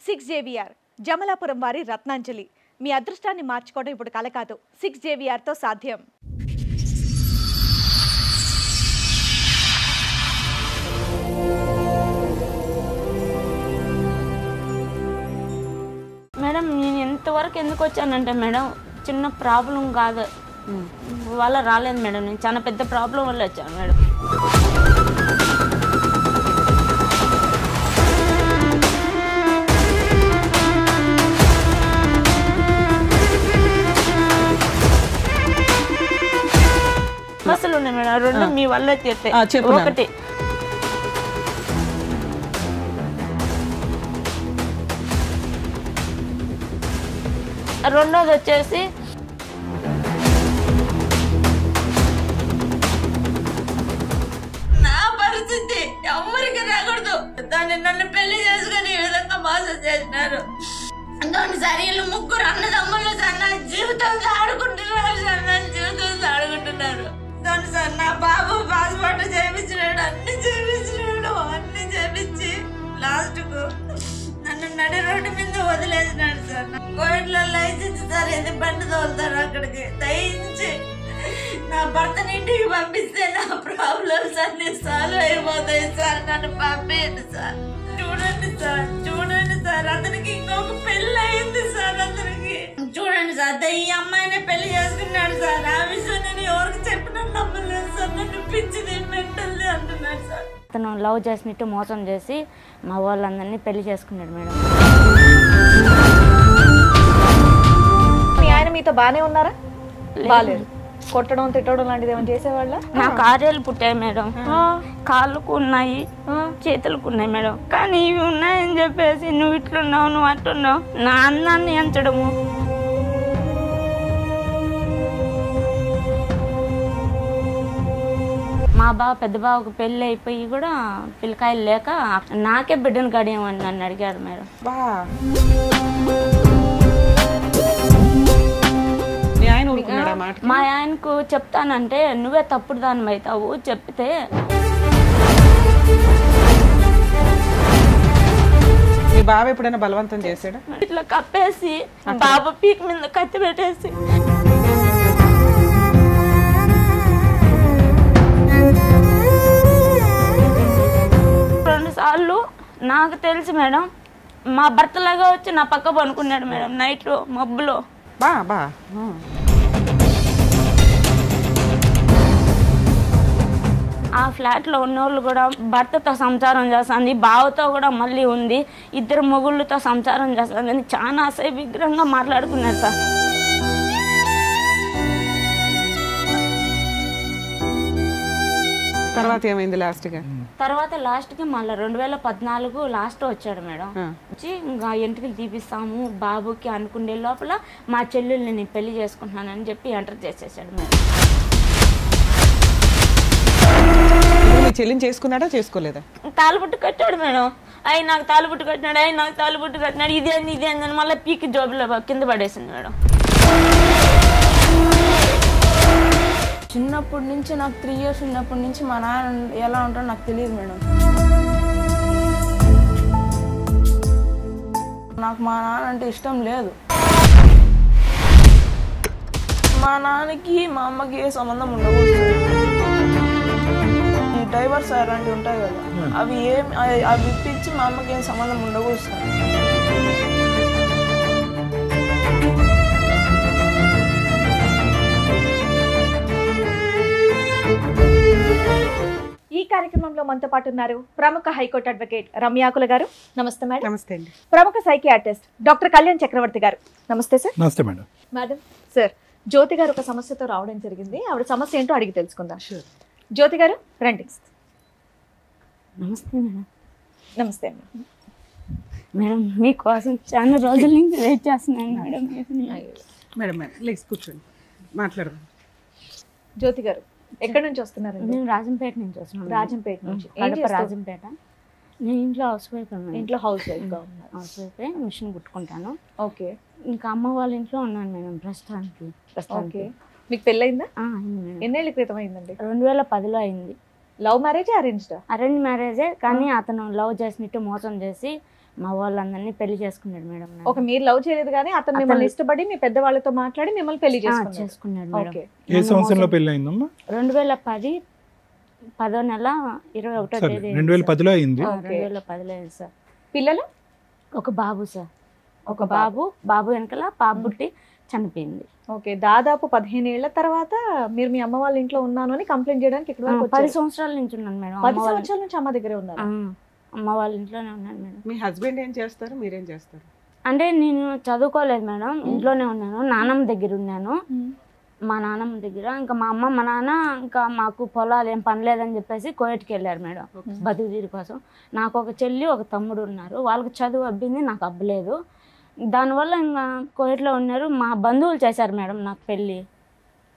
6 JVR Jamalapuram వారి రత్నాంజలి. మీ అదృష్టాన్ని మార్చుకోవడం ఇప్పుడు కల కాదు, 6 JVR తో సాధ్యం. మేడం నేను ఎంతవరకు ఎందుకు వచ్చానంటే మేడం చిన్న ప్రాబ్లం కాదు వల్ల రాలేదు మేడం, నేను చాలా పెద్ద ప్రాబ్లం వల్ల వచ్చాను మేడం. అసలు ఉన్నాయి మేడం రెండు మీ వల్ల తీర్తే. ఒకటి రెండోది వచ్చేసి నా పరిస్థితి ఎవరికి రాకూడదు. దాన్ని నన్ను పెళ్లి చేసుకుని ఈ విధంగా మోసం చేసినారు. దాని సరైన ముగ్గురు అన్నదమ్ములు సార్ నా జీవితంతో ఆడుకుంటున్నారు సార్, నా జీవితంతో ఆడుకుంటున్నారు. దాని సార్ నా బాబు పాస్పోర్ట్ చేయించినాడు, అన్ని చేయించి లాస్ట్ కు నన్ను నడి రోడ్డు మీద వదిలేసినాడు సార్. కోవిడ్లో లైసెన్స్ సార్ ఇది బండి తోలుతారు అక్కడికి. దయించి నా భర్తని ఇంటికి పంపిస్తే నా ప్రాబ్లమ్స్ అన్ని సాల్వ్ అయిపోతాయి సార్, నన్ను పంపేయండి సార్. చూడండి సార్ అతనికి ఇంకొక పెళ్లి అయింది సార్. అతనికి చూడండి సార్ ఈ అమ్మాయిని పెళ్లి చేసుకున్నాడు సార్. ఆ విషయం నేను ఎవరికి చెప్పినా నమ్మలేదు సార్, నన్ను పిచ్చిది మెంటల్ది అంటున్నాడు సార్. అతను లవ్ చేసినట్టు మోసం చేసి మా వాళ్ళందరినీ పెళ్లి చేసుకున్నాడు మేడం. మీ ఆయన మీతో బానే ఉన్నారా? బాలేదు. కొట్టడం తిట్టడం లాంటిది ఏమైనా చేసేవాళ్ళ? నా కార్యాలు పుట్టాయి మేడం, కాళ్ళకు ఉన్నాయి, చేతులకు ఉన్నాయి మేడం. కానీ ఇవి ఉన్నాయని చెప్పేసి నువ్వు ఇట్లున్నావు, నువ్వు అట్టున్నావు, నా అన్నాన్ని ఎంచడము. మా పెద్ద బావకు పెళ్ళి అయిపోయి కూడా పిల్లకాయలు లేక నాకే బిడ్డను గడియమని నన్ను అడిగాడు మేడం. మా ఆయనకు చెప్తానంటే నువ్వే తప్పుడు దాని అవుతావు చెప్తే మీ బావ ఎప్పుడైనా బలవంతం చేశాడా? ఇట్లా కప్పేసి బాబు పీక్ మీద కత్తి పెట్టేసి 2 సార్లు నాకు తెలుసు మేడం. మా భర్తలాగా వచ్చి నా పక్క పనుకున్నాడు మేడం నైట్ మబ్బులో. ఆ ఫ్లాట్లో ఉన్నోళ్ళు కూడా భర్తతో సంసారం చేస్తుంది, బావతో కూడా మళ్ళీ ఉంది, 2 మొగుళ్ళతో సంసారం చేస్తుంది అని చాలా అసహ్యంగా మాట్లాడుకున్నారు సార్. తర్వాత ఏమైంది లాస్ట్గా? తర్వాత లాస్ట్కి మళ్ళీ 2014 లాస్ట్ వచ్చాడు మేడం. వచ్చి ఇంకా ఎంట్రీలు తీపిస్తాము బాబుకి అనుకునే లోపల మా చెల్లెల్ని నేను పెళ్లి చేసుకుంటున్నానని చెప్పి ఎంటర్ చేసేసాడు మేడం. మీ చెల్లిని చేసుకున్నాడా చేసుకోలేదా? తాలుబుట్టు కట్టాడు మేడం. ఆయన నాకు తాలుబుట్టు కట్టినాడు, ఇదే అని మళ్ళీ పీకి జోబులో కింద పడేసింది మేడం. చిన్నప్పటి నుంచి నాకు 3 years ఉన్నప్పటి నుంచి మా నాన్న ఎలా ఉంటాడో నాకు తెలియదు మేడం. నాకు మా నాన్న అంటే ఇష్టం లేదు. మా నాన్నకి మా అమ్మకి ఏ సంబంధం ఉండకూడదు. ఈ డైవర్స్ అలాంటివి ఉంటాయి కదా, అవి ఇప్పించి మా అమ్మకి ఏం సంబంధం ఉండకూడదు. ఈ కార్యక్రమంలో మనతో పాటు ఉన్నారు ప్రముఖ హైకోర్టు అడ్వకేట్ రమ్యాకుల గారు. నమస్తే మేడం. నమస్తే అండి. ప్రముఖ సైకియాట్రిస్ట్ డాక్టర్ కళ్యాణ్ చక్రవర్తి గారు. నమస్తే సార్. నమస్తే మేడం. మేడం సార్, జ్యోతి గారు ఒక సమస్యతో రావడం జరిగింది. ఆవిడ సమస్య ఏంటో అడిగి తెలుసుకుందాం. జ్యోతి గారు రండి. నమస్తే మేడం. నమస్తే అండి. మేడం మీకోసం చాలా రోజుల నుంచి వెయిట్ చేస్తున్నాను మేడం. మేడం ప్లీజ్ కూర్చోండి, మాట్లాడదాం. జ్యోతి గారు ఎక్కడి నుంచి వస్తున్నారు? నేను రాజంపేట నుంచి వస్తున్నాను. రాజంపేట నుంచి. రాజంపేట. నేను ఇంట్లో హౌస్ వైఫ్. ఇంట్లో హౌస్ వైఫ్గా ఉన్నారు. హౌస్ వైఫ్, మిషన్ కుట్టుకుంటాను. ఓకే. ఇంకా అమ్మ వాళ్ళ ఇంట్లో ఉన్నాను మేడం ప్రస్తుతానికి. ఓకే. మీకు పెళ్ళయిందా? ఎన్నేళ్ళ క్రితం అయిందండి? 2010లో అయింది. Love marriage arranged? అరేంజ్ మ్యారేజే, కానీ అతను లవ్ చేసినట్టు మోసం చేసి మా వాళ్ళందరినీ పెళ్లి చేసుకున్నాడు మేడం. ఒక మీరు లవ్ చేయలేదు కానీ అతను మిమ్మల్ని ఇష్టపడి మీ పెద్దవాళ్ళతో మాట్లాడి మిమ్మల్ని పెళ్లి చేసుకున్నాడు మేడం. ఓకే. ఏ సంవత్సరంలో పెళ్లి అయిందమ్మా? 2010 10వ నెల 21వ తేదీ 2010లో అయింది. 2010లో అయింది సార్. పిల్లలు? ఒక బాబు సార్, ఒక బాబు వెనకాల పాప పుట్టి చనిపోయింది. ఓకే. దాదాపు 15 ఏళ్ల తర్వాత మీరు మీ అమ్మ వాళ్ళ ఇంట్లో ఉన్నాను అని కంప్లైంట్ చేయడానికి ఇక్కడ వరకు 10 సంవత్సరాల నుంచి ఉన్నాను మేడం. 10 సంవత్సరాల నుంచి అమ్మ దగ్గరే ఉన్నారు? అమ్మ వాళ్ళ ఇంట్లోనే ఉన్నాను మేడం. మీ హస్బెండ్ ఏం చేస్తారు, మీరేం చేస్తారు? అంటే నేను చదువుకోలేదు మేడం, ఇంట్లోనే ఉన్నాను. నానమ్మ దగ్గర ఉన్నాను, మా నాన్నమ్మ దగ్గర. ఇంకా మా అమ్మ మా నాన్న ఇంకా మాకు పొలాలు ఏం పనిలేదని చెప్పేసి కోయట్కి వెళ్ళారు మేడం బతుకు తీరు కోసం. నాకు ఒక చెల్లి ఒక తమ్ముడు ఉన్నారు, వాళ్ళకి చదువు అబ్బింది, నాకు అబ్బలేదు. దానివల్ల ఇంకా కోయట్లో ఉన్నారు. మా బంధువులు చేశారు మేడం నాకు పెళ్ళి.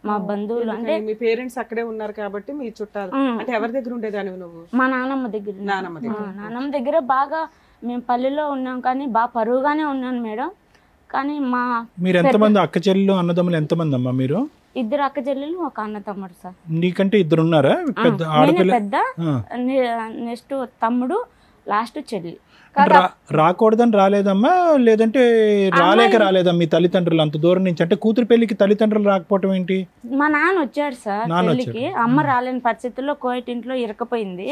మా బంధువులు అంటే మీ పేరెంట్స్ అక్కడే ఉన్నారు కాబట్టి మీ చుట్టాలు. అంటే ఎవరి దగ్గర ఉండేదానివి నువ్వు? మా నాన్నమ్మ దగ్గర. నాన్నమ్మ దగ్గర బాగా మేము పల్లెలో ఉన్నాం, కానీ బాగా పరువుగానే ఉన్నాను మేడం. కానీ మీరు ఎంతమంది అక్క చెల్లెలు అన్నదమ్ములు ఎంతమంది అమ్మా మీరు? 2 అక్క చెల్లెలు, ఒక అన్న తమ్ముడు సార్. నీకంటే 2 ఉన్నారా? పెద్ద, నెక్స్ట్ తమ్ముడు, లాస్ట్ చెల్లి. రాకూడదని రాలేదమ్మా, లేదంటే రాలేదమ్మా మీ తల్లిదండ్రులు అంత దూరం నుంచి? అంటే కూతురు పెళ్లికి తల్లిదండ్రులు రాకపోవటం ఏంటి? మా నాన్న వచ్చాడు సార్ పెళ్లికి, అమ్మ రాలేని పరిస్థితుల్లో కోయట్ ఇంట్లో ఇరకపోయింది,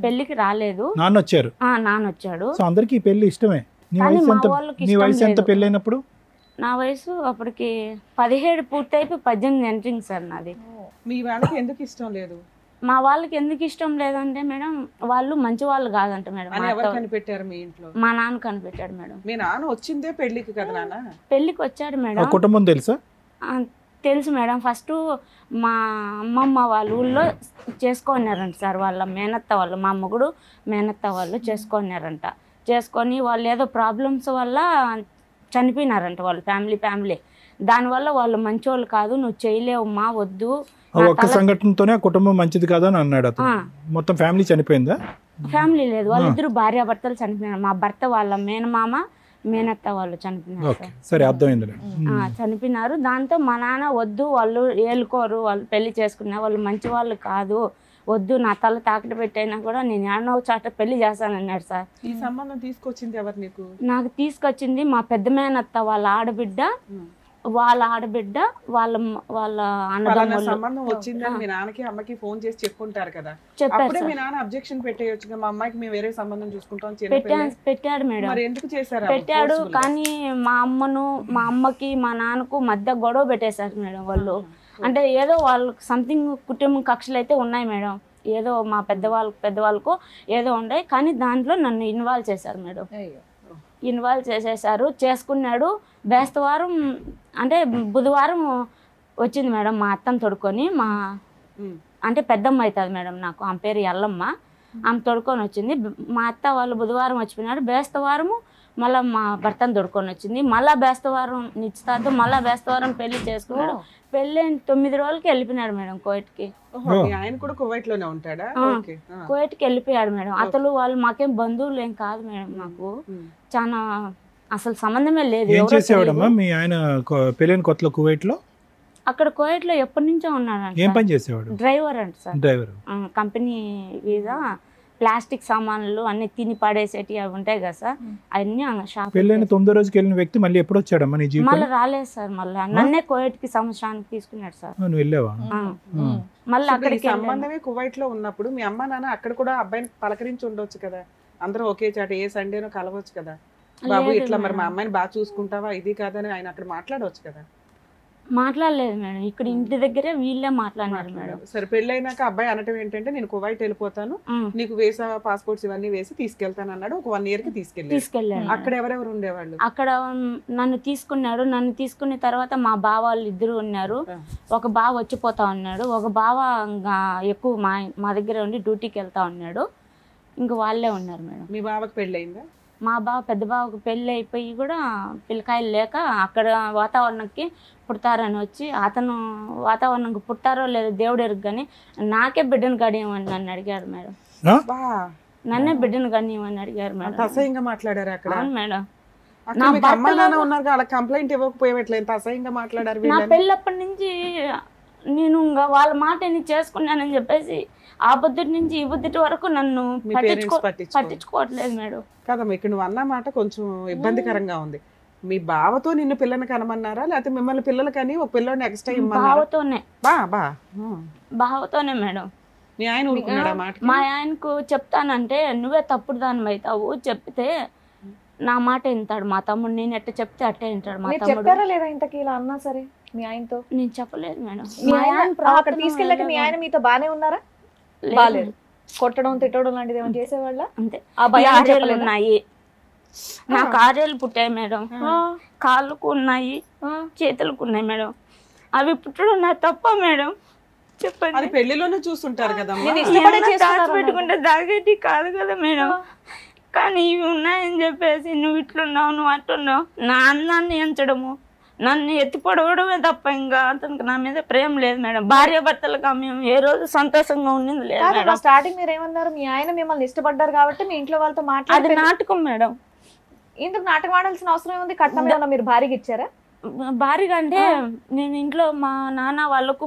పెళ్లికి రాలేదు. నాన్న వచ్చారు? నాన్న వచ్చాడు. సో అందరికి ఈ పెళ్లి ఇష్టమే. నీ వయసు ఎంత పెళ్ళైనప్పుడు? నా వయసు అప్పటికి 17 పూర్తయిపోయి 18 ఎంట్రింగ్ సార్ నాది. మీ వాళ్ళకి ఎందుకు ఇష్టం లేదు? మా వాళ్ళకి ఎందుకు ఇష్టం లేదంటే మేడం, వాళ్ళు మంచి వాళ్ళు కాదంట మేడం. ఎవరు కనిపెట్టారు మీ ఇంట్లో? మా నాన్న కనిపెట్టాడు మేడం. మీ నాన్న వచ్చిందే పెళ్లికి కదా నాన్న? పెళ్లికి వచ్చాడు మేడం. కుటుంబం తెలుసా? తెలుసు మేడం. ఫస్ట్ మా అమ్మమ్మ వాళ్ళ ఊళ్ళో చేసుకున్నారంట సార్, వాళ్ళ మేనత్త వాళ్ళు, మా మొగుడు మేనత్త వాళ్ళు చేసుకున్నారంట. చేసుకొని వాళ్ళు ఏదో ప్రాబ్లమ్స్ వల్ల చనిపోయినారంట వాళ్ళ ఫ్యామిలీ. దానివల్ల వాళ్ళు మంచోళ్ళు కాదు, నువ్వు చేయలేవు మా వద్దు. ఒక్క సంఘటనతోనే కుటుంబం మంచిది కాదని అన్నాడు అతను. మొత్తం ఫ్యామిలీ చనిపోయిందా? ఫ్యామిలీ లేదు, వాళ్ళిద్దరు భార్యాభర్తలు చనిపోయినారు. మా భర్త వాళ్ళ మేనమామ మేనత్త వాళ్ళు చనిపోయినారు. సరే, అర్థమైంది. చనిపోయినారు. దాంతో మా నాన్న వద్దు, వాళ్ళు ఏలుకోరు, వాళ్ళు పెళ్లి చేసుకున్నారు, వాళ్ళు మంచి వాళ్ళు కాదు, వద్దు, నా తల తాకట పెట్టైనా కూడా నేను ఏడనో చాట పెళ్లి చేస్తానన్నాడు సార్. ఈ సంబంధం తీసుకొచ్చింది ఎవరు నీకు? నాకు తీసుకొచ్చింది మా పెద్ద మేనత్త వాళ్ళ ఆడబిడ్డ, వాళ్ళ అన్నదమ్ములు. సంబంధం వచ్చిందని మీ నాన్నకి అమ్మకి ఫోన్ చేసి చెప్పుకుంటారు కదా, అప్పుడే మీ నాన్న అబ్జెక్షన్ పెట్టేయొచ్చు, మా అమ్మాయికి మేము వేరే సంబంధం చూసుకుంటాం. పెట్టాడు మేడం, ఎందుకు చేశారు? పెట్టాడు. కానీ మా అమ్మకి మా నాన్నకు మధ్య గొడవ పెట్టేశారు మేడం వాళ్ళు. అంటే ఏదో వాళ్ళకి సంథింగ్ కుటుంబ కక్షలు అయితే ఉన్నాయి మేడం, ఏదో మా పెద్దవాళ్ళకు ఏదో ఉన్నాయి. కానీ దాంట్లో నన్ను ఇన్వాల్వ్ చేశారు మేడం. ఇన్వాల్వ్ చేసేసారు. చేసుకున్నాడు. బేస్తవారం అంటే బుధవారం వచ్చింది మేడం మా అత్తను తొడుకొని. అంటే పెద్దమ్మ అవుతుంది మేడం నాకు, ఆమె పేరు ఎల్లమ్మ. ఆమె తొడుకొని వచ్చింది. మా అత్త వాళ్ళు బుధవారం వచ్చిపోయినాడు. బేస్తవారము మళ్ళీ మా భర్తను తొడుకొని వచ్చింది. మళ్ళీ బేస్తవారం నిశ్చితార్థం, మళ్ళీ బేస్తవారం పెళ్లి చేసుకున్నాడు. పెళ్ళి 9 రోజులకి వెళ్ళిపోయినాడు మేడం కోయట్కి. ఆయన కూడా కువైట్ లోనే ఉంటాడా? కోయట్కి వెళ్ళిపోయాడు మేడం. అతను వాళ్ళు మాకేం బంధువులు ఏం కాదు మేడం, మాకు చాలా అసలు సంబంధమే లేదు. ఏం చేసేవాడమ్మా మీ ఆయన పెళ్ళైన కొత్తలో కువైట్ లో? అక్కడ కోయట్ లో ఎప్పటి నుంచో ఉన్నాడు. ఏం పని చేసేవాడు? డ్రైవర్ అంట sir. Driver. Company visa, plastic సామాన్లు అన్ని తిని పడేసేటి అవి ఉంటాయి కదా సార్, అవన్నీ షాప్. పెళ్ళైన 9వ రోజుకి వెళ్ళిన వ్యక్తి మళ్ళీ ఎప్పుడు వచ్చాడమ్మా నీ జీవితం? మళ్ళీ రాలేదు సార్. మళ్ళీ నన్నే కోయట్ కి సంవత్సరానికి తీసుకున్నాడు సార్. నువ్వు వెళ్ళావా? మళ్ళీ అక్కడికి సంబంధమే కువైట్ లో ఉన్నప్పుడు మీ అమ్మ నాన్న అక్కడ కూడా అబ్బాయిని పలకరించి ఉండొచ్చు కదా, అందరూ ఒకే చాట ఏ సండేనో కలవచ్చు కదా, బాబు ఇట్లా మరి మా అమ్మాయిని బాగా చూసుకుంటావా ఇది కాదని ఆయన అక్కడ మాట్లాడవచ్చు కదా. మాట్లాడలేదు మేడం, ఇక్కడ ఇంటి దగ్గరే వీళ్ళే మాట్లాడినారు మేడం. సరే, పెళ్ళైనాక అబ్బాయి అనటం ఏంటంటే నేను కువైట్ వెళ్ళిపోతాను, నీకు వీసా పాస్పోర్ట్స్ ఇవన్నీ వేసి తీసుకెళ్తాను అన్నాడు. ఒక 1 year కి తీసుకెళ్ళాడు. అక్కడ ఎవరెవరు ఉండేవాళ్ళు? అక్కడ నన్ను తీసుకున్నాడు. నన్ను తీసుకున్న తర్వాత మా బావ వాళ్ళు 2 ఉన్నారు. ఒక బావ వచ్చిపోతా ఉన్నాడు, ఒక బావ ఎక్కువ మా దగ్గర ఉండి డ్యూటీకి వెళ్తా ఉన్నాడు. ఇంకా వాళ్ళే ఉన్నారు మేడం. మీ బావకి పెళ్ళయిందా? మా పెద్ద బావకు పెళ్ళి అయిపోయి కూడా పిల్లకాయలు లేక అక్కడ వాతావరణంకి పుడతారని వచ్చి, అతను వాతావరణంకి పుట్టారో లేదో దేవుడు ఎరుగు, కానీ నాకే బిడ్డను గడియమని నన్ను అడిగారు మేడం. నన్నే బిడ్డను గడియమని అడిగారు మేడం. అసహ్యంగా మాట్లాడారు అక్కడ? అవును మేడం. కంప్లైంట్ ఇవ్వకపోయేట్లేదు, అసహ్యంగా మాట్లాడారు. నా పెళ్ళప్పటి నుంచి నేను ఇంకా వాళ్ళ మాట నేను చేసుకున్నానని చెప్పేసి ఆ బుద్ధుడి నుంచి ఈ బుద్ధుడి వరకు నన్ను మీ పేరెంట్స్ పట్టించుకోవట్లేదు మేడం. కదమ్మా ఇక్కడ నువ్వు అన్న మాట కొంచెం ఇబ్బందికరంగా ఉంది. మీ బావతో నిన్ను పిల్లని కనమన్నారా లేకపోతే మిమ్మల్ని పిల్లలు కానీ ఒక పిల్లని ఎక్స్ట్రా ఇమ్మన్నారా? బావతోనే బావతోనే మేడం. మీ ఆయన ఊరుకున్నాడా మాట? మా ఆయనకు చెప్తానంటే నువ్వే తప్పుడు దాని అవుతావు, చెప్తే నా మాట వింటాడు మా తమ్ముడు, నేను ఎట్ట చెప్తే అట్టే వింటాడు మా తమ్ముడు. చెప్పారా లేదా ఇంతకీ ఇలా అన్నా సరే మీ ఆయనతో? నేను చెప్పలేదు మేడం. మీ ఆయన అక్కడ తీసుకెళ్ళాక మీ ఆయన మీతో బానే ఉన్నారా? బాలేదు. కొట్టడం తిట్టడం లాంటిది ఏమైనా చేసేవాళ్ళ? అంతే. ఆ భయం ఆరేళ్ళు ఉన్నాయి నాకు, ఆరేళ్ళు పుట్టాయి మేడం, కాళ్ళకు ఉన్నాయి చేతులకు ఉన్నాయి మేడం. అవి పుట్టడం నా తప్ప మేడం చెప్పండి. అది పెళ్లిలోనే చూస్తుంటారు కదమ్మా. పెట్టుకుంటే దాగేటి కాదు కదా మేడం. కానీ ఇవి ఉన్నాయని చెప్పేసి నువ్వు ఇట్లున్నావు నువ్వు అట్లున్నావు నా అన్నాన్ని ఎంచడము నన్ను ఎత్తి పొడవడమే తప్ప ఇంకా అతనికి నా మీద ప్రేమ లేదు మేడం. భార్య భర్తలుగా మేము ఏ రోజు సంతోషంగా ఉండింది లేదు మేడం. స్టార్టింగ్ మీరు ఏమన్నారు? మీ ఆయన మిమ్మల్ని ఇష్టపడ్డారు కాబట్టి మీ ఇంట్లో వాళ్ళతో మాట్లాడి. అది నాటకం మేడం. ఇందుకు నాటకం ఆడాల్సిన అవసరం ఏముంది? కట్నం ఏమన్నా మీరు భారీగా ఇచ్చారా? భారీగా అంటే నేను ఇంట్లో మా నాన్న వాళ్ళకు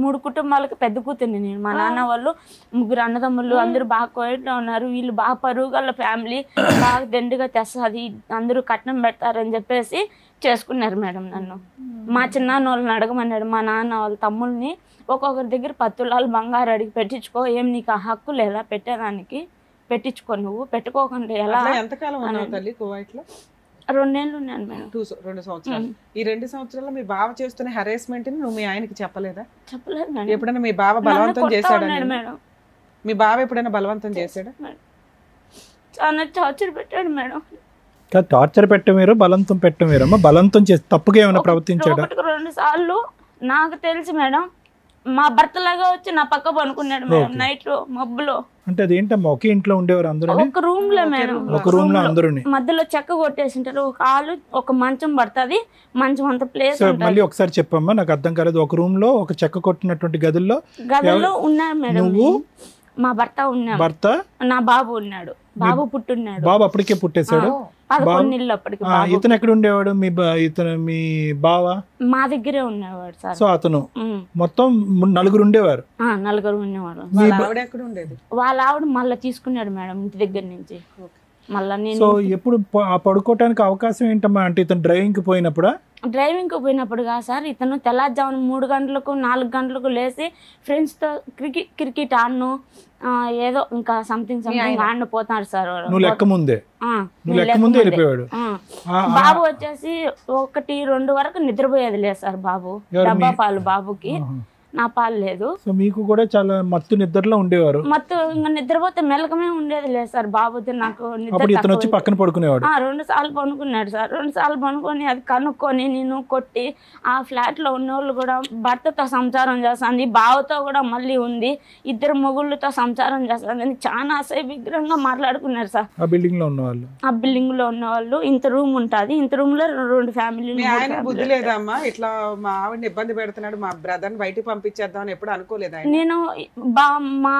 3 కుటుంబాలకు పెద్ద కూతుర్ని నేను. మా నాన్న వాళ్ళు 3 అన్నదమ్ములు అందరూ బాగా కోయట్లో ఉన్నారు. వీళ్ళు బాగా పరుగుల ఫ్యామిలీ, బాగా దండిగా తెస్తుంది, అందరూ కట్నం పెడతారని చెప్పేసి చేసుకున్నారు మేడం నన్ను. మా చిన్నాన్న వాళ్ళని అడగమన్నాడు మా నాన్న వాళ్ళ తమ్ముళ్ళని, ఒక్కొక్కరి దగ్గర 10 తులాలు బంగారు అడిగి పెట్టించుకో, ఏం నీకు ఆ హక్కు లేదా పెట్టేదానికి, పెట్టించుకో, నువ్వు పెట్టుకోకుండా ఎలా. ఎంతకాలం ఉన్నావు తల్లి కువైట్లో? 2 ఏళ్ళు ఉన్నాను మేడం. 2 సంవత్సరాలు. ఈ 2 సంవత్సరాల్లో మీ బావ చేస్తున్న హెరాస్మెంట్ ని నువ్వు మీ ఆయనకి చెప్పలేదా? చెప్పలేదు మేడం. ఎప్పుడైనా మీ బావ బలవంతం చేశాడా? మేడం మీ బావ ఎప్పుడైనా బలవంతం చేశాడా? చాలా టార్చర్ పెట్టాడు మేడం. టార్చర్ పెట్ట మీరు, బలవంతం పెట్ట మీరు. అమ్మ బలవంతం చేసి తప్పుగా ఏమైనా ప్రవర్తించాడా? 2 సార్లు నాకు తెలిసి మేడం మా భర్తలాగా వచ్చి నా పక్క పనుకున్నాడు మేడం నైట్ లో మబ్బులో. అంటే అదేంటమ్మా ఒకే ఇంట్లో ఉండేవారు అందరూ? ఒక రూమ్ లో మేడం, ఒక రూమ్ లో అందరూ మధ్యలో చెక్క కొట్టేసింటారు, ఒక హాలు ఒక మంచం పడుతుంది, మంచం అంత ప్లేస్. మళ్ళీ ఒకసారి చెప్పమ్మా, నాకు అర్థం కాలేదు. ఒక రూమ్ లో ఒక చెక్క కొట్టినటువంటి గదుల్లో ఉన్నారు మేడం. నువ్వు, మా భర్త ఉన్నాడు, భర్త, నా బాబు ఉన్నాడు, బాబు పుట్టున్నాడు. బాబు అప్పటికే పుట్టేశాడు. 11 నెలలు అప్పటికి. ఇతను ఎక్కడ ఉండేవాడు? ఇతను మీ బావ మా దగ్గరే ఉండేవాడు సార్. సో అతను మొత్తం 4 ఉండేవారు. 4 ఉండేవాడు. వాళ్ళ ఆవిడ మళ్ళీ తీసుకున్నాడు మేడం ఇంటి దగ్గర నుంచి. మళ్ళీ నేను సో ఎప్పుడు పడుకోవటానికి అవకాశం ఏంటమ్మా? అంటే ఇతను డ్రైవింగ్ కి పోయినప్పుడా? డ్రైవింగ్కి పోయినప్పుడు కాదు సార్, ఇతను తెల్లారుజామున 3 గంటలకు 4 గంటలకు లేచి ఫ్రెండ్స్తో క్రికెట్ ఆడను ఏదో ఇంకా సంథింగ్ ఆడిన పోతాడు సార్. నువ్వు లెక్క ముందే వెళ్ళిపోయాడు. బాబు వచ్చేసి 1-2 వరకు నిద్రపోయేది లేదు సార్. బాబు డబ్బా పాలు బాబుకి, నా పాలు లేదు. సో మీకు కూడా చాలా మత్తు నిద్రలో ఉండేవారు. మత్తు ఇంకా నిద్రపోతే మెలకమే ఉండేది లేదు సార్. బాబుతో నాకు ఇతను వచ్చి పక్కన పడుకునేవాడు. 2 సార్లు పనుకున్నాడు సార్. 2 సార్లు పనుకొని అది కనుక్కొని నేను కొట్టి, ఆ ఫ్లాట్ లో ఉన్న వాళ్ళు కూడా భర్తతో సంసారం చేస్తుంది, బావతో కూడా మళ్ళీ ఉంది, 2 మొగుళ్ళతో సంసారం చేస్తుంది అని చాలా అసహ్యంగా మాట్లాడుకున్నారు సార్. ఆ బిల్డింగ్ లో ఉన్నవాళ్ళు, ఆ బిల్డింగ్ లో ఉన్న వాళ్ళు. ఇంత రూమ్ ఉంటుంది, ఇంత రూమ్ లో 2 ఫ్యామిలీలు. బుద్ధి లేదమ్మా, ఇట్లా మా ఆవిడని ఇబ్బంది పెడుతున్నాడు, మా బ్రదర్ బయటికి పంపించేద్దాం ఎప్పుడు అనుకోలేదా? నేను మా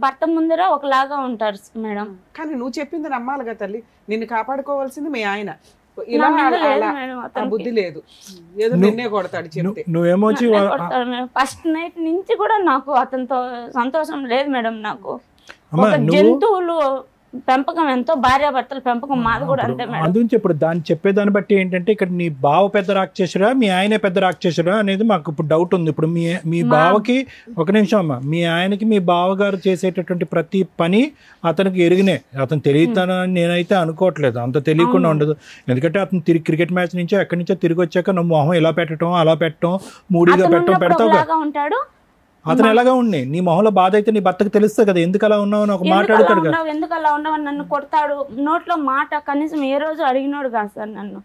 భర్త ముందర ఒకలాగా ఉంటారు మేడం. కానీ నువ్వు చెప్పింది నమ్మాలిగా తల్లి, నిన్ను కాపాడుకోవాల్సింది మీ ఆయన. ఇలా బుద్ధి లేదు, ఏదో నిన్నే కొడతాడు చెప్తే. నువ్వేమో ఫస్ట్ నైట్ నుంచి కూడా నాకు అతనితో సంతోషం లేదు మేడం. నాకు జంతువులు పెంపకం ఎంతో, భార్యాభర్తల పెంపకం మాది కూడా అంతే మేడం. అందుకే ఇప్పుడు దాన్ని చెప్పేదాన్ని బట్టి ఏంటంటే ఇక్కడ నీ బావ పెద్ద రాక్షసుడా మీ ఆయనే పెద్ద రాక్షసుడా అనేది మాకు ఇప్పుడు డౌట్ ఉంది. ఇప్పుడు మీ బావకి, ఒక నిమిషం అమ్మా, మీ ఆయనకి మీ బావగారు చేసేటటువంటి ప్రతి పని అతనికి ఎరిగినే, అతను తెలియతానని నేనైతే అనుకోవట్లేదు. అంత తెలియకుండా ఉండదు. ఎందుకంటే అతను క్రికెట్ మ్యాచ్ నుంచో ఎక్కడి నుంచో తిరిగి వచ్చాక నువ్వు మొహం ఇలా పెట్టడం అలా పెట్టడం మూడిగా పెట్టడం పెడతావు. ఉంటాడు అతను ఎలాగా ఉండి నీ మొహంలో బాధ అయితే నీ భర్తకు తెలుస్తుంది కదా, ఎందుకు అలా ఉన్నావు అని ఒక మాట్లాడతాడు కదా. ఎందుకు అలా ఉన్నావు నన్ను కొడతాడు, నోట్లో మాట కనీసం ఏ రోజు అడిగినోడు కాదు సార్ నన్ను.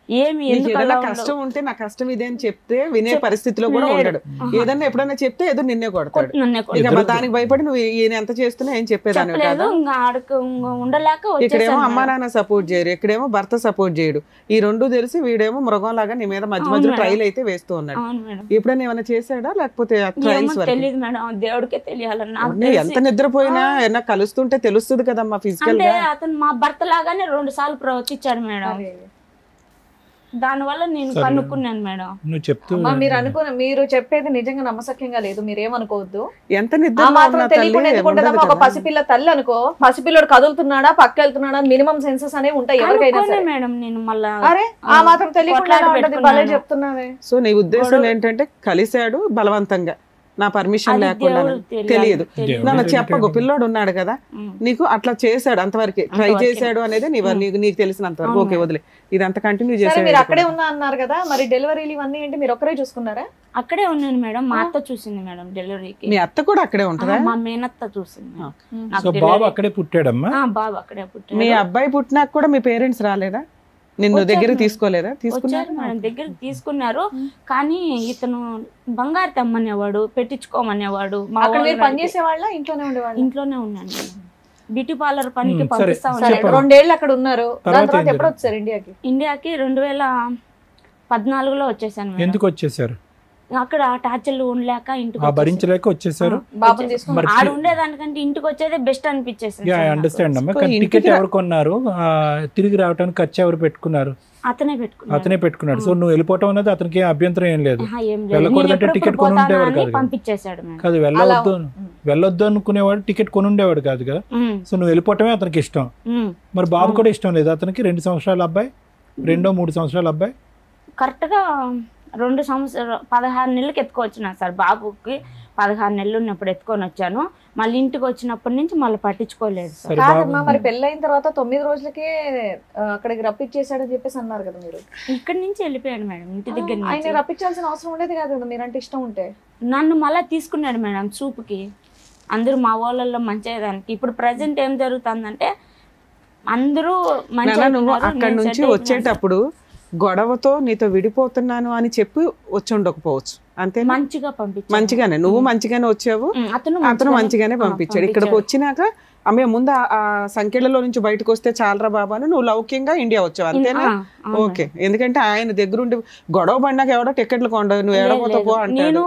ఏదైనా కష్టం ఉంటే నా కష్టం ఇదే అని చెప్తే వినే పరిస్థితిలో కూడా ఉండడు. ఏదన్నా ఎప్పుడైనా చెప్తే ఏదో నిన్నే కొడతాడు. దానికి భయపడి నువ్వు ఈయన ఎంత చేస్తున్నా ఏం చెప్పేదాన్ని కాదు. ఇక్కడేమో అమ్మా నాన్న సపోర్ట్ చేయరు, ఇక్కడేమో భర్త సపోర్ట్ చేయడు. ఈ 2 తెలిసి వీడేమో మృగం లాగా నీ మీద మధ్య మధ్యలో ట్రైల్ అయితే వేస్తూ ఉన్నాడు. ఎప్పుడైనా ఏమైనా చేశాడా లేకపోతే ట్రైల్స్? తెలియదు మేడం, దేవుడికే తెలియాలన్నా. ఎంత నిద్రపోయినా ఏమన్నా కలుస్తుంటే తెలుస్తుంది కదమ్మా ఫిజికల్ గా. అతను మా భర్త లాగానే 2 సార్లు ప్రవర్తించాడు మేడం. దానివల్ల నేను సరే. కనుక్కున్నాను మేడం. నువ్వు చెప్తూ అమ్మా, మీరు చెప్పేది నిజంగా నమ్మసక్యంగా లేదు, మీరేమనుకోవద్దు. ఎంత ఆ నిద్ర మాత్రం తెలియకుండా ఎందుకుంటుందమ్మా? ఒక పసిపిల్ల తల్లి అనుకో, పసిపిల్లడు కదులుతున్నాడా పక్క వెళ్తున్నాడా మినిమం సెన్సెస్ అనేవి ఉంటాయి ఎవరికైనా సరే. మేడం నేను మళ్ళా అరే ఆ మాత్రం తెలియకుండా ఎలా ఉంటది? భలే చెప్తున్నావే. సో నీ ఉద్దేశం ఏంటంటే కలిశాడు బలవంతంగా, నా పర్మిషన్ అది లేకుండా? దేవుడు తెలియదు. తెలియదు. నన్ను చెప్పకు, పిల్లోడు ఉన్నాడు కదా నీకు అట్లా చేశాడు అంతవరకు ట్రై చేశాడు అనేది నీకు తెలిసినంత వరకు. ఓకే వదిలే, ఇదంతా కంటిన్యూ సరే, చేశాడు. మీరు అక్కడే ఉన్నా అన్నారు కదా, మరి డెలివరీలు ఇవన్నీ ఏంటి మీరు ఒక్కరే చూసుకున్నారా? అక్కడే ఉన్నాను మేడం. మా అత్త చూసింది మేడం డెలివరీకి. మీ అత్త కూడా అక్కడే ఉంటుందా? మా మేనత్త చూసింది. నాకు సో బాబు అక్కడే పుట్టాడమ్మా? బాబు అక్కడే పుట్టాడు. మీ అబ్బాయి పుట్టినాక కూడా మీ పేరెంట్స్ రాలేదా? నిన్ను దగ్గరికి తీసుకోలేదా? తీసుకున్నారు మేడం, దగ్గరికి తీసుకున్నారు. కానీ ఇతను బంగారు తెమ్మనేవాడు, పెట్టించుకోమనేవాడు. మా అక్కడ మీరు వాళ్ళు పని చేసేవాళ్ళ ఇంట్లోనే ఉండేవాళ్ళ? ఇంట్లోనే ఉన్నాను మేడం. బ్యూటీ పార్లర్ పనికి సరే. పంపిస్తా సరే, ఉన్నాడు. 2 ఏళ్ళు అక్కడ ఉన్నారు. దాని తర్వాత తర్వాత ఏం ఎప్పుడు వచ్చారు ఇండియాకి? ఇండియాకి 2014లో వచ్చేసాను మేడం. ఎందుకు వచ్చేసారు? అక్కడ టార్చర్లు ఉండలేక ఇంటికి ఆ భరించలేక వచ్చేసారు. బాబుని తీసుకుని మరి ఆడ ఉండేదానికంటే ఇంటికి వచ్చేదే బెస్ట్ అనిపించేసింది ఐ సార్ నాకు. అండర్స్టాండ్ అమ్మా. టికెట్ ఎవరు కొన్నారు? తిరిగి రావడానికి ఖర్చు ఎవరు పెట్టుకున్నారు? అతనే పెట్టుకున్నాడు. అతనే పెట్టుకున్నాడు. సో నువ్వు వెళ్ళిపోవటం అనేది అతనికి అభ్యంతరం ఏం లేదు. ఏం లేదు. వెళ్ళకూడదంటే నేను టికెట్ ఎప్పుడెప్పుడు కొని ఉండేవాడు పోతానా అని కాదు. పంపించేశాడు మేడం. కాదు, వెళ్ళొద్దు అనుకునేవాడు, టికెట్ కొని ఉండేవాడు కాదు కదా. సో నువ్వు వెళ్ళిపోవటమే అతనికి ఇష్టం. మరి బాబు కూడా ఇష్టం లేదు అతనికి? 2 సంవత్సరాల అబ్బాయి, 3 సంవత్సరాల అబ్బాయి. కరెక్ట్ గా 2 సంవత్సరాలు 16 నెలలకు ఎత్తుకొచ్చినా సార్. బాబుకి 16 నెలలు ఉన్నప్పుడు ఎత్తుకొని వచ్చాను. మళ్ళీ ఇంటికి వచ్చినప్పటి నుంచి మళ్ళీ పట్టించుకోలేదు సార్. సరే కాదమ్మా, బాబు మరి పెళ్ళైన తర్వాత 9 రోజులకే అక్కడికి రప్పించేసాడని చెప్పేసి అన్నారు కదా మీరు. ఇక్కడి నుంచి వెళ్ళిపోయాడు మేడం, ఇంటి దగ్గర ఆయన నుంచి. రప్పించాల్సిన అవసరం ఉండేది కాదు కదా, మీరంటే ఇష్టం ఉంటే. నన్ను మళ్ళీ తీసుకున్నాడు మేడం చూపుకి. అందరూ మా వాళ్ళల్లో మంచిదానికి. ఇప్పుడు ప్రజెంట్ ఏం జరుగుతుందంటే అందరూ మంచిగా నువ్వు అక్కడి నుంచి వచ్చేటప్పుడు గొడవతో నీతో విడిపోతున్నాను అని చెప్పి వచ్చి ఉండకపోవచ్చు, అంతే? మంచిగా పంపించాడు. మంచిగానే, నువ్వు మంచిగానే వచ్చావు, అతను మంచిగానే పంపించాడు. ఇక్కడికి వచ్చినాక ఆమె ముందు ఆ సంఖ్యలలో నుంచి బయటకు వస్తే చాలరా బాబా అని నువ్వు లౌక్యంగా ఇండియా వచ్చావు, అంతేనా? ఓకే. ఎందుకంటే ఆయన దగ్గరుండి గొడవ పడినాక ఎవడో టికెట్లు కొండవు, నువ్వు ఎడపోతావు అంటాడు.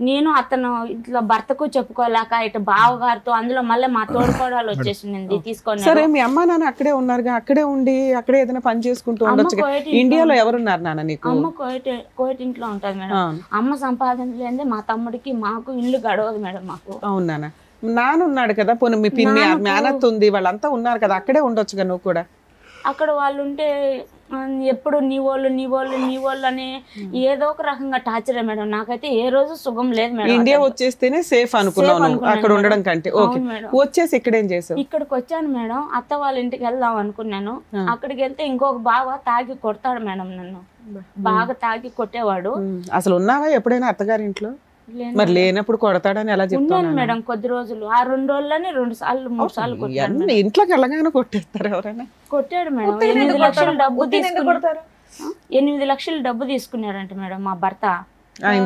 నేను అతను ఇట్లా భర్తకు చెప్పుకోలేక ఇటు బావగారితో, అందులో మళ్ళీ మా తోడుకోడాలు వచ్చేసింది తీసుకొని. సరే, మీ అమ్మ నాన్న అక్కడే ఉన్నారుగా, అక్కడే ఉండి అక్కడే ఏదైనా పని చేసుకుంటూ ఉండొచ్చు. ఇండియాలో ఎవరున్నారు నాన్న నీకు? అమ్మ కోయట్ ఇంట్లో ఉంటది మేడం. అమ్మ సంపాదించలేదే మా తమ్ముడికి మాకు ఇల్లు గడవదు మేడం మాకు. అవును నాన్న. నాన్న ఉన్నాడు కదా, పోనీ మీ పిన్ని మేనత్ ఉంది, వాళ్ళంతా ఉన్నారు కదా, అక్కడే ఉండొచ్చుగా నువ్వు కూడా. అక్కడ వాళ్ళు ఉంటే ఎప్పుడు నీ వాళ్ళు అని ఏదో ఒక రకంగా టార్చర్ మేడం. నాకైతే ఏ రోజు సుఖం లేదు మేడం. ఇండియా వచ్చేస్తేనే సేఫ్ అనుకున్నావు అక్కడ ఉండడం కంటే. ఓకే, వచ్చేసి ఇక్కడ ఏం చేసావు? ఇక్కడికి వచ్చాను మేడం, అత్త వాళ్ళ ఇంటికి వెళ్దాం అనుకున్నాను. అక్కడికి వెళ్తే ఇంకొక బావ తాగి కొడతాడు మేడం నన్ను. బాగా తాగి కొట్టేవాడు. అసలు ఉన్నావా ఎప్పుడైనా అత్తగారి ఇంట్లో? మరి లేనప్పుడు కొడతాడని ఎలా చెప్తాను మేడం? కొద్ది రోజులు, ఆ 2 రోజుల్లోనే 2 సార్లు 3 సార్లు కొట్టాడు. ఇంట్లోకి వెళ్ళగానే కొట్టేస్తారు ఎవరైనా? కొట్టాడు మేడం. 8 లక్షలు డబ్బు తీసుకున్నాడు. 8 లక్షలు డబ్బు తీసుకున్నాడంట మేడం మా భర్త ఆయన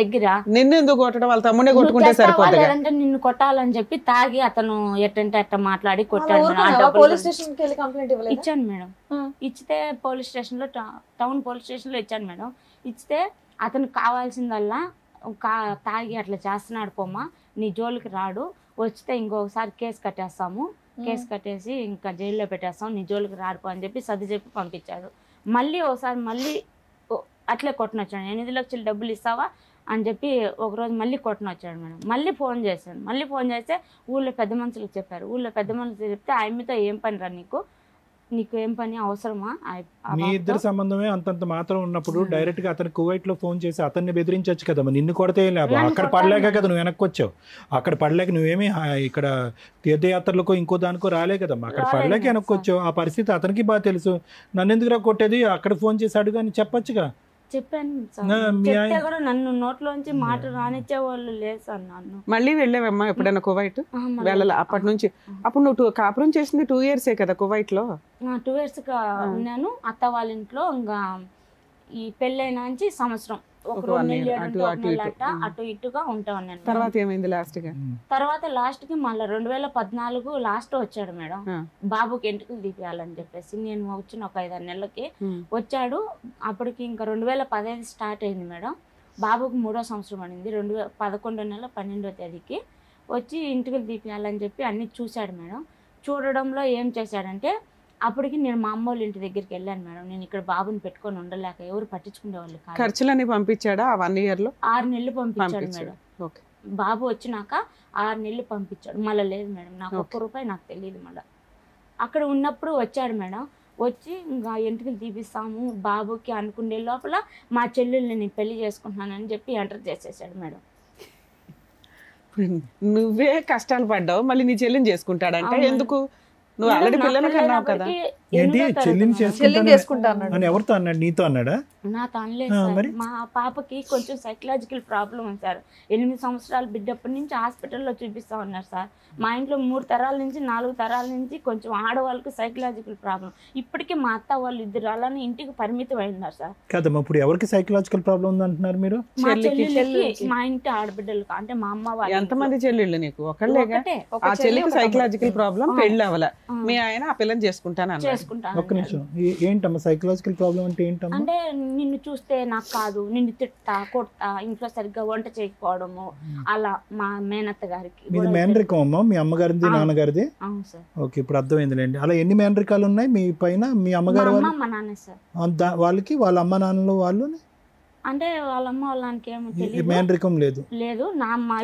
దగ్గర. నిన్ను ఎందుకు కొట్టడం? వాళ్ళ తమ్ముడే కొట్టుకుంటే సరిపోతుంది. లేదంటే నిన్ను కొట్టాలని చెప్పి తాగి అతను ఎట్టంటే అట్ట మాట్లాడి కొట్టాడు. పోలీస్ స్టేషన్ కి వెళ్ళి కంప్లైంట్ ఇవ్వలేదు? ఇచ్చాను మేడం. ఇచ్చితే పోలీస్ స్టేషన్ లో, టౌన్ పోలీస్ స్టేషన్ లో ఇచ్చాను మేడం. ఇచ్చితే అతనికి కావాల్సిందల్లా తాగి అట్లా చేస్తున్నాడు పోమ్మా, నీ జోలికి రాడు, వచ్చితే ఇంకొకసారి కేసు కట్టేస్తాము, కేసు కట్టేసి ఇంకా జైల్లో పెట్టేస్తాం, నీ జోలికి రాడుపో అని చెప్పి సర్ది చెప్పి పంపించాడు. మళ్ళీ ఒకసారి మళ్ళీ అట్లే కొట్టనొచ్చాడు. 8 లక్షలు డబ్బులు ఇస్తావా అని చెప్పి ఒకరోజు మళ్ళీ కొట్టనొచ్చాడు మేడం. మళ్ళీ ఫోన్ చేశాను. మళ్ళీ ఫోన్ చేస్తే ఊళ్ళో పెద్ద మనుషులకు చెప్పారు. ఊళ్ళో పెద్ద మనుషులు చెప్తే ఆయనతో ఏం పని రా నీకు ఏం పని అవసరమా? మీ ఇద్దరు సంబంధమే అంతంత మాత్రం ఉన్నప్పుడు డైరెక్ట్ గా అతను కువైట్ లో ఫోన్ చేసి అతన్ని బెదిరించవచ్చు కదా. నిన్ను కొడితే లేవు, అక్కడ పడలేక కదా నువ్వు వెనక్కి వచ్చావు. అక్కడ పడలేక నువ్వేమి ఇక్కడ తీర్థయాత్రలకో ఇంకో దానికో రాలే కదమ్మా, అక్కడ పడలేక వెనక్కి వచ్చావు. ఆ పరిస్థితి అతనికి బాగా తెలుసు. నన్ను ఎందుకురా కొట్టేది, అక్కడ ఫోన్ చేసి అడుగు అని చెప్పొచ్చుగా. చెప్పాను చెప్తే కూడా నన్ను నోట్లోంచి మాట రానిచ్చే వాళ్ళు లేదు సార్. నన్ను మళ్ళీ వెళ్ళావమ్మా ఎప్పుడైనా కువైట్? వెళ్ళాలి అప్పటి నుంచి. అప్పుడు నువ్వు కాపురం చేసింది 2 years కదా కువైట్ లో? 2 years గా ఉన్నాను అత్త వాళ్ళ ఇంట్లో. ఇంకా ఈ పెళ్ళైన నుంచి సంవత్సరం అటు ఇటుగా ఉంటా ఉన్నాను. తర్వాత ఏమైంది లాస్ట్ గా? తర్వాత లాస్ట్ కి మళ్ళీ 2014 లాస్ట్ వచ్చాడు మేడం. బాబుకి ఎంటుకలు తీపియాలని చెప్పేసి. నేను వచ్చిన ఒక 5-6 నెలలకి వచ్చాడు. అప్పటికి ఇంకా 2015 స్టార్ట్ అయింది మేడం. బాబుకి 3వ సంవత్సరం అనింది. 11 నెల 12వ తేదీకి వచ్చి ఇంటికి తీపియాలని చెప్పి అన్ని చూశాడు మేడం. చూడడంలో ఏం చేశాడంటే అప్పటికి నేను మా అమ్మ వాళ్ళ ఇంటి దగ్గరికి వెళ్ళాను మేడం. నేను ఇక్కడ బాబుని పెట్టుకొని ఉండలేక ఎవరు పట్టించుకునే వాళ్ళు కాదు. ఖర్చులన్నీ పంపించాడా ఆ 1 year లో? 6 నెలలు పంపించాడు మేడం. ఓకే. బాబు వచ్చినాక 6 నెలలు పంపించాడు. మళ్ళీ లేదు మేడం, నాకు ₹1 నాకు తెలియదు. మళ్ళీ అక్కడ ఉన్నప్పుడు వచ్చాడు మేడం. వచ్చి ఇంకా ఎంట్రుకలు తీపిస్తాము బాబుకి అనుకునే లోపల మా చెల్లెల్ని నేను పెళ్లి చేసుకుంటున్నానని చెప్పి ఎంటర్ చేసేసాడు మేడం. నువ్వే కష్టాలు పడ్డావు, మళ్ళీ నీ చెల్లిని చేసుకుంటాడంటే ఎందుకు? నువ్వు ఆల్రెడీ పిల్లలు కన్నావు కదా. ఏంటి చెల్లిని చేసుకుంటాను అని ఎవరితో అన్నాడు? నీతో అన్నాడా? నాతో అనలేదు సార్. మా పాపకి కొంచెం సైకలాజికల్ ప్రాబ్లం ఉంది సార్. 8 సంవత్సరాల బిడ్డప్పటి నుంచి హాస్పిటల్లో చూపిస్తా ఉన్నారు సార్. మా ఇంట్లో 3 తరాల నుంచి 4 తరాల నుంచి కొంచెం ఆడవాళ్ళకి సైకలాజికల్ ప్రాబ్లం. ఇప్పటికీ మా అత్త వాళ్ళు 2 అలానే ఇంటికి పరిమితం అయినారు సార్. కదమ్మా, ఇప్పుడు ఎవరికి సైకలాజికల్ ప్రాబ్లం ఉంది అంటున్నారు మీరు? మా చెల్లెళ్ళకి, మా ఇంటి ఆడబిడ్డలకు, అంటే మా అమ్మ వాళ్ళు. ఎంతమంది చెల్లెళ్ళు నీకు? ఒకళ్ళేగా. ఆ చెల్లికి సైకలాజికల్ ప్రాబ్లం, పెళ్ళి అవ్వల. మీ ఆయన ఆ పిల్లని చేసుకుంటాను. ఒక్క నిమిషం, ఏంటమ్మా సైకలాజికల్ ప్రాబ్లం అంటే ఏంటమ్మా? అంటే నిన్ను చూస్తే నాకు కాదు, నిన్ను తిట్టా కొడతా, ఇంట్లో సరిగ్గా వంట చేయకపోవడము, అలా మా మేనత్త గారికి. మీది మేనరికం అమ్మా? మీ అమ్మగారిది నాన్నగారిది? అవును సార్. ఓకే, ఇప్పుడు అర్థమైందిలేండి. అలా ఎన్ని మేనరికాలు ఉన్నాయి మీ పైన? మీ అమ్మగారు వాళ్ళు, మా నాన్న సార్. వాళ్ళకి వాళ్ళ అమ్మ నాన్నలు వాళ్ళు అంటే వాళ్ళమ్మ వాళ్ళకి ఏమో తెలియదు, మేనరికం లేదు.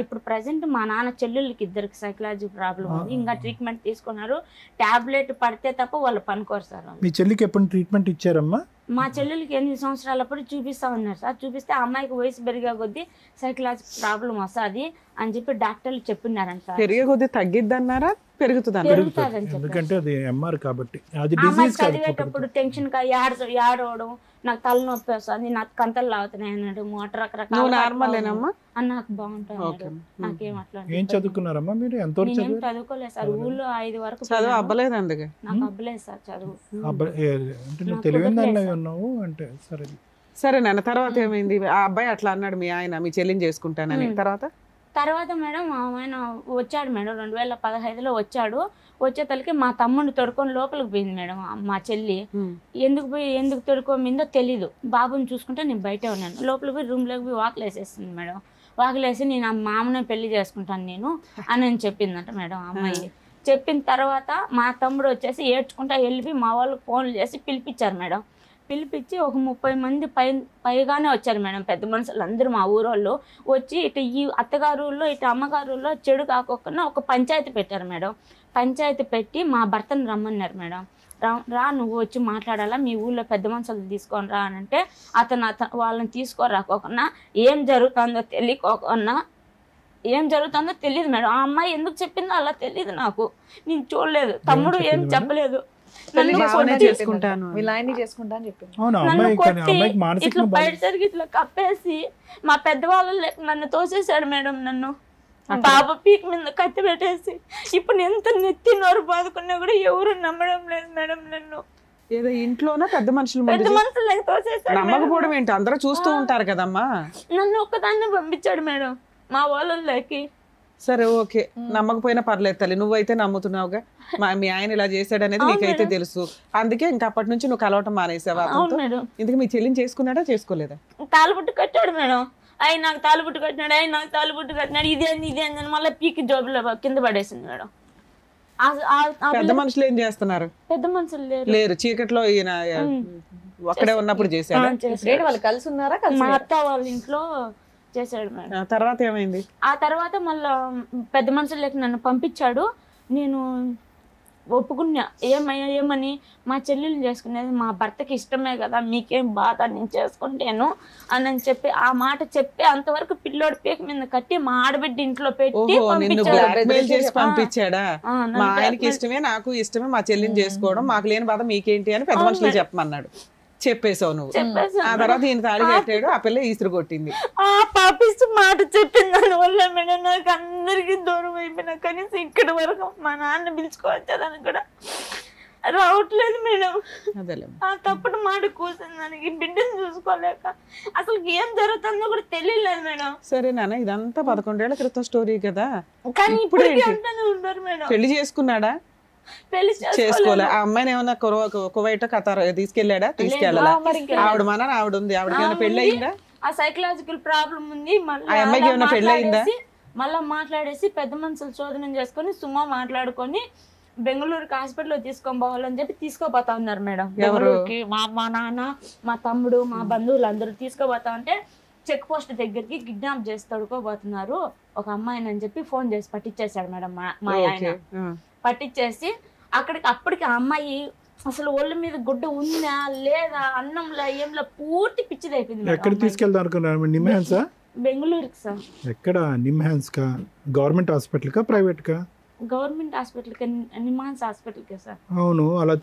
ఇప్పుడు ప్రెసెంట్ మా నాన్న చెల్లెళ్ళకి 2 సైకలాజీ ప్రాబ్లం ఉంది. ఇంకా ట్రీట్మెంట్ తీసుకున్నారు. టాబ్లెట్ పడితే తప్ప వాళ్ళు పనుకోరు సార్. మీ చెల్లికి ఎప్పుడు ట్రీట్మెంట్ ఇచ్చారమ్మా? మా చెల్లెలకి 8 సంవత్సరాలప్పుడు చూపిస్తా ఉన్నారు సార్. చూపిస్తే అమ్మాయికి వయసు పెరిగే కొద్దీ సైకలాజికల్ ప్రాబ్లం వస్తుంది అని చెప్పి డాక్టర్లు చెప్పినారంట. పెరిగే కొద్దీ తగ్గిద్ది అన్నారా, పెరుగుతుందని? ఎందుకంటే అది ఎంఆర్ కాబట్టి. అది అమ్మాయి చదివేటప్పుడు టెన్షన్ గా ఏడవడం, నాకు తలనొప్పి వస్తుంది, నాకు కంతలు లాగుతున్నాయి అనడం, రకరకాల. నాకు బాగుంటుంది. నాకేం అట్లా. ఏం చదువుకున్నారమ్మా మీరు? ఎంతవరకు చదువుకోలేదు సార్. ఊళ్ళో 5 వరకు చదువు అవ్వలేదు. అందుకే నాకు అవ్వలేదు సార్ చదువు. తెలివిందాన్ని ఉన్నావు అంటే. సరే సరే నాన్న, తర్వాత ఏమైంది? ఆ అబ్బాయి అట్లా అన్నాడు మీ ఆయన, మీ చెల్లిని చేసుకుంటానని. తర్వాత మేడం ఆయన వచ్చాడు మేడం. 2015లో వచ్చాడు. వచ్చే తలకి మా తమ్ముడిని తొడుకొని లోపలికి పోయింది మేడం మా చెల్లి. ఎందుకు తొడుకోమిందో తెలీదు. బాబుని చూసుకుంటే నేను బయటే ఉన్నాను. లోపలికి పోయి రూమ్లోకి పోయి వాకిలేసేస్తుంది మేడం. వాకిలేసి నేను ఆ మామనే పెళ్లి చేసుకుంటాను నేను అని చెప్పిందంట మేడం అమ్మాయి. చెప్పిన తర్వాత మా తమ్ముడు వచ్చేసి ఏడ్చుకుంటా వెళ్ళి మా వాళ్ళకి ఫోన్లు చేసి పిలిపించారు మేడం. పిలిపించి ఒక 30 మంది పైగానే వచ్చారు మేడం. పెద్ద మనుషులు అందరూ మా ఊరోళ్ళు వచ్చి ఇటు ఈ అత్తగారుల్లో ఇటు అమ్మగారుల్లో చెడు కాకుండా ఒక పంచాయతీ పెట్టారు మేడం. పంచాయతీ పెట్టి మా భర్తను రమ్మన్నారు మేడం. రా నువ్వు వచ్చి మాట్లాడాలా, మీ ఊళ్ళో పెద్ద మనుషులు తీసుకొని రా అని అంటే అతను వాళ్ళని తీసుకొని ఏం జరుగుతుందో తెలియకోకుండా, ఏం జరుగుతుందో తెలియదు మేడం. ఆ అమ్మాయి ఎందుకు చెప్పిందో అలా తెలియదు నాకు. నేను చూడలేదు. తమ్ముడు ఏం చెప్పలేదు. ఇట్లా బయట జరిగి ఇట్లా కప్పేసి మా పెద్దవాళ్ళు నన్ను తోసేశాడు మేడం. నన్ను బాబు పీక్ మీద కత్తి పెట్టేసి ఇప్పుడు ఎంత నెత్తి నోరు బాదుకున్నా కూడా ఎవరు నమ్మడం లేదు మేడం నన్ను. ఏదో ఇంట్లోనే పెద్ద మనుషులు తోసేశాడు. నమ్మకపోవడం ఏంటి? అందరూ చూస్తూ ఉంటారు కదమ్మా. నన్ను ఒక్కదాన్ని పంపించాడు మేడం మా వాళ్ళకి. సరే ఓకే, నమ్మకపోయినా పర్లేదు తల్లి, నువ్వైతే నమ్ముతున్నావుగా. మీ ఆయన ఇలా చేశాడు అనేది నీకైతే తెలుసు. అందుకే ఇంకా అప్పటి నుంచి నువ్వు కలవటం మానేసావా? ఇందుకు మీ చెల్లిని చేసుకున్నాడా చేసుకోలేదా? తాళబుట్టు కట్టాడు మేడం. ఆయన నాకు తాళబుట్టు కట్టినాడు. ఇదే అని మళ్ళీ పీకి జోబులో కింద పడేసింది మేడం. పెద్ద మనుషులు ఏం చేస్తున్నారు? పెద్ద మనుషులు లేరు. చీకట్లో ఈయన ఒక్కడే ఉన్నప్పుడు చేశాడు. వాళ్ళు కలిసి ఉన్నారా? మా అత్త వాళ్ళ ఇంట్లో చేశాడు మేడం. తర్వాత ఏమైంది? ఆ తర్వాత మళ్ళా పెద్ద మనుషులకి నన్ను పంపించాడు. నేను ఒప్పుకున్నా. ఏమని మా చెల్లెలు చేసుకునేది మా భర్తకి ఇష్టమే కదా, మీకేం బాధ, నేను చేసుకుంటాను అని చెప్పి ఆ మాట చెప్పి అంతవరకు పిల్లోడి పీక మీద కట్టి మా ఆడబిడ్డ ఇంట్లో పెట్టి పంపించాడా? మా ఆయనకి ఇష్టమే, నాకు ఇష్టమే, మా చెల్లిని చేసుకోవడం, మాకు లేని బాధ మీకేంటి అని పెద్ద మనుషులు చెప్పమన్నాడు. చెప్పేసావు నువ్వు. ఆ తర్వాత ఈయన తాళి కట్టాడు, ఆ పిల్ల ఈసురు కొట్టింది. ఆ పాపిస్తూ మాట చెప్పిన దాని వల్ల మేడం నాకు అందరికి దూరం అయిపోయినా. కనీసం ఇక్కడ వరకు మా నాన్న పిలుచుకోవచ్చని కూడా రావట్లేదు మేడం. ఆ తప్పుడు మాట కూర్చుని దానికి బిడ్డను చూసుకోలేక అసలు ఏం జరుగుతుందో కూడా తెలియలేదు మేడం. సరే నాన్న, ఇదంతా 11 ఏళ్ల క్రితం స్టోరీ కదా. కానీ ఇప్పుడు ఉంటారు మేడం. పెళ్లి చేసుకున్నాడా? పెళ్లి చేసుకోలే. ఆ అమ్మాయిని ఏమన్నా కువైట్ ఖతార్ తీసుకెళ్ళాడా? తీసుకెళ్ళాలా? ఆవిడ మన ఆవిడ ఉంది. ఆవిడకి ఏమైనా పెళ్లి అయిందా? ఆ సైకలాజికల్ ప్రాబ్లం ఉంది. ఆ అమ్మాయికి ఏమైనా పెళ్లి అయిందా? మళ్ళా మాట్లాడేసి పెద్ద మనుషులు శోధనం చేసుకొని సుమా మాట్లాడుకొని బెంగళూరుకి హాస్పిటల్లో తీసుకొని పోవాలని చెప్పి తీసుకోపోతా ఉన్నారు మేడం. బెంగళూరుకి మా నాన్న, మా తమ్ముడు, మా బంధువులు అందరూ తీసుకోపోతా ఉంటే చెక్ పోస్ట్ దగ్గరికి కిడ్నాప్ చేసి తడుకోబోతున్నారు ఒక అమ్మాయిని అని చెప్పి ఫోన్ చేసి పట్టించేశాడు మేడం మా ఆయన. పట్టించేసి అప్పటికి ఆ అమ్మాయి అసలు ఒళ్ళ మీద గుడ్డ ఉందా లేదా అన్నంలో ఏంలో పూర్తి పిచ్చిదైపోయింది. ఎక్కడ తీసుకెళ్దాం అనుకున్నారు? నిమ్హాన్సా? బెంగళూరుకి సార్. ఎక్కడ? నిమ్హాన్స్ కా? గవర్నమెంట్ హాస్పిటల్ కా ప్రైవేట్ కా? గవర్నమెంట్ హాస్పిటల్ కి, నిమ్హాన్స్ హాస్పిటల్ కి సార్. అవును, అలా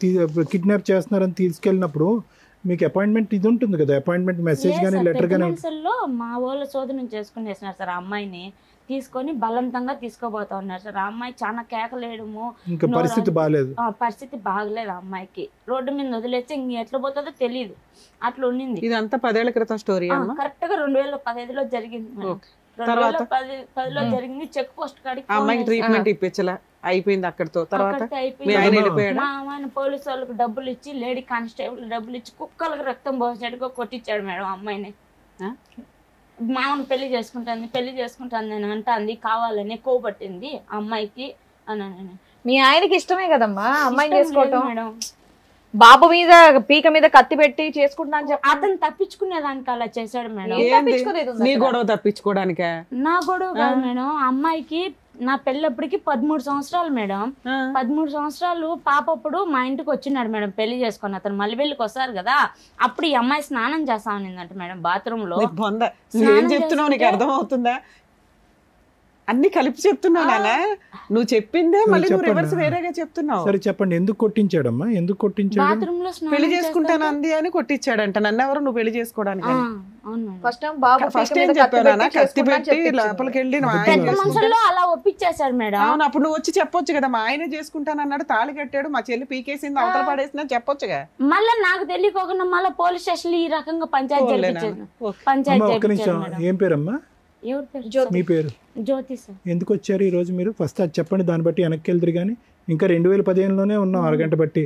కిడ్నాప్ చేస్తున్నారని తీసుకెళ్ళినప్పుడు మీకు అపాయింట్మెంట్ ఇది ఉంటుంది కదా, అపాయింట్మెంట్ మెసేజ్ గానీ లెటర్ గానీ. మా వాళ్ళ శోధన చేసుకునేసినారు సార్. ఆ అమ్మాయిని తీసుకొని బలవంతంగా తీసుకోబోతా ఉన్నారు సార్. ఆ అమ్మాయి చాలా కేకలేయడము, ఇంకా పరిస్థితి బాగాలేదు. పరిస్థితి బాగలేదు. ఆ అమ్మాయికి రోడ్డు మీద వదిలేస్తే ఇంక ఎట్లా పోతుందో తెలియదు, అట్లా ఉండింది. ఇదంతా 10 ఏళ్ల క్రితం స్టోరీ. కరెక్ట్ గా 2015లో జరిగింది. 2010లో జరిగింది. చెక్ పోస్ట్ కాడికి అమ్మాయికి ట్రీట్మెంట్ ఇప్పించలా, అయిపోయింది అక్కడితో. తర్వాత మా ఆయన పోలీసు వాళ్ళకి డబ్బులు ఇచ్చి, లేడీ కానిస్టేబుల్ డబ్బులు ఇచ్చి కుక్కలకు రక్తం పోసినట్టుగా కొట్టించాడు మేడం అమ్మాయిని. మామను పెళ్లి చేసుకుంటాను అని అంటాంది, కావాలని కోపట్టింది అమ్మాయికి అని. మీ ఆయనకి ఇష్టమే కదమ్మా అమ్మాయిని చేసుకోవటం మేడం. బాబు మీద పీక మీద కత్తి పెట్టి చేసుకుంటున్నా అని చెప్పి అతను తప్పించుకునేదానికి అలా చేశాడు మేడం. నీ గొడవ తప్పించుకోవడానికే? నా గొడవ కాదు మేడం. అమ్మాయికి నా పెళ్ళప్పటికి 13 సంవత్సరాలు మేడం. 13 సంవత్సరాలు పాపప్పుడు మా ఇంటికి వచ్చినాడు మేడం పెళ్లి చేసుకొని. అతను మల్లెబెల్లికి వస్తారు కదా, అప్పుడు ఈ అమ్మాయి స్నానం చేస్తా ఉన్నిందంట మేడం బాత్రూమ్ లో. ఏం చెప్తున్నావు నీకు అర్థం అవుతుందా? అన్ని కలిపి చెప్తున్నావు నాన్న, నువ్వు చెప్పిందే మళ్ళీ నువ్వు రివర్స్ వేరేగా చెప్తున్నావు. సరే చెప్పండి, ఎందుకు కొట్టించాడమ్మా? ఎందుకు కొట్టించాడు? బాత్రూమ్ లో పెళ్లి చేసుకుంటాను అంది అని కొట్టించాడంట. నన్ను ఎవరు నువ్వు పెళ్లి చేసుకోవడానికి? ఫస్ట్ ఏం చెప్పాను, కత్తి పెట్టి లోపలికి వెళ్ళి అలా ఒప్పించేశాడు మేడం. అవును, అప్పుడు నువ్వు వచ్చి చెప్పొచ్చు కదా, మా ఆయనే చేసుకుంటాను అన్నాడు, తాళి కట్టాడు, మా చెల్లి పీకేసింది, అవతల పడేసింది అని చెప్పొచ్చుగా. మళ్ళీ నాకు తెలియకోకుండా మళ్ళీ పోలీస్ స్టేషన్ ఈ రకంగా పంచాయతీ. ఏం పేరమ్మా? మీ పేరు? జ్యోతి సార్. ఎందుకు వచ్చారు ఈ రోజు మీరు? ఫస్ట్ అది చెప్పండి, దాన్ని బట్టి వెనక్కి వెళ్తారు. కానీ ఇంకా 2015లోనే ఉన్నాం, అరగంట బట్టి.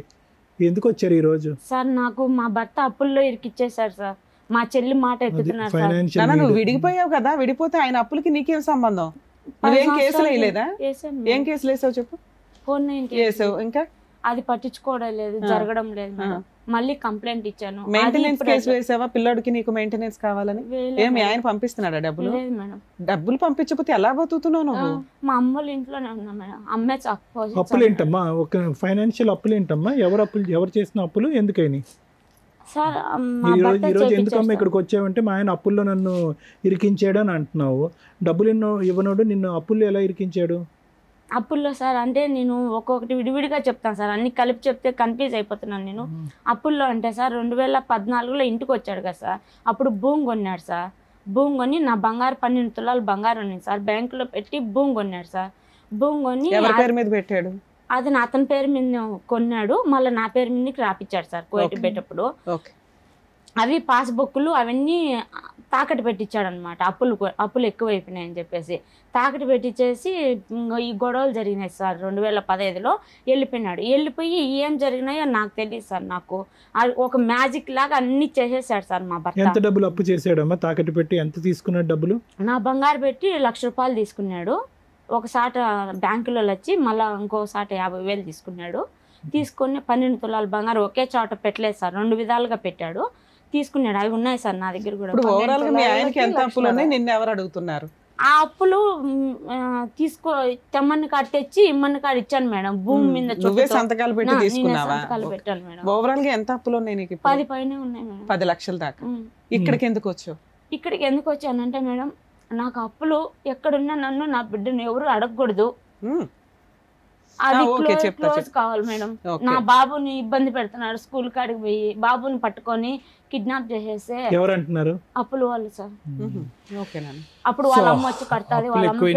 ఎందుకు వచ్చారు ఈ రోజు? సార్ నాకు మా భర్త అప్పుల్లో ఇరికిచ్చేసారు సార్. మా చెల్లి మాట ఎత్తుతున్నారు. నువ్వు విడిగిపోయావు కదా, విడిపోతే ఆయన అప్పులకి నీకేం సంబంధం? నువ్వేం కేసులు వేయలేదా? ఏం కేసులు వేసావు చెప్పు? వేసావు. ఇంకా అది పట్టించుకోవడం లేదు, జరగడం లేదు మేడం. మళ్ళీ కంప్లైంట్ ఇచ్చాను. మెయింటెనెన్స్ కేసు వేసావా పిల్లడికి నీకు మెయింటెనెన్స్ కావాలని? ఏమి ఆయన పంపిస్తున్నాడా డబ్బులు? డబ్బులు పంపించకపోతే ఎలా బతుకుతున్నావు నువ్వు? మా అమ్మోళ్ళ ఇంట్లోనే ఉన్నా మేడం. అమ్మే అప్పులు ఏంటమ్మా? ఒక ఫైనాన్షియల్ అప్పులు ఏంటమ్మా? ఎవరు చేసిన అప్పులు ఎందుకని? సార్ ఈ రోజు ఎందుకమ్మా ఇక్కడికి వచ్చావంటే మా ఆయన అప్పుల్లో నన్ను ఇరికించాడు అని అంటున్నావు. డబ్బులు ఇవ్వనోడు నిన్ను అప్పుల్లో ఎలా ఇరికించాడు? అప్పుల్లో సార్ అంటే నేను ఒక్కొక్కటి విడివిడిగా చెప్తాను సార్, అన్ని కలిపి చెప్తే కన్ఫ్యూజ్ అయిపోతున్నాను నేను. అప్పుల్లో అంటే సార్ 2014లో ఇంటికి వచ్చాడు కదా సార్, అప్పుడు భూమి కొన్నాడు సార్. భూమి కొని నా బంగారు 12 తులాలు బంగారం ఉంది సార్, బ్యాంకులో పెట్టి భూమి కొన్నాడు సార్. భూమి కొని పేరు మీద పెట్టాడు, అది అతని పేరు మీద కొన్నాడు, మళ్ళీ నా పేరు మీదకి రాపిచ్చాడు సార్ కోయిట్ పెట్టేటప్పుడు. అవి పాస్బుక్లు అవన్నీ తాకట్టు పెట్టించాడు అనమాట. అప్పులు ఎక్కువైపోయినాయని చెప్పేసి తాకట్టు పెట్టించేసి ఈ గొడవలు జరిగినాయి సార్. 2015లో వెళ్ళిపోయినాడు. వెళ్ళిపోయి ఏం జరిగినాయో నాకు తెలియదు సార్. నాకు ఒక మ్యాజిక్ లాగా అన్ని చేసేసాడు సార్ మా భర్త. ఎంత డబ్బులు అప్పు చేసాడమ్మా? తాకట్టు పెట్టి ఎంత తీసుకున్నాడు డబ్బులు? నా బంగారు పెట్టి 1,00,000 రూపాయలు తీసుకున్నాడు. ఒకసాట బ్యాంకులో వచ్చి మళ్ళీ ఇంకోసాట 50,000 తీసుకున్నాడు. తీసుకుని 12 తులాల బంగారు ఒకే చోట పెట్టలేదు సార్, 2 విధాలుగా పెట్టాడు. తీసుకున్నాడు. అవి ఉన్నాయి సార్ నా దగ్గర కూడా. నిన్ను ఎవరు అడుగుతున్నారు? ఆ అప్పులు తెమ్మని కాడ తెచ్చి ఇమ్మని కాడ ఇచ్చాను మేడం. భూమి మీద సంతకాలు పెట్టి తీసుకున్నావా? పెట్టాను మేడం. ఓవరాల్ గా ఎంత అప్పులు ఉన్నాయి నీకు? 10 పైన ఉన్నాయి మేడం. 10 లక్షల దాకా. ఇక్కడికి ఎందుకు వచ్చావు? ఇక్కడికి ఎందుకు వచ్చానంటే మేడం, నాకు అప్పులు ఎక్కడున్నా నన్ను నా బిడ్డను ఎవరు అడగకూడదు, అది క్లోజ్ కావాలి మేడం. నా బాబుని ఇబ్బంది పెడుతున్నాడు, స్కూల్ కాడికి పోయి బాబుని పట్టుకొని కిడ్నాప్ చేసేస్తే ఎవరంటున్నారు? అప్పులు వాళ్ళు సార్. అప్పుడు వాళ్ళ అమ్మ వచ్చి కడతాది, వాళ్ళ అమ్మ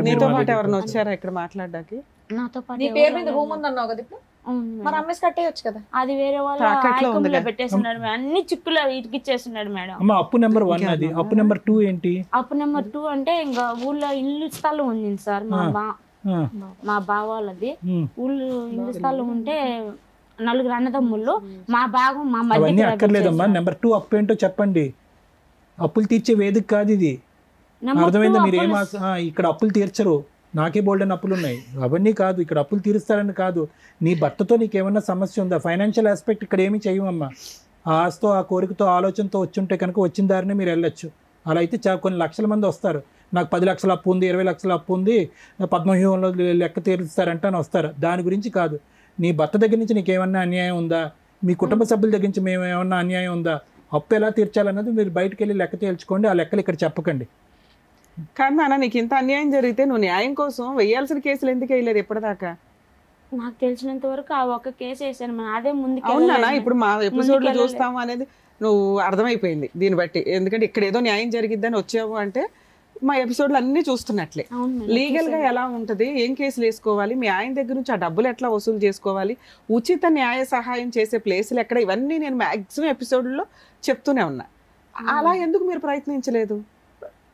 నీతో పాటు ఎవరైనా వచ్చారా ఇక్కడ మాట్లాడడానికి? నాతో పాటు పేరు మీద భూమి ఉందన్నావు కదా ఇప్పుడు, మరి అమ్మేసి కట్టేయచ్చు కదా. అది వేరే వాళ్ళ ఆయకంలో పెట్టేస్తున్నాడు, అన్ని చిక్కులు ఇరికిచ్చేస్తున్నాడు మేడం. అప్పు నెంబర్ 1 అది. అప్పు నెంబర్ 2 ఏంటి? అప్పు నెంబర్ 2 అంటే ఇంకా ఊళ్ళో ఇల్లు స్థలం ఉంది సార్ మా బావ వాళ్ళది. ఊళ్ళు ఇల్లు స్థలం ఉంటే 4 అన్నదమ్ముళ్ళు, మా భాగం మా మధ్య. అక్కర్లేదమ్మా, నెంబర్ 2 అప్పు ఏంటో చెప్పండి. అప్పులు తీర్చే వేదిక కాదు ఇది, అర్థమైందా? మీరు ఇక్కడ అప్పులు తీర్చరు. నాకే బోల్డెన్ అప్పులు ఉన్నాయి అవన్నీ కాదు, ఇక్కడ అప్పులు తీరుస్తారని కాదు, నీ భర్తతో నీకేమన్నా సమస్య ఉందా? ఫైనాన్షియల్ ఆస్పెక్ట్ ఇక్కడ ఏమీ చేయమమ్మా. ఆ ఆశతో ఆ కోరికతో ఆలోచనతో వచ్చుంటే కనుక వచ్చిన దారినే మీరు వెళ్ళొచ్చు. అలా అయితే కొన్ని లక్షల మంది వస్తారు, నాకు 10 లక్షల అప్పు ఉంది, 20 లక్షల అప్పు ఉంది, పద్మవ్యూహంలో లెక్క తీరుస్తారంటే అని వస్తారు. దాని గురించి కాదు, నీ భర్త దగ్గర నుంచి నీకేమన్నా అన్యాయం ఉందా, మీ కుటుంబ సభ్యుల దగ్గర నుంచి మేము ఏమన్నా అన్యాయం ఉందా, అప్పు ఎలా తీర్చాలన్నది మీరు బయటకు వెళ్ళి లెక్క తేల్చుకోండి, ఆ లెక్కలు ఇక్కడ చెప్పకండి. కానీ నాన్న నీకు ఇంత అన్యాయం జరిగితే నువ్వు న్యాయం కోసం వేయాల్సిన కేసులు ఎందుకు వేయలేదు ఇప్పటిదాకా? నాకు తెలిసినంత వరకు ఆ ఒక్క కేసు వేసాను మేడం, అదే ముందుకు అవునా? ఇప్పుడు మా ఎపిసోడ్ లో చూస్తాము అనేది నువ్వు అర్థమైపోయింది దీన్ని బట్టి, ఎందుకంటే ఇక్కడ ఏదో న్యాయం జరిగిద్దని వచ్చావు అంటే మా ఎపిసోడ్లు అన్ని చూస్తున్నట్లే. లీగల్ గా ఎలా ఉంటది, ఏం కేసులు వేసుకోవాలి, మీ ఆయన దగ్గర నుంచి ఆ డబ్బులు ఎట్లా వసూలు చేసుకోవాలి, ఉచిత న్యాయ సహాయం చేసే ప్లేసులు ఎక్కడ, ఇవన్నీ నేను మాక్సిమం ఎపిసోడ్లో చెప్తూనే ఉన్నా. అలా ఎందుకు మీరు ప్రయత్నించలేదు?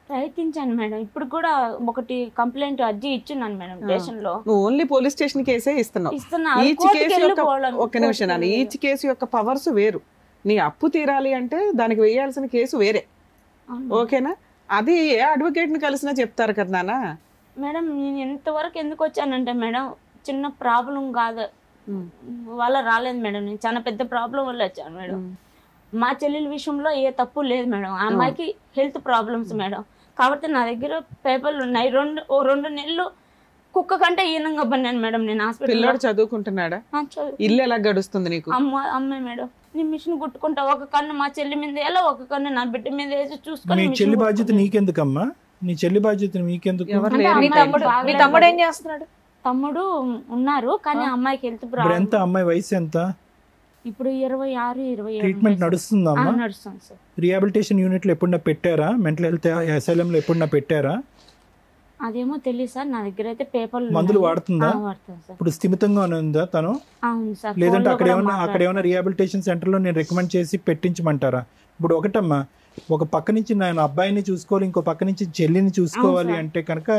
ప్రయత్నించాను మేడం, ఇప్పుడు కూడా ఒకటి కంప్లైంట్ అర్జీ ఇచ్చున్నాను మేడం స్టేషన్ లో. నువ్వు ఓన్లీ పోలీస్ స్టేషన్ కేసే ఇస్తున్నావు. ఈచ్ కేసు యొక్క ఒక్క నిమిషం నాన్న, ఈచ్ కేసు యొక్క పవర్స్ వేరు. నీ అప్పు తీరాలి అంటే దానికి వేయాల్సిన కేసు వేరే, ఓకేనా? అది ఏ అడ్వకేట్ ని కలిసినా చెప్తారు కదా నాన్న. మేడం నేను ఎంతవరకు ఎందుకు వచ్చానంటే మేడం, చిన్న ప్రాబ్లం కాదు వల్ల రాలేదు మేడం, నేను చాలా పెద్ద ప్రాబ్లం వల్ల వచ్చాను మేడం. మా చెల్లెల విషయంలో ఏ తప్పు లేదు మేడం, ఆ అమ్మాయికి హెల్త్ ప్రాబ్లమ్స్ మేడం, కాబట్టి నా దగ్గర పేపర్లు ఉన్నాయి. 2 నెలలు కుక్క కంటే ఈనంగా పన్నాను మేడం నేను హాస్పిటల్. పిల్లోడు చదువుకుంటున్నాడా? ఇల్లు ఎలా గడుస్తుంది నీకు? అమ్మాయి మేడం నేను మిషన్ కుట్టుకుంటా, ఒక కన్ను మా చెల్లి మీద ఎలా, ఒక కన్ను నా బిడ్డ మీద వేసి చూసుకొని. నీ చెల్లి బాధ్యత నీకెందుకమ్మా? నీ చెల్లి బాధ్యత మీకెందుకు? మీ తమ్ముడు ఏం చేస్తున్నాడు? తమ్ముడు ఉన్నారు కానీ అమ్మాయికి హెల్త్ ప్రాబ్లం. ఎంత అమ్మాయి వయసు ఎంత? ఇప్పుడు 26-27. ట్రీట్మెంట్ నడుస్తుందమ్మా? నడుస్తుంది సార్. రిహాబిలిటేషన్ యూనిట్లో ఎప్పుడన్నా పెట్టారా? మెంటల్ హెల్త్ అసైలంలో ఎప్పుడన్నా పెట్టారా? అదేమో తెలియదు సార్, నా దగ్గర అయితే పేపర్లు. మందులు వాడుతుందా? వాడుతుంది సార్. ఇప్పుడు స్థిమితంగా ఉందా తను? అవును సార్. లేదంటే అక్కడ ఏమైనా రిహాబిలిటేషన్ సెంటర్లో నేను రికమెండ్ చేసి పెట్టించమంటారా? ఇప్పుడు ఒకటమ్మా, ఒక పక్క నుంచి నేను అబ్బాయిని చూసుకోవాలి, ఇంకో పక్క నుంచి చెల్లిని చూసుకోవాలి అంటే కనుక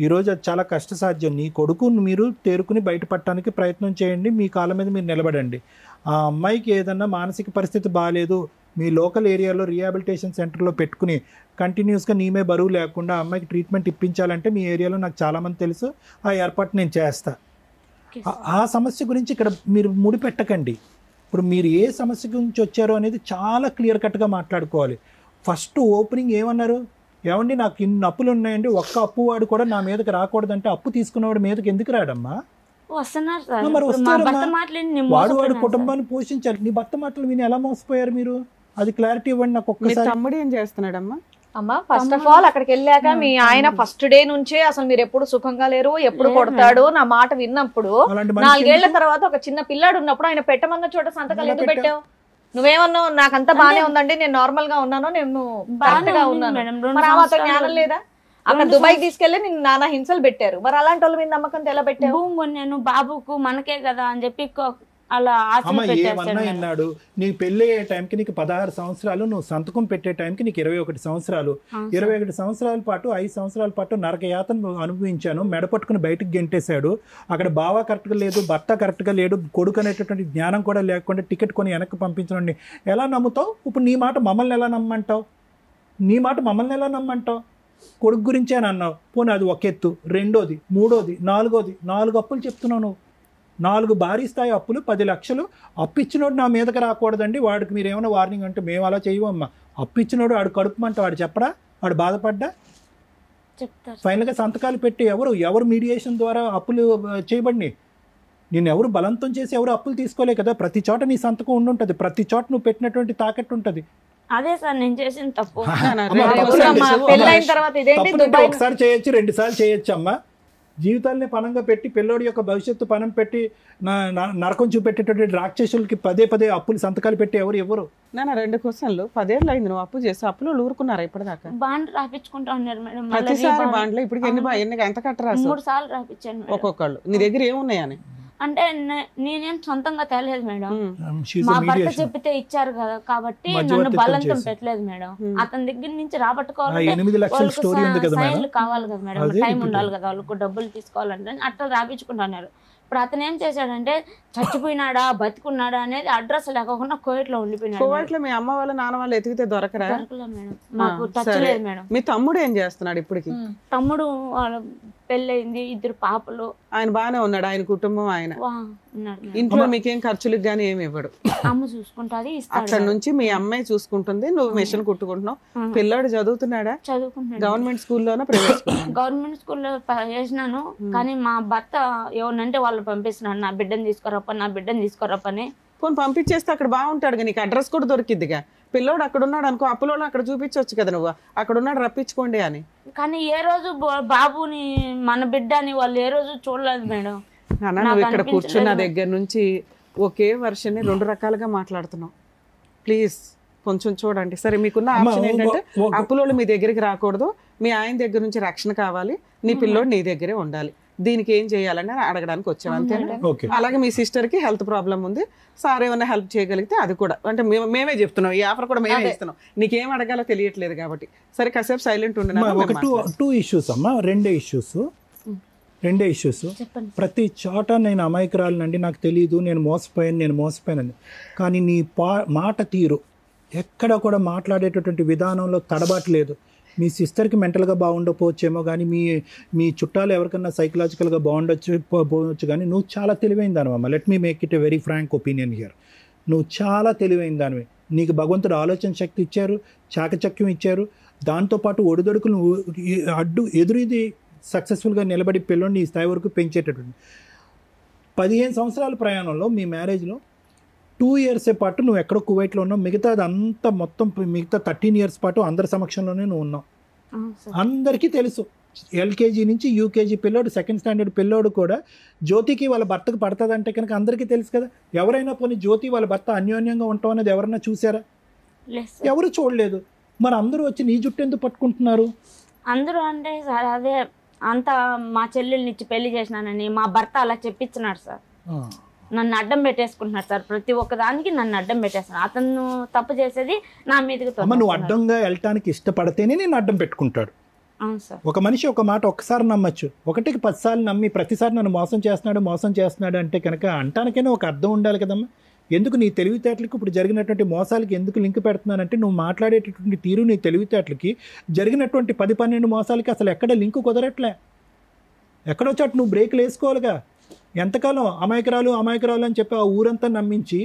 ఈరోజు అది చాలా కష్టసాధ్యం. నీ కొడుకు మీరు తేరుకుని బయటపడటానికి ప్రయత్నం చేయండి, మీ కాళ్ళ మీద మీరు నిలబడండి. ఆ అమ్మాయికి ఏదన్నా మానసిక పరిస్థితి బాగాలేదు, మీ లోకల్ ఏరియాలో రిహాబిలిటేషన్ సెంటర్లో పెట్టుకుని కంటిన్యూస్గా నీమే బరువు లేకుండా అమ్మాయికి ట్రీట్మెంట్ ఇప్పించాలంటే మీ ఏరియాలో నాకు చాలామంది తెలుసు, ఆ ఏర్పాటు నేను చేస్తా. ఆ సమస్య గురించి ఇక్కడ మీరు ముడిపెట్టకండి. ఇప్పుడు మీరు ఏ సమస్య గురించి వచ్చారో అనేది చాలా క్లియర్ కట్గా మాట్లాడుకోవాలి. ఫస్ట్ ఓపెనింగ్ ఏమన్నారు? ఏమండి నాకు ఇన్ని అప్పులు ఉన్నాయండి, ఒక్క అప్పు వాడు కూడా నా మీదకి రాకూడదంటే అప్పు తీసుకున్నవాడు మీదకి ఎందుకు రాడమ్మా? మరి వాడు కుటుంబాన్ని పోషించాలి. నీ భర్త మాటలు విని ఎలా మోసపోయారు మీరు? అది క్లారిటీ ఇవ్వండి నాకు ఒక్కసారి. తమ్ముడు ఏం చేస్తున్నాడమ్మా? అమ్మా ఫస్ట్ ఆఫ్ ఆల్ అక్కడికి వెళ్ళాక మీ ఆయన ఫస్ట్ డే నుంచే అసలు మీరు ఎప్పుడు సుఖంగా లేరు, ఎప్పుడు కొడతాడు నా మాట విన్నప్పుడు, 4 ఏళ్ల తర్వాత ఒక చిన్న పిల్లాడు ఉన్నప్పుడు ఆయన పెట్టమన్న చోట సంతకాలు ఎందుకు పెట్టావు? నువ్వేమన్నావు? నాకంతా బానే ఉందండి, నేను నార్మల్ గా ఉన్నాను, నేను బాగా ఉన్నాను. మరి ఆ మాత్రం జ్ఞానం లేదా? అక్కడ దుబాయ్ తీసుకెళ్లి నిన్ను నానా హింసలు పెట్టారు, మరి అలాంటి వాళ్ళ మీద నమ్మకంతో ఎలా పెట్టావు? నేను బాబుకు మనకే కదా అని చెప్పి అలా ఏమన్నా విన్నాడు. నీ పెళ్లి అయ్యే టైంకి నీకు 16 సంవత్సరాలు, నువ్వు సంతకం పెట్టే టైంకి నీకు 21 సంవత్సరాలు. 21 సంవత్సరాల పాటు 5 సంవత్సరాల పాటు నరక యాతను అనుభవించాను. మెడపట్టుకుని బయటకు గెంటేశాడు. అక్కడ బావ కరెక్ట్గా లేదు, భర్త కరెక్ట్గా లేడు, కొడుకు అనేటటువంటి జ్ఞానం కూడా లేకుండా టికెట్ కొని వెనక్కి పంపించడం ఎలా నమ్ముతావు? ఇప్పుడు నీ మాట మమ్మల్ని ఎలా నమ్మంటావు? నీ మాట మమ్మల్ని ఎలా నమ్మంటావు? కొడుకు గురించే అని అన్నావు. పోనీ అది ఒక ఎత్తు, రెండోది, మూడోది, నాలుగోది, 4 అప్పులు చెప్తున్నావు నువ్వు. 4 భారీ స్థాయి అప్పులు, 10 లక్షలు. అప్పు ఇచ్చినోడు నా మీదకి రాకూడదండి, వాడికి మీరు ఏమైనా వార్నింగ్ అంటే మేము అలా చేయవమ్మా. అప్పు ఇచ్చినోడు వాడు కడుపుమంట వాడు చెప్పడా? వాడు బాధపడ్డా? ఫైనల్గా సంతకాలు పెట్టి ఎవరు మీడియేషన్ ద్వారా అప్పులు చేయబడి నేను ఎవరు బలవంతం చేసి ఎవరు అప్పులు తీసుకోలే కదా. ప్రతి చోట నీ సంతకం ఉండుంటది, ప్రతి చోట నువ్వు పెట్టినటువంటి తాకట్టు ఉంటుంది. అదే సార్ నేను చేసిన తప్పు. ఒకసారి చేయొచ్చు, 2 సార్లు చేయొచ్చు అమ్మా. జీవితాలని పనంగా పెట్టి పిల్లోడి యొక్క భవిష్యత్తు పనం పెట్టి నరకం చూపెట్టేటువంటి రాక్షసులకి పదే అప్పులు సంతకాలు పెట్టి ఎవరు? నా 2 క్వశ్చన్లు. 10 ఏళ్ళు అయింది నువ్వు అప్పు చేసి, అప్పులు ఊరుకున్నారా ఇప్పటిదాకా? బాండ్ రాపించుకుంటా ఉన్నారు మేడం. ప్రతిసారి బాండ్లు ఇప్పుడు ఎంత కట్టరా? 3 సార్లు రాపించాను ఒక్కొక్కళ్ళు. నీ దగ్గర ఏమున్నాయని? అంటే నేనేం సొంతంగా తేలేదు మేడం, మా భర్త చెప్పితే ఇచ్చారు కదా, కాబట్టి నన్ను బలంతం పెట్టలేదు మేడం. అతని దగ్గర నుంచి రాబట్టుకోవాలి, సైన్లు కావాలి కదా మేడం, టైం ఉండాలి కదా, వాళ్ళకు డబ్బులు తీసుకోవాలంటే అట్లా రాపించుకుంటున్నారు. ఇప్పుడు అతను ఏం చేశాడంటే చచ్చిపోయినాడా బతికున్నాడా అనేది అడ్రస్ లేకుండా కోవిట్లో ఉండిపోయినాడు. కోవిట్లో మీ అమ్మ వాళ్ళ నాన్న వాళ్ళు ఎతికితే దొరకరా? మేడం మాకు టచ్ లేదు మేడం. మీ తమ్ముడు ఏం చేస్తున్నాడు ఇప్పటికి? తమ్ముడు పెళ్ళయింది, 2 పాపలు. ఆయన బాగానే ఉన్నాడు, ఆయన కుటుంబం ఆయన ఉన్నాడు మేడం. ఇంట్లో మీకేం ఖర్చులకు గానీ ఏమి ఇవ్వడు, అమ్మ చూసుకుంటాది, అక్కడ నుంచి మీ అమ్మాయి చూసుకుంటుంది, నువ్వు మిషన్ కుట్టుకుంటున్నావు. పిల్లాడు చదువుతున్నాడా? చదువుకుంటున్నాడు. గవర్నమెంట్ స్కూల్లోనా ప్రైవేట్ స్కూల్? గవర్నమెంట్ స్కూల్లో వేసినాను, కానీ మా భర్త ఎవరినంటే వాళ్ళు పంపిస్తున్నాడు, నా బిడ్డను తీసుకోరప్పని. పోనీ పంపించేస్తే అక్కడ బాగుంటాడు, నీకు అడ్రస్ కూడా దొరికిద్దిగా. పిల్లోడు అక్కడ ఉన్నాడు అనుకో, అప్పులోళ్ళు అక్కడ చూపించవచ్చు కదా, నువ్వు అక్కడ ఉన్నాడు రప్పించుకోండి అని. కానీ ఏ రోజు బాబుని మన బిడ్డ అని వాళ్ళు ఏ రోజు చూడలేదు మేడం. అన్న నువ్వు ఇక్కడ కూర్చున్న దగ్గర నుంచి ఒకే వర్షన్ని 2 రకాలుగా మాట్లాడుతున్నావు. ప్లీజ్ కొంచెం చూడండి. సరే, మీకున్న ఆప్షన్ ఏంటంటే అప్పులోళ్ళు మీ దగ్గరికి రాకూడదు, మీ ఆయన దగ్గర నుంచి రక్షణ కావాలి, నీ పిల్లోడు నీ దగ్గరే ఉండాలి. దీనికి ఏం చేయాలని అడగడానికి వచ్చాను, అంతేనా? అలాగే మీ సిస్టర్ కి హెల్త్ ప్రాబ్లం ఉంది, సార్ ఏమైనా హెల్ప్ చేయగలిగితే అది కూడా, అంటే మేమే చెప్తున్నాం, ఈ ఆఫర్ కూడా మేమే ఇస్తున్నాం, నీకేం అడగాలో తెలియట్లేదు కాబట్టి. సరే కాసేపు సైలెంట్ ఉండదు. 2 ఇష్యూస్ అమ్మా, 2 ఇష్యూస్. ప్రతి చోట నేను అమాయకురాలనండి, నాకు తెలియదు, నేను మోసపోయాను. కానీ నీ మాట తీరు ఎక్కడ కూడా మాట్లాడేటటువంటి విధానంలో తడబాట్లేదు. మీ సిస్టర్కి మెంటల్గా బాగుండకపోవచ్చేమో, కానీ మీ చుట్టాలు ఎవరికన్నా సైకలాజికల్గా పోవచ్చు, కానీ నువ్వు చాలా తెలివైన దానివమ్మ. Let me make it a very frank opinion here. నువ్వు చాలా తెలివైన దానివి. నీకు భగవంతుడు ఆలోచన శక్తి ఇచ్చారు, చాకచక్యం ఇచ్చారు, దాంతోపాటు ఒడిదొడుకులు ఎదురుది సక్సెస్ఫుల్గా నిలబడి పిల్లోని ఈ స్థాయి వరకు పెంచేటటువంటి 15 సంవత్సరాల ప్రయాణంలో మీ మ్యారేజ్లో 2 years పాటు నువ్వు ఎక్కడో కువైట్లో ఉన్నావు, మిగతా మొత్తం 13 years పాటు అందరి సమక్షంలోనే నువ్వు ఉన్నావు. అందరికీ తెలుసు, LKG నుంచి UKG పిల్లోడు, 2nd standard పిల్లోడు కూడా జ్యోతికి వాళ్ళ భర్తకు పడుతుందంటే కనుక అందరికీ తెలుసు కదా. ఎవరైనా పోనీ జ్యోతి వాళ్ళ భర్త అన్యోన్యంగా ఉంటాం అనేది ఎవరన్నా చూసారా? ఎవరు చూడలేదు. మరి అందరూ వచ్చి నీ జుట్టు ఎందుకు పట్టుకుంటున్నారు? అందరూ అంటే సార్ అదే అంతా మా చెల్లెల్ని ఇచ్చి పెళ్లి చేసినానని మా భర్త అలా చెప్పించినాడు సార్. నన్ను అడ్డం పెట్టేసుకుంటున్నాడు సార్, ప్రతి ఒక్కదానికి నన్ను అడ్డం పెట్టేస్తున్నాడు. అతను తప్పు చేసేది నా మీదకి. నువ్వు అడ్డంగా వెళ్ళటానికి ఇష్టపడితేనే నేను అడ్డం పెట్టుకుంటాడు. ఒక మనిషి ఒక మాట ఒక్కసారి నమ్మచ్చు, 1కి 10 సార్లు నమ్మి ప్రతిసారి నన్ను మోసం చేస్తున్నాడు అంటే కనుక అంటానికైనా ఒక అర్థం ఉండాలి కదమ్మా. ఎందుకు నీ తెలివితేటలకు ఇప్పుడు జరిగినటువంటి మోసాలకి ఎందుకు లింక్ పెడుతున్నానంటే, నువ్వు మాట్లాడేటటువంటి తీరు నీ తెలివితేటలకి జరిగినటువంటి 10-12 మోసాలకి అసలు ఎక్కడ లింక్ కుదరట్లే. ఎక్కడో చోట నువ్వు బ్రేక్లు వేసుకోవాలిగా. ఎంతకాలం అమాయకురాలు అని చెప్పి ఆ ఊరంతా నమ్మించి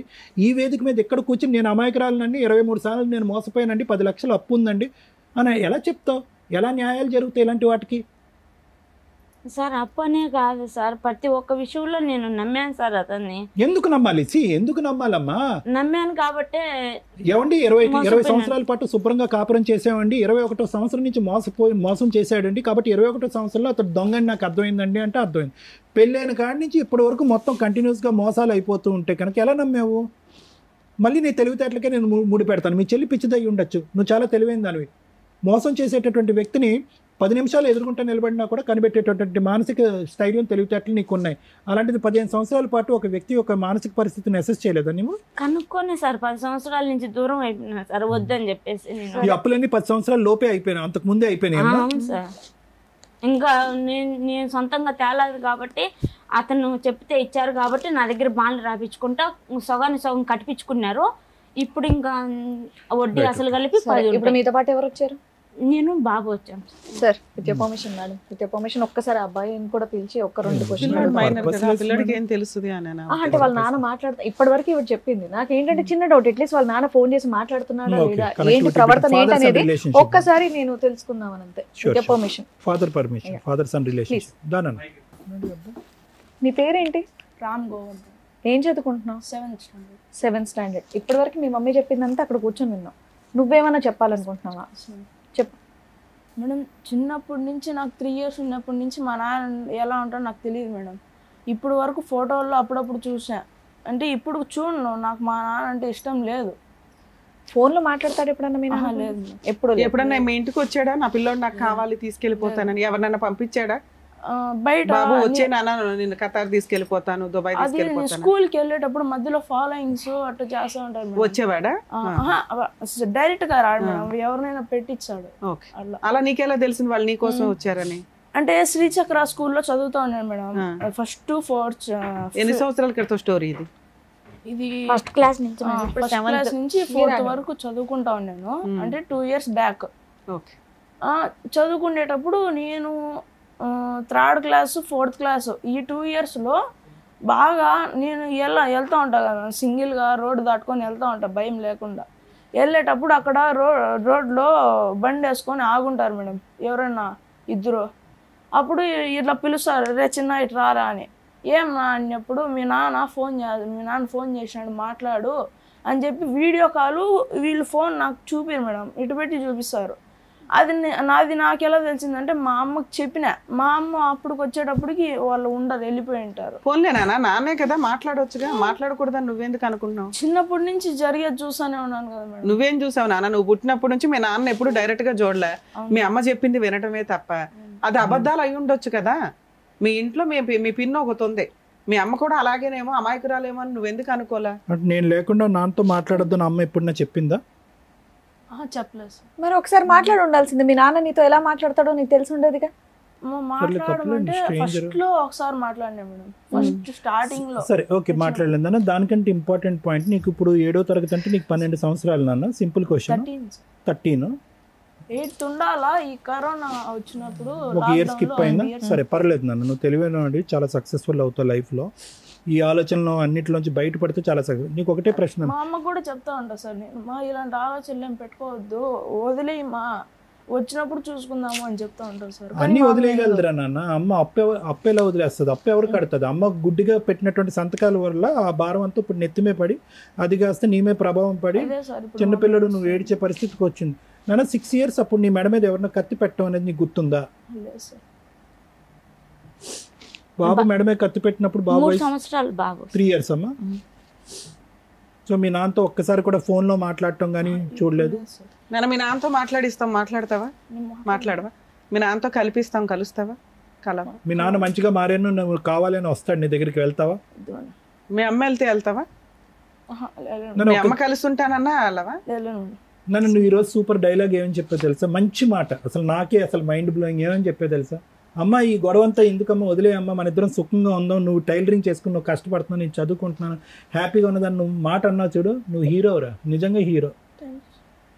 ఈ వేదిక మీద ఎక్కడ కూర్చుని నేను అమాయకురాలనండి, 23 సార్లు నేను మోసపోయానండి, 10 లక్షలు అప్పు ఉందండి అని ఎలా చెప్తావు? ఎలా న్యాయాలు జరుగుతాయి ఇలాంటి వాటికి? సార్ అప్పనే కాదు సార్, ప్రతి ఒక్క విషయంలో నేను నమ్మాను సార్ అతన్ని. ఎందుకు నమ్మాలి? ఎందుకు నమ్మాలమ్మా? నమ్మాను కాబట్టి. ఏమండి 20 సంవత్సరాల పాటు శుభ్రంగా కాపురం చేసామండి, 21వ సంవత్సరం నుంచి మోసం చేశాడండి, కాబట్టి 21వ సంవత్సరంలో అతడు దొంగని నాకు అర్థమైందండి అంటే అర్థమైంది. పెళ్ళైన కాడి నుంచి ఇప్పటి వరకు మొత్తం కంటిన్యూస్గా మోసాలు అయిపోతూ ఉంటే కనుక ఎలా నమ్మావు? మళ్ళీ నీ తెలివితేటలకే నేను ముడి పెడతాను. మీ చెల్లి పిచ్చిదయ్యి ఉండొచ్చు, నువ్వు చాలా తెలివైన దానివి. మోసం చేసేటటువంటి వ్యక్తిని 10 నిమిషాలు ఎదుర్కొంటూ నిలబడినా కూడా కనిపెట్టేటటువంటి మానసిక స్థైర్యం తెలివితేటలు నీకు ఉన్నాయి. అలాంటిది 15 సంవత్సరాల పాటు ఒక వ్యక్తి యొక్క మానసిక పరిస్థితిని అసెస్ చేయలేదా నువ్వు? కనుక్కొని సార్ 10 సంవత్సరాల నుంచి దూరం అయిపోయినా సార్, వద్దని చెప్పేసి. ఈ అప్పులన్నీ 10 సంవత్సరాల లోపే అయిపోయినా, అంతకు ముందే అయిపోయినాయి సార్. ఇంకా నేను సొంతంగా తేలేదు కాబట్టి అతను చెప్తే ఇచ్చారు కాబట్టి నా దగ్గర బాండ్లు రాపించుకుంటా సగాన్ని సగం కట్టిపించుకున్నారు. ఇప్పుడు ఇంకా వడ్డీ అసలు కలిపి. ఇప్పుడు మీతో పాటు ఎవరు వచ్చారు? నేను బాబు వచ్చాను sir. With your permission madam, with your permission ఒక్కసారి అబ్బాయిని కూడా పిలిచి 1-2 క్వశ్చన్లు. అంటే వాళ్ళ నాన్న మాట్లాడుతా ఇప్పటి వరకు ఇవి చెప్పింది. నాకు ఏంటంటే చిన్న డౌట్, అట్లీస్ట్ వాళ్ళ నాన్న ఫోన్ చేసి మాట్లాడుతున్నాడా లేదా, ఏంటి ప్రవర్తన ఏంటనేది ఒక్కసారి నేను తెలుసుకుందామని అంతే. With your permission. Father son relationship. నీ పేరేంటి? రామ్ గోవర్ధన్. ఏం చదువుకుంటున్నావు? 7th standard. ఇప్పటి వరకు మీ మమ్మీ చెప్పిందంతా అక్కడ కూర్చొని విన్నావు. నువ్వేమన్నా చెప్పాలనుకుంటున్నావా? చెప్పు మేడం. చిన్నప్పటి నుంచి నాకు 3 years ఉన్నప్పటి నుంచి మా నాన్న ఎలా ఉంటాడో నాకు తెలియదు మేడం. ఇప్పుడు వరకు ఫోటోల్లో అప్పుడప్పుడు చూసా, అంటే ఇప్పుడు చూడను. నాకు మా నాన్న అంటే ఇష్టం లేదు. ఫోన్లో మాట్లాడతాడు ఎప్పుడన్నా? మీ నాన్న లేదు. ఎప్పుడన్నా మీ ఇంటికి వచ్చాడా? నా పిల్లోడు నాకు కావాలి తీసుకెళ్ళిపోతానని ఎవరినైనా పంపించాడా? బయట వచ్చే నాన్న నిన్ను ఖతార్ తీసుకెళ్ళిపోతాను, దుబాయ్ తీసుకెళ్ళిపోతాను. స్కూల్కి వెళ్ళేటప్పుడు మధ్యలో ఫాలోయింగ్స్ అట్లా చేస్తూ ఉంటారు. వచ్చేవాడా? డైరెక్ట్ గా రాడు మేడం, ఎవరినైనా పెట్టించాడు. అలా నీకెలా తెలిసింది వాళ్ళు నీ కోసం వచ్చారని? అంటే శ్రీచక్ర స్కూల్లో చదువుతా ఉన్నాను మేడం. First to fourth. ఎన్ని సంవత్సరాల క్రితం స్టోరీ ఇది? ఇది ఫస్ట్ క్లాస్ నుంచి 4th వరకు చదువుకుంటా ఉన్నాను. అంటే 2 years బ్యాక్. చదువుకునేటప్పుడు నేను థర్డ్ క్లాసు 4th క్లాసు ఈ 2 ఇయర్స్లో బాగా నేను వెళ్తూ ఉంటా కదా సింగిల్గా రోడ్డు దాటుకొని వెళ్తూ ఉంటా భయం లేకుండా. వెళ్ళేటప్పుడు అక్కడ రోడ్లో బండి వేసుకొని ఆగుంటారు మేడం ఎవరన్నా ఇద్దరు. అప్పుడు ఇట్లా పిలుస్తారు, రే చిన్న ఇటు రారా అని. ఏం నా అన్నప్పుడు మీ నాన్న ఫోన్ చేసినాడు మాట్లాడు అని చెప్పి వీడియో కాలు వీళ్ళు ఫోన్ నాకు చూపిరు మేడం, ఇటు పెట్టి చూపిస్తారు. నాది నాకు ఎలా తెలిసిందంటే మా అమ్మకి చెప్పిన, మా అమ్మ అప్పటికి వచ్చేటప్పటికి వాళ్ళు ఉండరు, వెళ్ళిపోయి ఉంటారు. ఫోన్లే నాన్నే కదా మాట్లాడొచ్చుగా, మాట్లాడకూడదని నువ్వెందుకు అనుకున్నావు? చిన్నప్పటి నుంచి జరిగేది చూసానే ఉన్నాను కదా మేడం. నువ్వేం చూసావు నాన్న? నువ్వు పుట్టినప్పటి నుంచి మీ నాన్న ఎప్పుడు డైరెక్ట్ గా చూడలే, మీ అమ్మ చెప్పింది వినటమే తప్ప. అది అబద్ధాలు అయి ఉండొచ్చు కదా. మీ ఇంట్లో మీ పిన్న ఒకటి ఉంది, మీ అమ్మ కూడా అలాగేనేమో అమాయకురాలేమో అని నువ్వెందుకు అనుకోలే? నేను లేకుండా నాన్నతో మాట్లాడొద్దు నా అమ్మ ఎప్పుడన్నా చెప్పిందా? చెప్పలేదు సార్. మరి ఒకసారి మాట్లాడి ఉండాల్సింది. మీ నాన్న నీతో ఎలా మాట్లాడతాడో నీకు తెలిసి ఉండేదిగా. మాట్లాడమంటే ఫస్ట్ లో ఒకసారి మాట్లాడినా మేడం, ఫస్ట్ స్టార్టింగ్ లో. సరే ఓకే మాట్లాడలేదు నాన్న. దానికంటే ఇంపార్టెంట్ పాయింట్, నీకు ఇప్పుడు 7వ తరగతి అంటే నీకు 12 సంవత్సరాలు నాన్న. సింపుల్ క్వశ్చన్, 13 8 ఉండాలా? ఈ కరోనా వచ్చినప్పుడు ఒక ఇయర్ స్కిప్ అయిందా? సరే పర్లేదు నాన్న, నువ్వు తెలివైన చాలా సక్సెస్ఫుల్ అవుతావు లైఫ్లో. ఈ ఆలోచనలో అన్నిటిలోంచి బయటపడితే చాలా సక్సెస్. నీకు ఒకటే ప్రశ్న, మా అమ్మ కూడా చెప్తా ఉంటా సార్, నేను ఇలాంటి ఆలోచనలు ఏం పెట్టుకోవద్దు, వదిలేయి మా వచ్చినప్పుడు చూసుకుందాము అని చెప్తా ఉంటారు సార్. అన్ని వదిలేయగలదురా నాన్న. అమ్మ అప్పెలా వదిలేస్తుంది? అప్పు ఎవరు కడుతుంది? అమ్మ గుడ్డిగా పెట్టినటువంటి సంతకాల వల్ల ఆ భారం అంతా ఇప్పుడు నెత్తిమే పడి అది కాస్త నీమే ప్రభావం పడి చిన్నపిల్లడు నువ్వు ఏడ్చే పరిస్థితికి వచ్చింది నాన్న. 6 ఇయర్స్ అప్పుడు నీ మెడ మీద ఎవరన్నా కత్తి పెట్టడం అనేది నీకు గుర్తుందా? బాబు మెడ మీద కత్తి పెట్టినప్పుడు బాబు 3 సంవత్సరాలు బాబు 3 ఇయర్స్ అమ్మా. సో మీ నాన్నతో ఒక్కసారి కూడా ఫోన్లో మాట్లాడటం కానీ చూడలేదు? నేను మీ నాన్నతో మాట్లాడిస్తాం, మాట్లాడతావా? మాట్లాడవా? మీ నాన్నతో కలుస్తావా? కలవా? మీ నాన్న మంచిగా మారాను నువ్వు కావాలని వస్తాడు నీ దగ్గరికి, వెళ్తావా? మీ అమ్మ వెళ్తే వెళ్తావా? మీ అమ్మ కలుస్తుంటానన్నా వెళ్ళవా? నన్ను నువ్వు ఈరోజు సూపర్ డైలాగ్ ఏమని చెప్పే తెలుసా? మంచి మాట, అసలు నాకే అసలు మైండ్ బ్లోయింగ్. ఏమని చెప్పే తెలుసా? అమ్మ ఈ గొడవంతా ఎందుకమ్మా, వదిలే అమ్మ, మన ఇద్దరం సుఖంగా ఉందాం, నువ్వు టైలరింగ్ చేసుకుని నువ్వు కష్టపడుతున్నావు, నేను చదువుకుంటున్నాను, హ్యాపీగా ఉన్నదాన్ని నువ్వు మాట అన్నావు చూడు, నువ్వు హీరోరా, నిజంగా హీరో.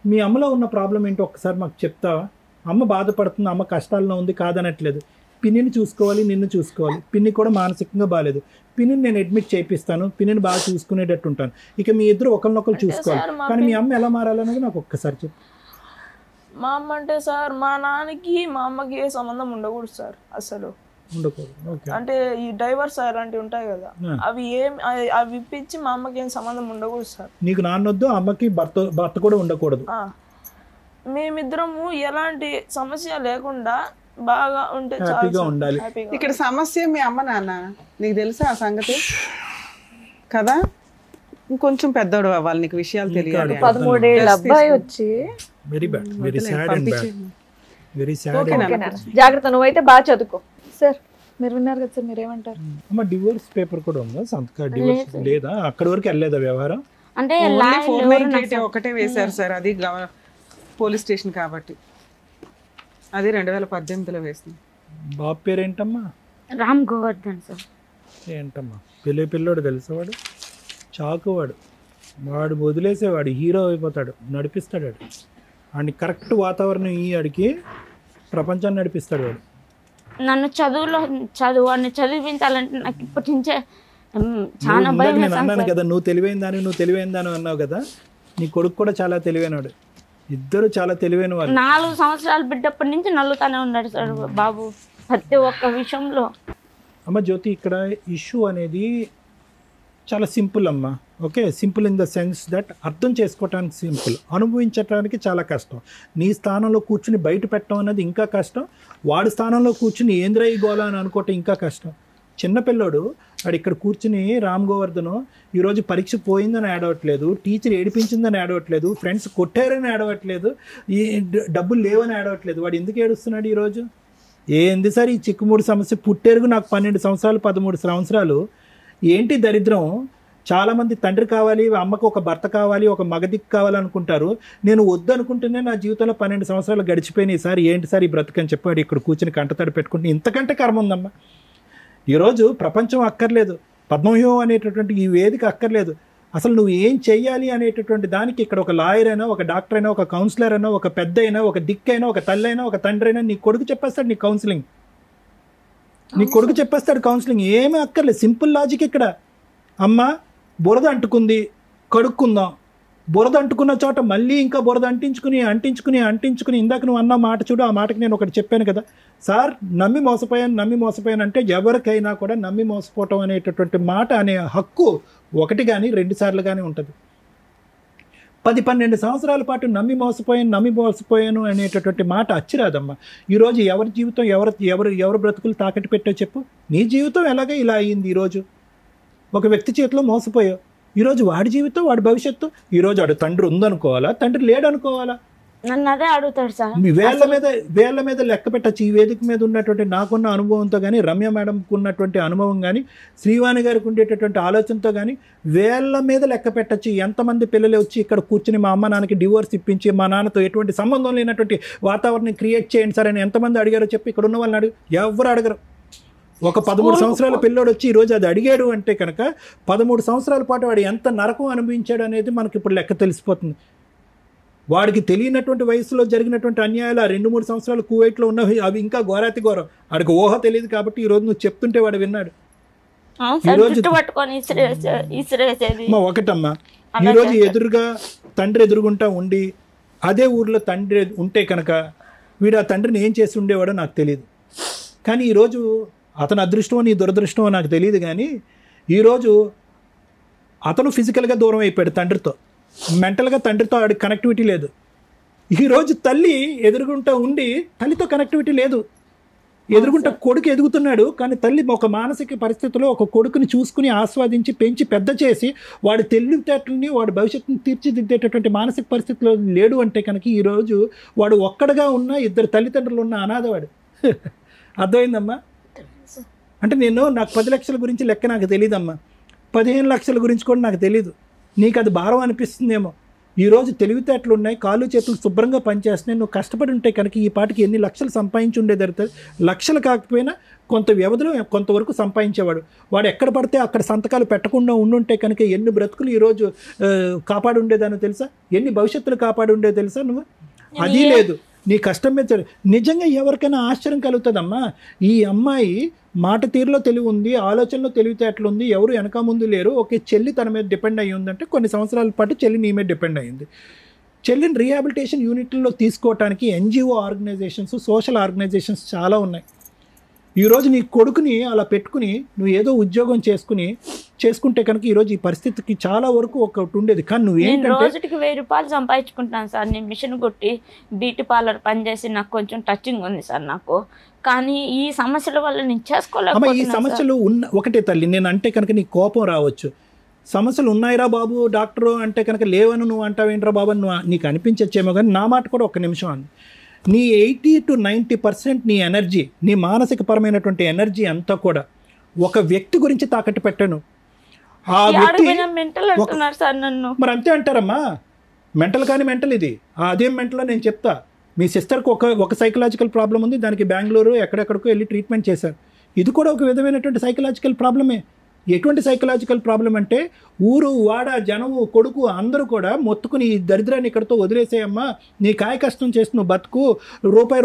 మీ అమ్మలో ఉన్న ప్రాబ్లం ఏంటో ఒక్కసారి మాకు చెప్తావా? అమ్మ బాధపడుతుంది, అమ్మ కష్టాల్లో ఉంది కాదనట్లేదు. పిన్నిని చూసుకోవాలి, నిన్ను చూసుకోవాలి. పిన్ని కూడా మానసికంగా బాగాలేదు, పిన్నిని నేను అడ్మిట్ చేయిస్తాను, పిన్నిని బాగా చూసుకునేటట్టు ఉంటాను. ఇక మీ ఇద్దరు ఒకరినొకరు చూసుకోవాలి. కానీ మీ అమ్మ ఎలా మారాలనేది నాకు ఒక్కసారి చెప్పు. మా అమ్మ అంటే సార్ మా నాన్నకి మా అమ్మకి ఏ సంబంధం ఉండకూడదు సార్, అసలు ఉండకూడదు. అంటే ఈ డైవర్స్ అలాంటివి ఉంటాయి కదా, అవి ఇప్పించి మా అమ్మకి ఏం సంబంధం ఉండకూడదు సార్. నీకు నాన్నొద్దు, అమ్మకి భర్త కూడా ఉండకూడదు. మేమిద్దరము ఎలాంటి సమస్య లేకుండా బాగా ఉంటే హ్యాపీగా ఉండాలి. ఇక్కడ సమస్య మీ అమ్మ నాన్న, నీకు తెలుసా ఆ సంగతి కదా? ఇంకొంచెం పెద్దోడు అవ్వాలి, నీకు విషయాలు తెలియాలి. 13 ఏళ్ళ అబ్బాయి వచ్చి very bad, very sad and bad, very sad. జాగ్రత్త, నువ్వైతే బాగా చదువుకో. సార్ మీరు విన్నారు కదా సార్, మీరేమంటారు? అమ్మ డివోర్స్ పేపర్ కూడా ఉందా? సంతకం డివోర్స్ లేదా? అక్కడ వరకు వెళ్ళలేదా వ్యవహారం? అంటే 498 ఒకటే వేశారు సార్, అది పోలీస్ స్టేషన్ కాబట్టి, అది 2018లో వేసింది. బాబు పేరు ఏంటమ్మా? రామ్ గోవర్ధన్ సార్. ఏంటమ్మా పిల్లోడు తెలుసా? వాడు చాకువాడు, వాడు వదిలేసేవాడు హీరో అయిపోతాడు, నడిపిస్తాడు వాడు. వాడిని కరెక్ట్ వాతావరణం ఈ ఆడికి ప్రపంచాన్ని నడిపిస్తాడు వాడు. నన్ను వాడిని చదివించాలంటే నాకు ఇప్పటి నుంచే చాలా భయం. నేను అన్నాను కదా నువ్వు తెలివైందని అన్నావు కదా, నీ కొడుకు కూడా చాలా తెలివైనవాడు, ఇద్దరు చాలా తెలివైన వాళ్ళు. 4 సంవత్సరాలు బిడ్డప్పటి నుంచి నల్లుతానే ఉన్నాడు సార్ బాబు ప్రతి ఒక్క విషయంలో. అమ్మ జ్యోతి, ఇక్కడ ఇష్యూ అనేది చాలా సింపుల్ అమ్మా. Okay, simple in the sense that అర్థం చేసుకోవటానికి సింపుల్, అనుభవించడానికి చాలా కష్టం. నీ స్థానంలో కూర్చుని బయట పెట్టడం అనేది ఇంకా కష్టం, వాడి స్థానంలో కూర్చుని ఏంద్రా ఈ గోళ అని అనుకోవటం ఇంకా కష్టం. చిన్నపిల్లోడు వాడు ఇక్కడ కూర్చుని రామ్ గోవర్ధన్ ఈరోజు పరీక్ష పోయిందని ఏడవట్లేదు, టీచర్ ఏడిపించిందని ఏడవట్లేదు, ఫ్రెండ్స్ కొట్టారని ఏడవట్లేదు, ఈ డబ్బులు లేవని ఏడవట్లేదు. వాడు ఎందుకు ఏడుస్తున్నాడు ఈరోజు? ఏంది సార్ ఈ చిక్కుముడి సమస్య? పుట్టేరుగు నాకు 12 సంవత్సరాలు 13 సంవత్సరాలు. ఏంటి దరిద్రం? చాలామంది తండ్రి కావాలి, అమ్మకు ఒక భర్త కావాలి, ఒక మగదిక్కు కావాలనుకుంటారు. నేను వద్దు అనుకుంటేనే నా జీవితంలో 12 సంవత్సరాలు గడిచిపోయినాయి సార్, ఏంటి సార్ ఈ బ్రతుకని చెప్పాడు ఇక్కడ కూర్చుని కంటతడి పెట్టుకుంటే. ఇంతకంటే కర్మ ఉందమ్మా. ఈరోజు ప్రపంచం అక్కర్లేదు, పద్మవ్యూహం అనేటటువంటి ఈ వేదిక అక్కర్లేదు. అసలు నువ్వు ఏం చెయ్యాలి అనేటటువంటి దానికి ఇక్కడ ఒక లాయర్ అయినా, ఒక డాక్టర్ అయినా, ఒక కౌన్సిలర్ అయినా, ఒక పెద్ద అయినా, ఒక దిక్కైనా, ఒక తల్లి అయినా, ఒక తండ్రి అయినా నీ కొడుకు చెప్పేస్తాడు నీ కౌన్సిలింగ్. నీ కొడుకు చెప్పేస్తాడు కౌన్సిలింగ్, ఏమీ అక్కర్లేదు, సింపుల్ లాజిక్ ఇక్కడ. అమ్మ బురద అంటుకుంది, కడుక్కుందాం. బురద అంటుకున్న చోట మళ్ళీ ఇంకా బురద అంటించుకుని ఇందాక నువ్వు అన్న మాట చూడు, ఆ మాటకి నేను ఒకటి చెప్పాను కదా సార్, నమ్మి మోసపోయాను అంటే ఎవరికైనా కూడా నమ్మి మోసపోవటం అనేటటువంటి మాట అనే హక్కు ఒకటి కానీ 2 సార్లు కానీ ఉంటుంది. 10-12 సంవత్సరాల పాటు నమ్మి మోసపోయాను అనేటటువంటి మాట అచ్చిరాదమ్మా. ఈరోజు ఎవరి జీవితం ఎవరు బ్రతుకులు తాకట్టు పెట్టో చెప్పు. నీ జీవితం ఎలాగే ఇలా అయ్యింది. ఈరోజు ఒక వ్యక్తి చేతిలో మోసపోయావు, ఈరోజు వాడి జీవితం వాడి భవిష్యత్తు. ఈరోజు వాడు తండ్రి ఉందనుకోవాలా, తండ్రి లేడనుకోవాలా? నన్ను అదే అడుగుతాడు సార్. మీ వేళ్ళ మీద లెక్క పెట్టచ్చు. ఈ వేదిక మీద ఉన్నటువంటి నాకున్న అనుభవంతో కానీ, రమ్య మేడంకు ఉన్నటువంటి అనుభవం కానీ, శ్రీవాణి గారికి ఉండేటటువంటి ఆలోచనతో కానీ వేళ్ళ మీద లెక్క పెట్టచ్చు. ఎంతమంది పిల్లలు వచ్చి ఇక్కడ కూర్చుని మా అమ్మ నాన్నకి డివోర్స్ ఇప్పించి మా నాన్నతో ఎటువంటి సంబంధం లేనటువంటి వాతావరణం క్రియేట్ చేయండి సార్ అని ఎంతమంది అడిగారో చెప్పి ఇక్కడ ఉన్న వాళ్ళని అడుగు. ఎవరు అడగరు. ఒక 13 సంవత్సరాల పిల్లోడు వచ్చి ఈరోజు అది అడిగాడు అంటే కనుక 13 సంవత్సరాల పాటు వాడు ఎంత నరకం అనుభవించాడు అనేది మనకి ఇప్పుడు లెక్క తెలిసిపోతుంది. వాడికి తెలియనటువంటి వయసులో జరిగినటువంటి అన్యాయాలు, ఆ 2-3 సంవత్సరాలు కువైట్లో ఉన్నవి, అవి ఇంకా ఘోరాతి ఘోరం. వాడికి ఊహ తెలియదు కాబట్టి ఈరోజు నువ్వు చెప్తుంటే వాడు విన్నాడు. ఒకటమ్మా, ఈరోజు ఎదురుగా తండ్రి ఎదురుగుంటా ఉండి అదే ఊర్లో తండ్రి ఉంటే కనుక వీడు ఆ తండ్రిని ఏం చేసి ఉండేవాడో నాకు తెలియదు. కానీ ఈరోజు అతని అదృష్టమో నీ దురదృష్టమో నాకు తెలియదు. కానీ ఈరోజు అతను ఫిజికల్గా దూరం అయిపోయాడు తండ్రితో, మెంటల్గా తండ్రితో ఆడికి కనెక్టివిటీ లేదు. ఈరోజు తల్లి ఎదురుగుంటా ఉండి తల్లితో కనెక్టివిటీ లేదు. ఎదురుగుంటా కొడుకు ఎదుగుతున్నాడు, కానీ తల్లి ఒక మానసిక పరిస్థితిలో ఒక కొడుకుని చూసుకుని ఆస్వాదించి పెంచి పెద్ద చేసి వాడి తెలివితేటల్ని వాడి భవిష్యత్తుని తీర్చిదిద్దేటటువంటి మానసిక పరిస్థితిలో లేడు అంటే కనుక ఈరోజు వాడు ఒక్కడగా ఉన్న 2 తల్లిదండ్రులు ఉన్న అనాథవాడు. అర్థమైందమ్మా? అంటే నాకు 10 లక్షల గురించి లెక్క నాకు తెలియదమ్మా, 15 లక్షల గురించి కూడా నాకు తెలీదు. నీకు అది భారం అనిపిస్తుందేమో. ఈరోజు తెలివితేటలు ఉన్నాయి, కాళ్ళు చేతులు శుభ్రంగా పనిచేస్తున్నాయి. నువ్వు కష్టపడి ఉంటే కనుక ఈ పాటికి ఎన్ని లక్షలు సంపాదించి ఉండేది. లక్షలు కాకపోయినా కొంత వ్యవధిలో కొంతవరకు సంపాదించేవాడు. వాడు ఎక్కడ పడితే అక్కడ సంతకాలు పెట్టకుండా ఉండుంటే కనుక ఎన్ని బ్రతుకులు ఈరోజు కాపాడి ఉండేదానో తెలుసా? ఎన్ని భవిష్యత్తులు కాపాడి ఉండేదో తెలుసా? నువ్వు అది లేదు. నీ కష్టం మీద నిజంగా ఎవరికైనా ఆశ్చర్యం కలుగుతుందమ్మా. ఈ అమ్మాయి మాట తీరులో తెలివి ఉంది, ఆలోచనలో తెలివితేటలు ఉంది, ఎవరు వెనక ముందు లేరు. ఓకే, చెల్లి తన మీద డిపెండ్ అయ్యి ఉందంటే కొన్ని సంవత్సరాల పాటు చెల్లి నీ మీద డిపెండ్ అయ్యింది. చెల్లిని రీహాబిలిటేషన్ యూనిట్లలో తీసుకోవడానికి NGO ఆర్గనైజేషన్స్, సోషల్ ఆర్గనైజేషన్స్ చాలా ఉన్నాయి. ఈరోజు నీ కొడుకుని అలా పెట్టుకుని నువ్వు ఏదో ఉద్యోగం చేసుకుంటే కనుక ఈరోజు ఈ పరిస్థితికి చాలా వరకు ఒకటి ఉండేది. కానీ నువ్వు ఏంటంటే రోజుకి 1000 రూపాయలు సంపాదించుకుంటాను సార్. నేను మిషన్ కొట్టి బ్యూటీ పార్లర్ పనిచేసి నాకు కొంచెం టచింగ్ ఉంది సార్ నాకు. కానీ ఈ సమస్యల వల్ల నేను చేసుకోలేకపోతున్నాను. ఈ సమస్యలు ఒకటే తల్లి, నేను అంటే కనుక నీకు కోపం రావచ్చు. సమస్యలు ఉన్నాయిరా బాబు డాక్టరు అంటే కనుక లేవను నువ్వు అంటావేంట్రా బాబు నీకు అనిపించచ్చేమో. కానీ నా మాట కూడా 1 నిమిషం అంది. నీ 80 to 90% నీ ఎనర్జీ, నీ మానసిక పరమైనటువంటి ఎనర్జీ అంతా కూడా ఒక వ్యక్తి గురించి తాకట్టు పెట్టాను. ఆ వ్యక్తి మరి అంతే అంటారమ్మా. మెంటల్ కానీ మెంటల్ ఇది. అదేం మెంటలో నేను చెప్తా. మీ సిస్టర్కి ఒక సైకలాజికల్ ప్రాబ్లం ఉంది, దానికి బెంగళూరు ఎక్కడెక్కడికో వెళ్ళి ట్రీట్మెంట్ చేశారు. ఇది కూడా ఒక విధమైనటువంటి సైకలాజికల్ ప్రాబ్లమే. ఎటువంటి సైకలాజికల్ ప్రాబ్లం అంటే ఊరు వాడ జనము కొడుకు అందరూ కూడా మొత్తుకుని ఈ దరిద్రాన్ని ఇక్కడితో వదిలేసేయమ్మా, నీ కాయ కష్టం చేసి నువ్వు బతుకు, రూపాయి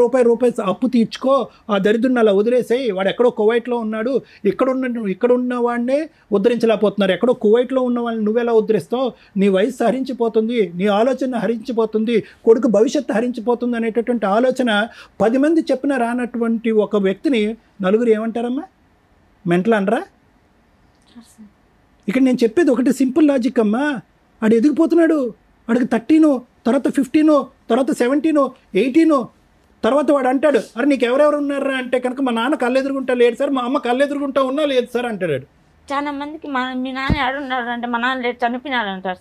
అప్పు తీర్చుకో, ఆ దరిద్రుని అలా వదిలేసేయి. వాడు ఎక్కడో కువైట్లో ఉన్నాడు, ఇక్కడున్న వాడినే ఉద్ధరించలేకపోతున్నారు, ఎక్కడో కువైట్లో ఉన్న వాళ్ళని నువ్వెలా ఉద్ధరిస్తావు? నీ వయసు హరించిపోతుంది, నీ ఆలోచన హరించిపోతుంది, కొడుకు భవిష్యత్తు హరించిపోతుంది అనేటటువంటి ఆలోచన 10 మంది చెప్పినా రానటువంటి ఒక వ్యక్తిని నలుగురు ఏమంటారమ్మా? మెంటల్ అనరా? ఇక్కడ నేను చెప్పేది ఒకటి సింపుల్ లాజిక్ అమ్మా. ఆడు ఎదిగిపోతున్నాడు, వాడికి 13, తర్వాత 15, తర్వాత 17, 18, తర్వాత వాడు అంటాడు అరే నీకు ఎవరెవరు ఉన్నారా అంటే కనుక మా నాన్న కళ్ళెదురుగుంటా లేడు సార్, మా అమ్మ కళ్ళెదురుగుంటా ఉన్నా లేదు సార్ అంటాడు. చాలా మందికి మీ నాన్న ఏడున్నాడు అంటే మా నాన్న లేడు చనిపోయినాడు అంటారు.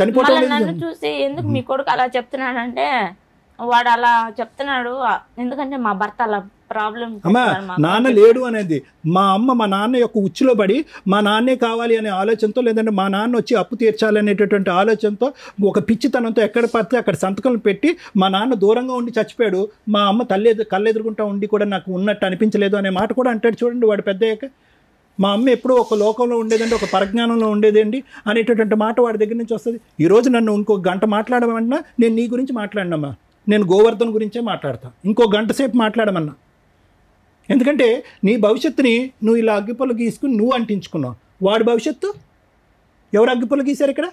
చనిపోవడం నన్ను చూసి ఎందుకు మీ కొడుకు అలా చెప్తున్నాడంటే వాడు అలా చెప్తున్నాడు ఎందుకంటే మా భర్త అలా ప్రాబ్లం. అమ్మా నాన్న లేడు అనేది మా అమ్మ మా నాన్న యొక్క ఉచ్చులో పడి మా నాన్నే కావాలి అనే ఆలోచనతో, లేదంటే మా నాన్న వచ్చి అప్పు తీర్చాలనేటటువంటి ఆలోచనతో ఒక పిచ్చితనంతో ఎక్కడ పడితే అక్కడ సంతకాలు పెట్టి మా నాన్న దూరంగా ఉండి చచ్చిపోయాడు, మా అమ్మ కళ్ళెదురుగుంటా ఉండి కూడా నాకు ఉన్నట్టు అనిపించలేదు అనే మాట కూడా అంటాడు. చూడండి వాడు పెద్దయ్యాక మా అమ్మ ఎప్పుడూ ఒక లోకంలో ఉండేదండి, ఒక పరిజ్ఞానంలో ఉండేదండి అనేటటువంటి మాట వాడి దగ్గర నుంచి వస్తుంది. ఈరోజు నన్ను ఇంకో గంట మాట్లాడమన్నా నేను నీ గురించి మాట్లాడినమ్మా, నేను గోవర్ధన్ గురించే మాట్లాడతా. ఇంకో గంట సేపు మాట్లాడమన్నా ఎందుకంటే నీ భవిష్యత్తుని నువ్వు ఇలా అగ్గిపుల్ల గీసుకుని నువ్వు అంటించుకున్నావు. వాడి భవిష్యత్తు ఎవరు అగ్గిపుల్ల గీశారు ఇక్కడ?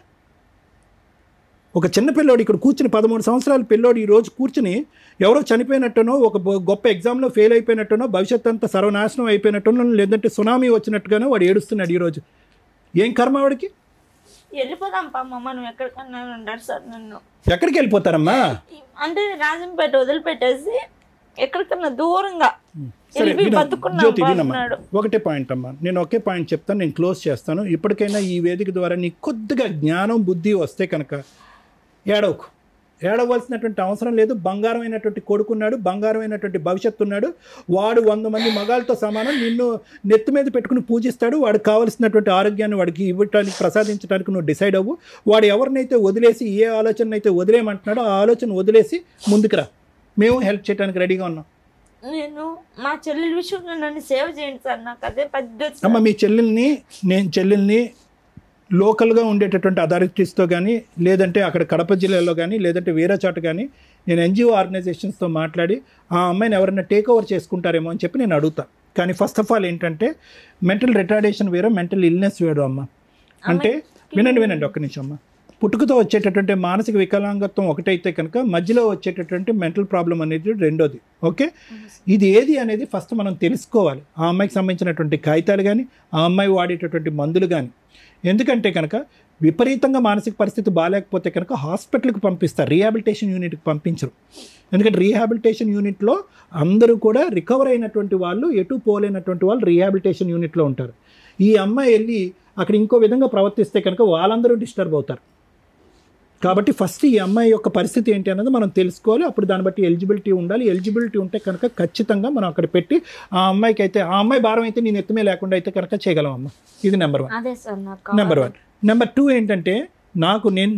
ఒక చిన్న పిల్లోడు ఇక్కడ కూర్చుని 13 సంవత్సరాల పిల్లోడు ఈరోజు కూర్చుని ఎవరో చనిపోయినట్టునో, ఒక గొప్ప ఎగ్జామ్లో ఫెయిల్ అయిపోయినట్టునో, భవిష్యత్తు అంతా సర్వనాశనం అయిపోయినట్టునో, లేదంటే సునామీ వచ్చినట్టుగానో వాడు ఏడుస్తున్నాడు ఈరోజు. ఏం కర్మ వాడికి? వెళ్ళిపోదాం పామ్మ, నువ్వు ఎక్కడికన్నా ఉంటాడు సార్. నన్ను ఎక్కడికి వెళ్ళిపోతారమ్మా? అంటే రాజంపేట వదిలిపెట్టేసి ఎక్కడికన్నా దూరంగా సరే వెళ్ళి జ్యోతి బతుకున్నాడు. వినమ్మా, ఒకటే పాయింట్ అమ్మా, నేను ఒకే పాయింట్ చెప్తాను, నేను క్లోజ్ చేస్తాను. ఇప్పటికైనా ఈ వేదిక ద్వారా నీకు కొద్దిగా జ్ఞానం బుద్ధి వస్తే కనుక ఏడవకు. ఏడవలసినటువంటి అవసరం లేదు. బంగారమైనటువంటి కొడుకున్నాడు, బంగారమైనటువంటి భవిష్యత్తు ఉన్నాడు. వాడు 100 మంది మగాళ్ళతో సమానం. నిన్ను నెత్తి మీద పెట్టుకుని పూజిస్తాడు. వాడికి కావలసినటువంటి ఆరోగ్యాన్ని వాడికి ఇవ్వటానికి, ప్రసాదించడానికి నువ్వు డిసైడ్ అవ్వు. వాడు ఎవరినైతే వదిలేసి, ఏ ఆలోచన అయితే వదిలేయమంటున్నాడో ఆ ఆలోచన వదిలేసి ముందుకు రా. మేము హెల్ప్ చేయడానికి రెడీగా ఉన్నాం. నేను మా చెల్లెల విషయంలో నన్ను సేవ చేయండి సార్, నాకు అదే పెద్ద. అమ్మ, మీ చెల్లెల్ని లోకల్గా ఉండేటటువంటి అథారిటీస్తో కానీ, లేదంటే అక్కడ కడప జిల్లాలో కానీ, లేదంటే వేరే చోట కానీ నేను ఎన్జిఓ ఆర్గనైజేషన్స్తో మాట్లాడి ఆ అమ్మాయిని ఎవరైనా టేక్ ఓవర్ చేసుకుంటారేమో అని చెప్పి నేను అడుగుతా. కానీ ఫస్ట్ ఆఫ్ ఆల్ ఏంటంటే మెంటల్ రిటార్డేషన్ వేరే, మెంటల్ ఇల్నెస్ వేరు అమ్మ. అంటే వినండి ఒక్క నిమిషం అమ్మ. పుట్టుకతో వచ్చేటటువంటి మానసిక వికలాంగత్వం ఒకటైతే కనుక మధ్యలో వచ్చేటటువంటి మెంటల్ ప్రాబ్లం అనేది రెండోది. ఓకే, ఇది ఏది అనేది ఫస్ట్ మనం తెలుసుకోవాలి. ఆ అమ్మాయికి సంబంధించినటువంటి కాగితాలు కానీ, ఆ అమ్మాయి వాడేటటువంటి మందులు కానీ. ఎందుకంటే కనుక విపరీతంగా మానసిక పరిస్థితి బాగాలేకపోతే కనుక హాస్పిటల్కి పంపిస్తారు, రీహాబిలిటేషన్ యూనిట్కి పంపించరు. ఎందుకంటే రీహాబిలిటేషన్ యూనిట్లో అందరూ కూడా రికవర్ అయినటువంటి వాళ్ళు, ఎటు పోలేనటువంటి వాళ్ళు రీహాబిలిటేషన్ యూనిట్లో ఉంటారు. ఈ అమ్మాయి వెళ్ళి అక్కడ ఇంకో విధంగా ప్రవర్తిస్తే కనుక వాళ్ళందరూ డిస్టర్బ్ అవుతారు. కాబట్టి ఫస్ట్ ఈ అమ్మాయి యొక్క పరిస్థితి ఏంటి అన్నది మనం తెలుసుకోవాలి. అప్పుడు దాన్ని బట్టి ఎలిజిబిలిటీ ఉండాలి. ఎలిజిబిలిటీ ఉంటే కనుక ఖచ్చితంగా మనం అక్కడ పెట్టి ఆ అమ్మాయికి అయితే, ఆ అమ్మాయి భారం అయితే నేను ఎత్తుమే లేకుండా అయితే కనుక చేయగలం అమ్మ. ఇది నెంబర్ 1. అదే సార్ నాకు నెంబర్ 1. నెంబర్ 2 ఏంటంటే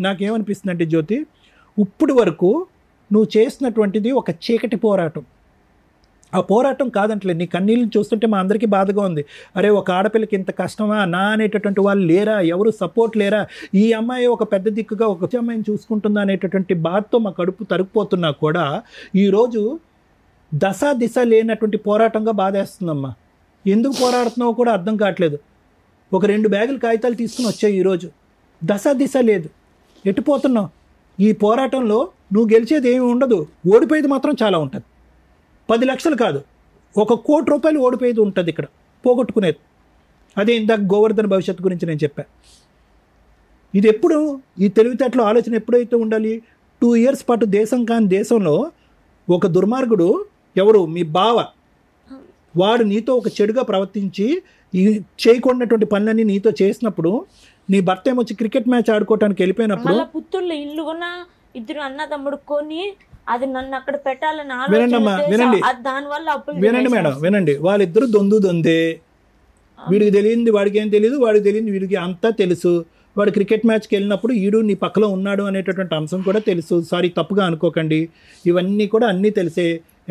నాకేమనిపిస్తుంది అంటే జ్యోతి, ఇప్పుడు వరకు నువ్వు చేసినటువంటిది ఒక చీకటి పోరాటం. ఆ పోరాటం కాదంటలేదు, నీ కన్నీళ్ళని చూస్తుంటే మా అందరికీ బాధగా ఉంది. అరే, ఒక ఆడపిల్లకి ఇంత కష్టమా నా అనేటటువంటి వాళ్ళు లేరా, ఎవరు సపోర్ట్ లేరా, ఈ అమ్మాయి ఒక పెద్ద దిక్కుగా ఒక అమ్మాయిని చూసుకుంటుందా అనేటటువంటి బాధతో మా కడుపు తరుక్కుపోతున్నా కూడా ఈరోజు దిశ లేనటువంటి పోరాటంగా బాధేస్తుందమ్మా. ఎందుకు పోరాడుతున్నావో కూడా అర్థం కావట్లేదు. ఒక 2 బ్యాగులు కాగితాలు తీసుకుని వచ్చాయి, ఈరోజు దిశ లేదు. ఎటుపోతున్నావు? ఈ పోరాటంలో నువ్వు గెలిచేది ఏమి ఉండదు, ఓడిపోయేది మాత్రం చాలా ఉంటుంది. 10 లక్షలు కాదు, 1 కోటి రూపాయలు ఓడిపోయేది ఉంటుంది ఇక్కడ, పోగొట్టుకునేది. అదే ఇందాక గోవర్ధన్ భవిష్యత్తు గురించి నేను చెప్పాను. ఇది ఎప్పుడు, ఈ తెలివితేటలో ఆలోచన ఎప్పుడైతే ఉండాలి? 2 ఇయర్స్ పాటు దేశం కాని దేశంలో ఒక దుర్మార్గుడు, ఎవరు మీ బావ, వాడు నీతో ఒక చెడుగా ప్రవర్తించి ఈ చేయకూడనటువంటి పనులన్నీ నీతో చేసినప్పుడు, నీ భర్త ఏమొచ్చి క్రికెట్ మ్యాచ్ ఆడుకోవటానికి వెళ్ళిపోయినప్పుడు, పుత్తూరులో ఇల్లు కొన్నా, 2 అన్నదమ్ముడు కొని అది నన్ను అక్కడ పెట్టాలని వినండి దానివల్ల అప్పులు. వినండి మేడం, వినండి. వాళ్ళిద్దరు దొందే. వీడికి తెలియంది వాడికి ఏం తెలియదు, వాడికి తెలియంది వీడికి అంతా తెలుసు. వాడు క్రికెట్ మ్యాచ్కి వెళ్ళినప్పుడు ఈడు నీ పక్కలో ఉన్నాడు అనేటటువంటి అంశం కూడా తెలుసు. సారీ, తప్పుగా అనుకోకండి. ఇవన్నీ కూడా అన్నీ తెలిసే.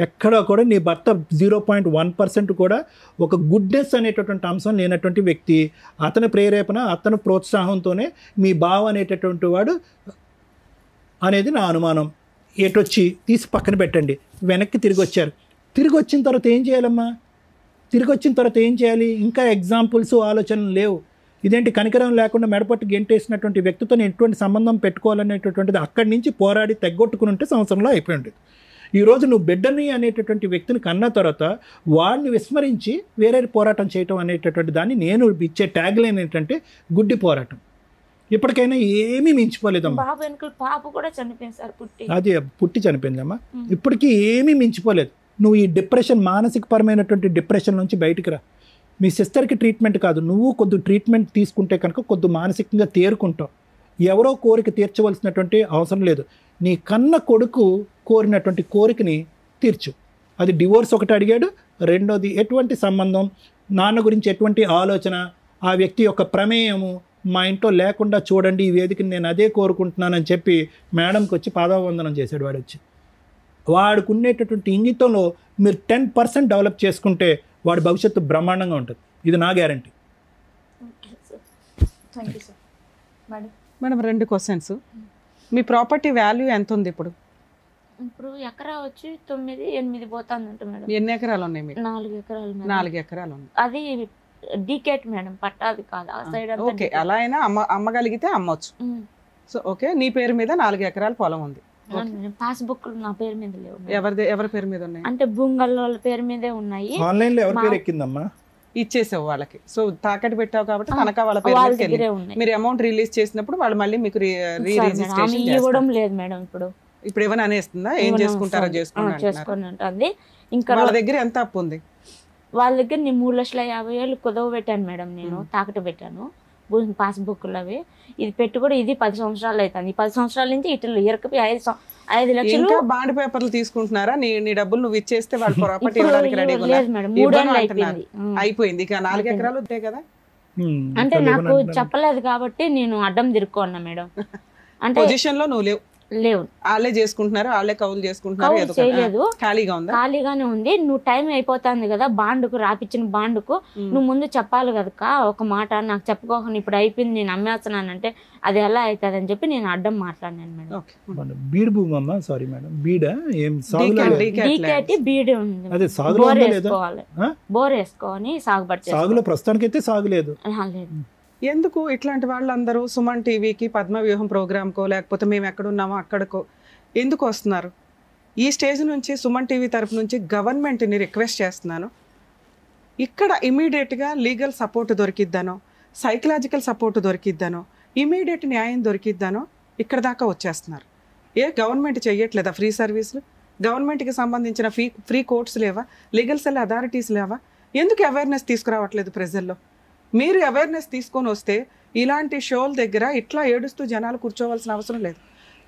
ఎక్కడా కూడా నీ భర్త 0.1% కూడా ఒక గుడ్నెస్ అనేటటువంటి అంశం లేనటువంటి వ్యక్తి. అతని ప్రేరేపణ, అతని ప్రోత్సాహంతోనే మీ బావ అనేటటువంటి వాడు అనేది నా అనుమానం. ఎటొచ్చి తీసి పక్కన పెట్టండి. వెనక్కి తిరిగి వచ్చారు. తిరిగి వచ్చిన తర్వాత ఏం చేయాలమ్మా? తిరిగి వచ్చిన తర్వాత ఏం చేయాలి? ఇంకా ఎగ్జాంపుల్స్, ఆలోచనలు లేవు. ఇదేంటి కనికరం లేకుండా మెడపట్టు గెంటేసినటువంటి వ్యక్తితో నేను ఎటువంటి సంబంధం పెట్టుకోవాలనేటటువంటిది అక్కడి నుంచి పోరాడి తెగొట్టుకుని ఉంటే సంవత్సరంలో అయిపోయి ఉండేది. ఈరోజు నువ్వు బిడ్డని అనేటటువంటి వ్యక్తిని కన్న తర్వాత వాడిని విస్మరించి వేరే పోరాటం చేయటం అనేటటువంటి దాన్ని నేను ఇచ్చే ట్యాగ్ లైన్ ఏంటంటే గుడ్డి పోరాటం. ఇప్పటికైనా ఏమీ మించిపోలేదమ్మా. బాబు వెనుకలు పాప కూడా చనిపోయింది సార్, అది పుట్టి చనిపోయిందమ్మా. ఇప్పటికీ ఏమీ మించిపోలేదు. నువ్వు ఈ డిప్రెషన్, మానసిక పరమైనటువంటి డిప్రెషన్ నుంచి బయటికి రా. మీ సిస్టర్కి ట్రీట్మెంట్ కాదు, నువ్వు కొద్ది ట్రీట్మెంట్ తీసుకుంటే కనుక కొద్ది మానసికంగా తేరుకుంటావు. ఎవరో కోరిక తీర్చవలసినటువంటి అవసరం లేదు. నీ కన్న కొడుకు కోరినటువంటి కోరికని తీర్చు. అది డివోర్స్ ఒకటి అడిగాడు, రెండోది ఎటువంటి సంబంధం, నాన్న గురించి ఎటువంటి ఆలోచన, ఆ వ్యక్తి యొక్క ప్రమేయము మా ఇంట్లో లేకుండా చూడండి, ఈ వేదికని నేను అదే కోరుకుంటున్నానని చెప్పి మేడంకి వచ్చి పాదావందనం చేశాడు. వాడు వచ్చి వాడికి ఉండేటటువంటి ఇంగితంలో మీరు 10% డెవలప్ చేసుకుంటే వాడి భవిష్యత్తు బ్రహ్మాండంగా ఉంటుంది. ఇది నా గ్యారంటీ. Madam 2 questions. మీ ప్రాపర్టీ వాల్యూ ఎంత ఉంది ఇప్పుడు? ఇప్పుడు ఎకరా వచ్చి 9-8 పోతుందంట మేడం. ఎన్ని ఎకరాలు ఉన్నాయి మీకు? 4 ఎకరాలు మేడం. 4 ఎకరాలు ఉంది. అది డీకేట్ మేడం, పట్టాది కాదు ఆ సైడ్. ఓకే, అలా అయినా అమ్మగలిగితే అమ్మొచ్చు. సో ఓకే, నీ పేరు మీద 4 ఎకరాల పొలం ఉంది. పాస్బుక్ నా పేరు మీద లేవు. ఎవరి పేరు మీద ఉన్నాయి? అంటే భూంగల్ వాళ్ళ పేరు మీదే ఉన్నాయి. ఆన్లైన్ లో ఎవరి పేరు ఎక్కిందమ్మా? ఇచ్చేసావు వాళ్ళకి. సో తాకట్టు పెట్టావు కాబట్టి తనఖా వాళ్ళ పేరు మీదకి వెళ్ళింది. మీరు అమౌంట్ రిలీజ్ చేసినప్పుడు వాళ్ళు మళ్ళీ మీకు రిజిస్ట్రేషన్ ఇవ్వడం లేదు మేడం. ఇప్పుడు ఏమైనా అనేస్తుందా? ఏం చేసుకుంటారో చేసుకోండి అంటుంది. ఇంకా వాళ్ళ దగ్గర ఎంత అప్పు ఉంది? వాళ్ళ దగ్గర నేను 3,50,000 కుదవ పెట్టాను మేడం. నేను తాకట్టు పెట్టాను పాస్బుక్లు అవి. ఇది పెట్టి కూడా ఇది 10 సంవత్సరాలు అవుతుంది. 10 సంవత్సరాల నుంచి ఇటు ఇరకపి 5 లక్షలు బాండ్ పేపర్లు తీసుకుంటున్నారా? నీ డబ్బులు నువ్వు ఇచ్చేస్తే వాళ్ళు ప్రాపర్టీ ఇవ్వడానికి రెడీగా లేదు మేడం. 3 ఏళ్ళు అయిపోయింది. అయిపోయింది. ఇక 4 ఎకరాలు ఉంటాయి కదా. అంటే నాకు చెప్పలేదు కాబట్టి నేను అడ్డం తిరుక్కున్నా మేడం. అంటే పొజిషన్ లో నువ్వు లేవు. వాళ్ళే చేసుకుంటున్నారు, వాళ్ళే కౌలు చేసుకుంటున్నారు. చేయలేదు, ఖాళీగా ఉందా? ఖాళీగానే ఉంది. నువ్వు టైం అయిపోతుంది కదా బాండుకు, రాపిచ్చిన బాండుకు నువ్వు ముందు చెప్పాలి కదా ఒక మాట. నాకు చెప్పుకోకుండా ఇప్పుడు అయిపోయింది నేను అమ్మేస్తున్నానంటే అది ఎలా అవుతుంది అని చెప్పి నేను అడ్డం మాట్లాడినాను మేడం. బీడ్ భూమి అమ్మా, సారీ మేడం, బీడా ఏం డీకేటి బీడ్ ఉంది. బోర్ వేసుకోవాలి, బోర్ వేసుకొని సాగుబడి. సాగులో ప్రస్తుతానికి అయితే సాగులేదు. లేదు. ఎందుకు ఇట్లాంటి వాళ్ళందరూ సుమన్ టీవీకి పద్మవ్యూహం ప్రోగ్రామ్కో లేకపోతే మేము ఎక్కడున్నామో అక్కడికో ఎందుకు వస్తున్నారు? ఈ స్టేజ్ నుంచి సుమన్ టీవీ తరఫు నుంచి గవర్నమెంట్ని రిక్వెస్ట్ చేస్తున్నాను, ఇక్కడ ఇమీడియట్గా లీగల్ సపోర్ట్ దొరికిద్దానో, సైకలాజికల్ సపోర్ట్ దొరికిద్దానో, ఇమీడియట్ న్యాయం దొరికిద్దానో ఇక్కడ దాకా వచ్చేస్తున్నారు. గవర్నమెంట్ చెయ్యట్లేదా ఫ్రీ సర్వీసులు? గవర్నమెంట్కి సంబంధించిన ఫ్రీ కోర్ట్స్ లేవా? లీగల్ సెల్ అథారిటీస్ లేవా? ఎందుకు అవేర్నెస్ తీసుకురావట్లేదు ప్రజల్లో? మీరు అవేర్నెస్ తీసుకొని వస్తే ఇలాంటి షోల దగ్గర ఇట్లా ఏడుస్తూ జనాలు కూర్చోవలసిన అవసరం లేదు.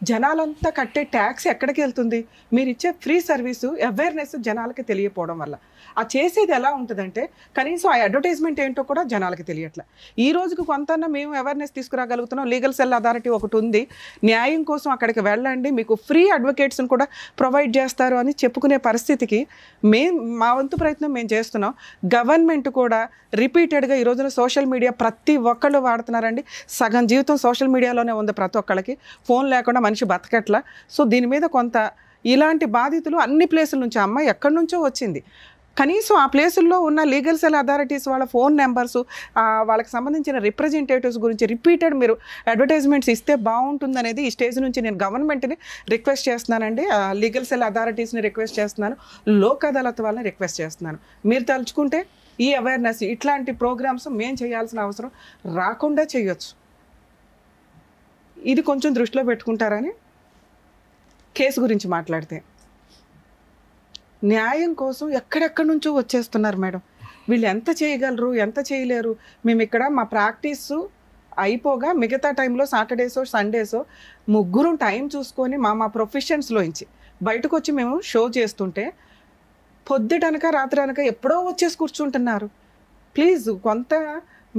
జనాలంతా కట్టే ట్యాక్స్ ఎక్కడికి వెళ్తుంది? మీరు ఇచ్చే ఫ్రీ సర్వీసు అవేర్నెస్ జనాలకి తెలియకపోవడం వల్ల. ఆ చేసేది ఎలా ఉంటుందంటే కనీసం ఆ అడ్వర్టైజ్మెంట్ ఏంటో కూడా జనాలకి తెలియట్లే. ఈ రోజుకు కొంత మేము అవేర్నెస్ తీసుకురాగలుగుతున్నాం. లీగల్ సెల్ అథారిటీ ఒకటి ఉంది, న్యాయం కోసం అక్కడికి వెళ్ళండి, మీకు ఫ్రీ అడ్వకేట్స్ని కూడా ప్రొవైడ్ చేస్తారు అని చెప్పుకునే పరిస్థితికి మా వంతు ప్రయత్నం మేము చేస్తున్నాం. గవర్నమెంట్ కూడా రిపీటెడ్గా ఈ రోజున సోషల్ మీడియా ప్రతి ఒక్కళ్ళు వాడుతున్నారండి. సగం జీవితం సోషల్ మీడియాలోనే ఉంది ప్రతి ఒక్కళ్ళకి. ఫోన్ లేకుండా మనిషి బతకట్లా. సో దీని మీద కొంత ఇలాంటి బాధితులు అన్ని ప్లేసుల నుంచి, అమ్మాయి ఎక్కడి నుంచో వచ్చింది, కనీసం ఆ ప్లేసుల్లో ఉన్న లీగల్ సెల్ అథారిటీస్ వాళ్ళ ఫోన్ నెంబర్సు, వాళ్ళకి సంబంధించిన రిప్రజెంటేటివ్స్ గురించి రిపీటెడ్ మీరు అడ్వర్టైజ్మెంట్స్ ఇస్తే బాగుంటుందనేది ఈ స్టేజ్ నుంచి నేను గవర్నమెంట్ని రిక్వెస్ట్ చేస్తున్నానండి. లీగల్ సెల్ అథారిటీస్ని రిక్వెస్ట్ చేస్తున్నాను, లోక్ అదాలత్ వాళ్ళని రిక్వెస్ట్ చేస్తున్నాను. మీరు తలుచుకుంటే ఈ అవేర్నెస్ ఇట్లాంటి ప్రోగ్రామ్స్ మేము చేయాల్సిన అవసరం రాకుండా చేయొచ్చు. ఇది కొంచెం దృష్టిలో పెట్టుకుంటారని. కేసు గురించి మాట్లాడితే న్యాయం కోసం ఎక్కడెక్కడి నుంచో వచ్చేస్తున్నారు మేడం. వీళ్ళు ఎంత చేయగలరు, ఎంత చేయలేరు? మేము ఇక్కడ మా ప్రాక్టీసు అయిపోగా మిగతా టైంలో సాటర్డేసో సండేసో ముగ్గురు టైం చూసుకొని మా ప్రొఫెషన్స్లోంచి బయటకు వచ్చి మేము షో చేస్తుంటే పొద్దుటనక రాత్రి అనక ఎప్పుడో వచ్చేసి కూర్చుంటున్నారు. ప్లీజ్ కొంత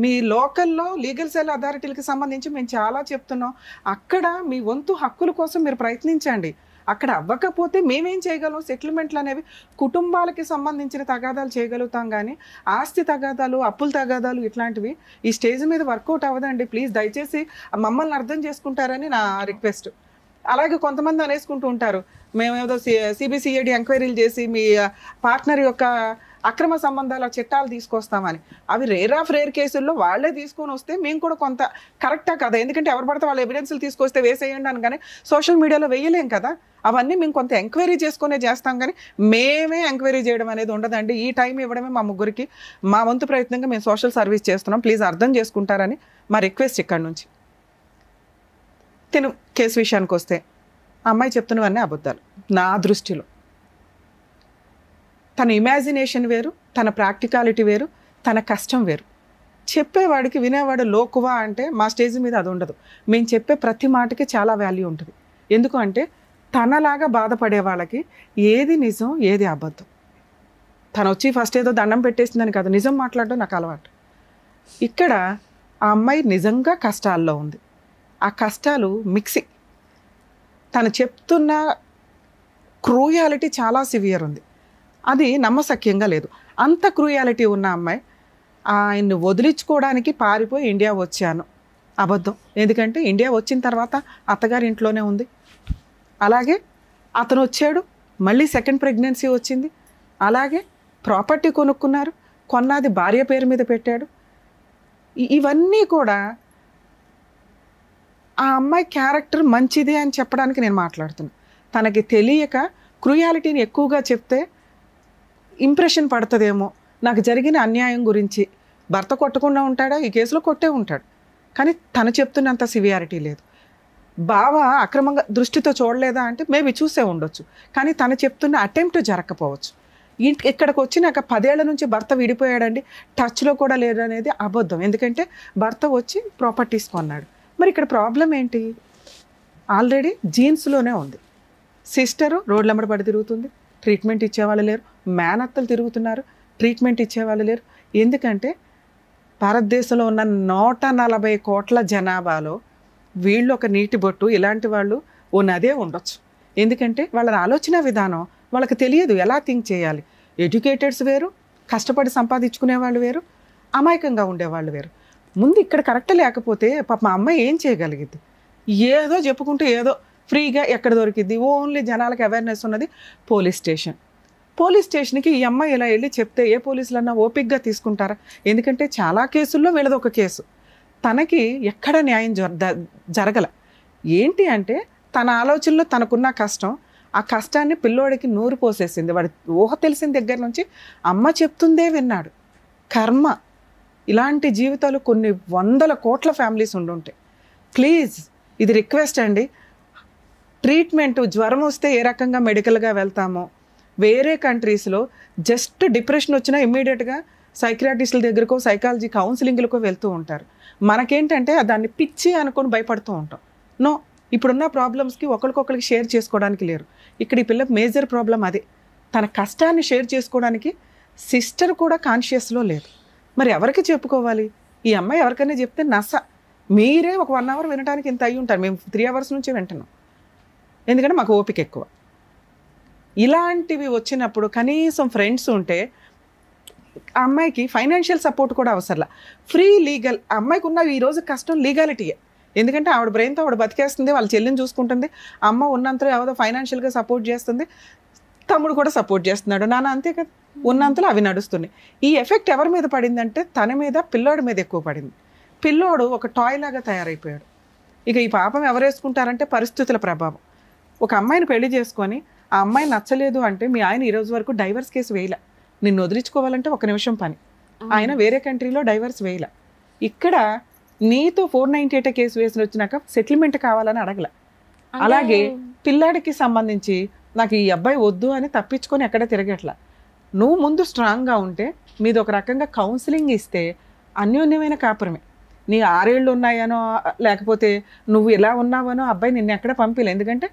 మీ లోకల్లో లీగల్ సెల్ అథారిటీలకు సంబంధించి మేము చాలా చెప్తున్నాం. అక్కడ మీ వంతు హక్కుల కోసం మీరు ప్రయత్నించండి. అక్కడ అవ్వకపోతే మేమేం చేయగలం? సెటిల్మెంట్లు అనేవి కుటుంబాలకి సంబంధించిన తగాదాలు చేయగలుగుతాం, కానీ ఆస్తి తగాదాలు, అప్పుల తగాదాలు ఇట్లాంటివి ఈ స్టేజ్ మీద వర్కౌట్ అవ్వదండి. ప్లీజ్ దయచేసి మమ్మల్ని అర్థం చేసుకుంటారని నా రిక్వెస్ట్. అలాగే కొంతమంది అనేసుకుంటూ ఉంటారు, మేమేదో సిబిసిఐడి ఎంక్వైరీలు చేసి మీ పార్ట్నర్ యొక్క అక్రమ సంబంధాల చట్టాలు తీసుకొస్తామని. అవి రేర్ ఆఫ్ రేర్ కేసుల్లో వాళ్ళే తీసుకొని వస్తే మేము కూడా కొంత కరెక్టా కదా? ఎందుకంటే ఎవరు పడితే వాళ్ళ ఎవిడెన్స్లు తీసుకొస్తే వేసేయండి అని, కానీ సోషల్ మీడియాలో వేయలేం కదా. అవన్నీ మేము కొంత ఎంక్వైరీ చేసుకునే చేస్తాం, కానీ మేమే ఎంక్వైరీ చేయడం అనేది ఉండదండి. ఈ టైం ఇవ్వడమే మా ముగ్గురికి మా వంతు ప్రయత్నంగా మేము సోషల్ సర్వీస్ చేస్తున్నాం. ప్లీజ్ అర్థం చేసుకుంటారని మా రిక్వెస్ట్. ఇక్కడ నుంచి కేసు విషయానికి వస్తే అమ్మాయి చెప్తున్నవన్నీ అబద్ధాలు నా దృష్టిలో. తన ఇమాజినేషన్ వేరు, తన ప్రాక్టికాలిటీ వేరు, తన కష్టం వేరు. చెప్పేవాడికి వినేవాడు లోకువా అంటే మా స్టేజ్ మీద అది ఉండదు. మేము చెప్పే ప్రతి మాటకి చాలా వాల్యూ ఉంటుంది. ఎందుకు అంటే తనలాగా బాధపడే వాళ్ళకి ఏది నిజం ఏది అబద్ధం. తను వచ్చి ఫస్ట్ ఏదో దండం పెట్టేసిందని కాదు, నిజం మాట్లాడడం నాకు అలవాటు. ఇక్కడ ఆ అమ్మాయి నిజంగా కష్టాల్లో ఉంది. ఆ కష్టాలు మిక్సింగ్. తను చెప్తున్న క్రూయాలిటీ చాలా సివియర్ ఉంది, అది నమ్మశక్యంగా లేదు. అంత క్రూయాలిటీ ఉన్న అమ్మాయి ఆయన్ని వదిలించుకోవడానికి పారిపోయి ఇండియా వచ్చాను, అబద్ధం. ఎందుకంటే ఇండియా వచ్చిన తర్వాత అత్తగారి ఇంట్లోనే ఉంది. అలాగే అతను వచ్చాడు, మళ్ళీ సెకండ్ ప్రెగ్నెన్సీ వచ్చింది, అలాగే ప్రాపర్టీ కొనుక్కున్నారు, కొన్నది భార్య పేరు మీద పెట్టాడు. ఇవన్నీ కూడా ఆ అమ్మాయి క్యారెక్టర్ మంచిది అని చెప్పడానికి నేను మాట్లాడుతున్నాను. తనకి తెలియక క్రూయాలిటీని ఎక్కువగా చెప్తే ఇంప్రెషన్ పడుతుందేమో, నాకు జరిగిన అన్యాయం గురించి. భర్త కొట్టకుండా ఉంటాడా? ఈ కేసులో కొట్టే ఉంటాడు, కానీ తను చెప్తున్నంత సివియారిటీ లేదు. బావ అక్రమంగా దృష్టితో చూడలేదా అంటే మేబీ చూసే ఉండొచ్చు, కానీ తను చెప్తున్న అటెంప్ట్ జరగకపోవచ్చు. ఇక్కడికి వచ్చినాక 10 ఏళ్ల నుంచి భర్త విడిపోయాడండి, టచ్లో కూడా లేదనేది అబద్ధం. ఎందుకంటే భర్త వచ్చి ప్రాపర్టీస్ కొన్నాడు. మరి ఇక్కడ ప్రాబ్లం ఏంటి? ఆల్రెడీ జీన్స్లోనే ఉంది. సిస్టరు రోడ్లమ్మడి పడి తిరుగుతుంది, ట్రీట్మెంట్ ఇచ్చేవాళ్ళు లేరు. మేనత్తలు తిరుగుతున్నారు, ట్రీట్మెంట్ ఇచ్చేవాళ్ళు లేరు. ఎందుకంటే భారతదేశంలో ఉన్న 140 కోట్ల జనాభాలో వీళ్ళు ఒక నీటి బొట్టు, ఇలాంటి వాళ్ళు ఓ నదే ఉండొచ్చు. ఎందుకంటే వాళ్ళ ఆలోచన విధానం వాళ్ళకి తెలియదు, ఎలా థింక్ చేయాలి. ఎడ్యుకేటెడ్స్ వేరు, కష్టపడి సంపాదించుకునే వాళ్ళు వేరు, అమాయకంగా ఉండేవాళ్ళు వేరు. ముందు ఇక్కడ కరెక్ట్ లేకపోతే పాప మా అమ్మాయి ఏం చేయగలిగింది? ఏదో చెప్పుకుంటూ ఏదో ఫ్రీగా ఎక్కడ దొరికింది. ఓన్లీ జనాలకు అవేర్నెస్ ఉన్నది పోలీస్ స్టేషన్. పోలీస్ స్టేషన్కి ఈ అమ్మాయి ఇలా వెళ్ళి చెప్తే ఏ పోలీసులన్నా ఓపిక్గా తీసుకుంటారా? ఎందుకంటే చాలా కేసుల్లో వీళ్ళది ఒక కేసు. తనకి ఎక్కడ న్యాయం జరగల. ఏంటి అంటే తన ఆలోచనలో తనకున్న కష్టం, ఆ కష్టాన్ని పిల్లోడికి నూరు పోసేసింది. వాడి ఊహ తెలిసిన దగ్గర నుంచి అమ్మ చెప్తుందే విన్నాడు. కర్మ. ఇలాంటి జీవితాలు కొన్ని 100 కోట్ల ఫ్యామిలీస్ ఉండుంటాయి. ప్లీజ్, ఇది రిక్వెస్ట్ అండి. ట్రీట్మెంట్ జ్వరం వస్తే ఏ రకంగా మెడికల్గా వెళ్తామో, వేరే కంట్రీస్లో జస్ట్ డిప్రెషన్ వచ్చినా ఇమ్మీడియట్గా సైకియాట్రిస్టుల దగ్గరకో సైకాలజీ కౌన్సిలింగ్లకో వెళ్తూ ఉంటారు. మనకేంటంటే దాన్ని పిచ్చి అనుకొని భయపడుతూ ఉంటాం. నో, ఇప్పుడున్న ప్రాబ్లమ్స్కి ఒకరికొకరికి షేర్ చేసుకోవడానికి లేరు. ఇక్కడ ఈ పిల్ల మేజర్ ప్రాబ్లం అదే. తన కష్టాన్ని షేర్ చేసుకోవడానికి సిస్టర్ కూడా కాన్షియస్లో లేదు. మరి ఎవరికి చెప్పుకోవాలి? ఈ అమ్మాయి ఎవరికైనా చెప్తే నస. మీరే ఒక 1 అవర్ వినడానికి ఇంత అయ్యి ఉంటారు, మేము 3 అవర్స్ నుంచే వింటున్నాం. ఎందుకంటే మాకు ఓపిక ఎక్కువ. ఇలాంటివి వచ్చినప్పుడు కనీసం ఫ్రెండ్స్ ఉంటే ఆ అమ్మాయికి ఫైనాన్షియల్ సపోర్ట్ కూడా అవసరంలా, ఫ్రీ లీగల్. ఆ అమ్మాయికి ఉన్న ఈరోజు కష్టం లీగాలిటీయే. ఎందుకంటే ఆవిడ బ్రెయిన్తో ఆవిడ బతికేస్తుంది, వాళ్ళ చెల్లిని చూసుకుంటుంది, అమ్మ ఉన్నంతలో ఏదో ఫైనాన్షియల్గా సపోర్ట్ చేస్తుంది, తమ్ముడు కూడా సపోర్ట్ చేస్తున్నాడు, నాన్న అంతే కదా, ఉన్నంతలో అవి నడుస్తున్నాయి. ఈ ఎఫెక్ట్ ఎవరి మీద పడిందంటే తన మీద, పిల్లోడి మీద ఎక్కువ పడింది. పిల్లోడు ఒక టాయ్ లాగా తయారైపోయాడు. ఇక ఈ పాపం ఎవరు వేసుకుంటారంటే పరిస్థితుల ప్రభావం. ఒక అమ్మాయిని పెళ్లి చేసుకొని ఆ అమ్మాయి నచ్చలేదు అంటే మీ ఆయన ఈరోజు వరకు డైవర్స్ కేసు వేయలే. నిన్ను వదిలించుకోవాలంటే 1 నిమిషం పని. ఆయన వేరే కంట్రీలో డైవర్స్ వేయలే. ఇక్కడ నీతో 498 కేసు వేసి వచ్చినాక సెటిల్మెంట్ కావాలని అడగల. అలాగే పిల్లాడికి సంబంధించి నాకు ఈ అబ్బాయి వద్దు అని తప్పించుకొని ఎక్కడ తిరగట్లా. నువ్వు ముందు స్ట్రాంగ్గా ఉంటే మీది ఒక రకంగా కౌన్సిలింగ్ ఇస్తే అన్యోన్యమైన కాపురమే. నీ 6 ఏళ్ళు ఉన్నాయనో లేకపోతే నువ్వు ఇలా ఉన్నావనో అబ్బాయి నిన్ను ఎక్కడ పంపిలే. ఎందుకంటే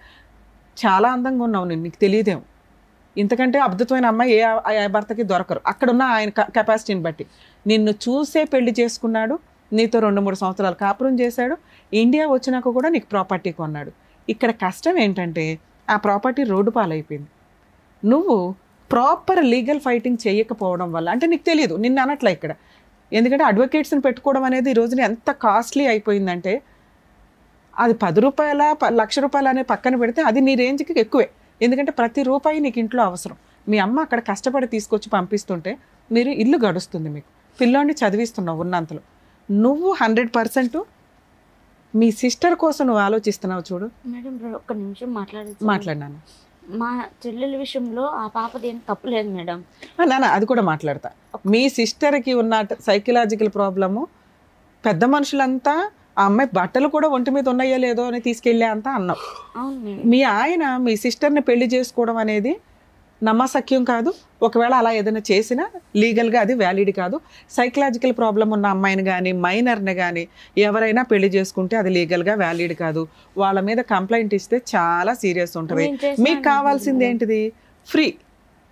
చాలా అందంగా ఉన్నావు, నీకు తెలియదేమో. ఇంతకంటే అద్భుతమైన అమ్మాయి ఏ భర్తకి దొరకరు అక్కడున్న ఆయన కెపాసిటీని బట్టి. నిన్ను చూసే పెళ్లి చేసుకున్నాడు, నీతో 2-3 సంవత్సరాలు కాపురం చేశాడు, ఇండియా వచ్చినాక కూడా నీకు ప్రాపర్టీ కొన్నాడు. ఇక్కడ కష్టం ఏంటంటే ఆ ప్రాపర్టీ రోడ్డు పాలైపోయింది. నువ్వు ప్రాపర్ లీగల్ ఫైటింగ్ చేయకపోవడం వల్ల, అంటే నీకు తెలియదు, నిన్ను అనట్లే ఇక్కడ. ఎందుకంటే అడ్వకేట్స్ని పెట్టుకోవడం అనేది ఈ రోజున ఎంత కాస్ట్లీ అయిపోయిందంటే అది 10 రూపాయల 1,00,000 రూపాయలు అనే పక్కన పెడితే అది నీ రేంజ్కి ఎక్కువే. ఎందుకంటే ప్రతి రూపాయి నీకు ఇంట్లో అవసరం. మీ అమ్మ అక్కడ కష్టపడి తీసుకొచ్చి పంపిస్తుంటే మీరు ఇల్లు గడుస్తుంది, మీకు పిల్లోడిని చదివిస్తున్నావు ఉన్నంతలో. నువ్వు 100% మీ సిస్టర్ కోసం నువ్వు ఆలోచిస్తున్నావు. చూడు మేడం, 1 నిమిషం మాట్లాడినాను. మా చెల్లెల విషయంలో ఆ పాపది ఏం తప్పు లేదు మేడం. నాన్న అది కూడా మాట్లాడతా. మీ సిస్టర్కి ఉన్న సైకలాజికల్ ప్రాబ్లము పెద్ద మనుషులంతా ఆ అమ్మాయి బట్టలు కూడా ఒంటి మీద ఉన్నాయో లేదో అని తీసుకెళ్ళే అంతా అన్నావు. మీ ఆయన మీ సిస్టర్ని పెళ్లి చేసుకోవడం అనేది నమ్మసక్యం కాదు. ఒకవేళ అలా ఏదైనా చేసినా లీగల్గా అది వ్యాలిడ్ కాదు. సైకలాజికల్ ప్రాబ్లం ఉన్న అమ్మాయిని కానీ మైనర్ని కానీ ఎవరైనా పెళ్లి చేసుకుంటే అది లీగల్గా వ్యాలిడ్ కాదు. వాళ్ళ మీద కంప్లైంట్ ఇస్తే చాలా సీరియస్ ఉంటుంది. మీకు కావాల్సింది ఏంటిది?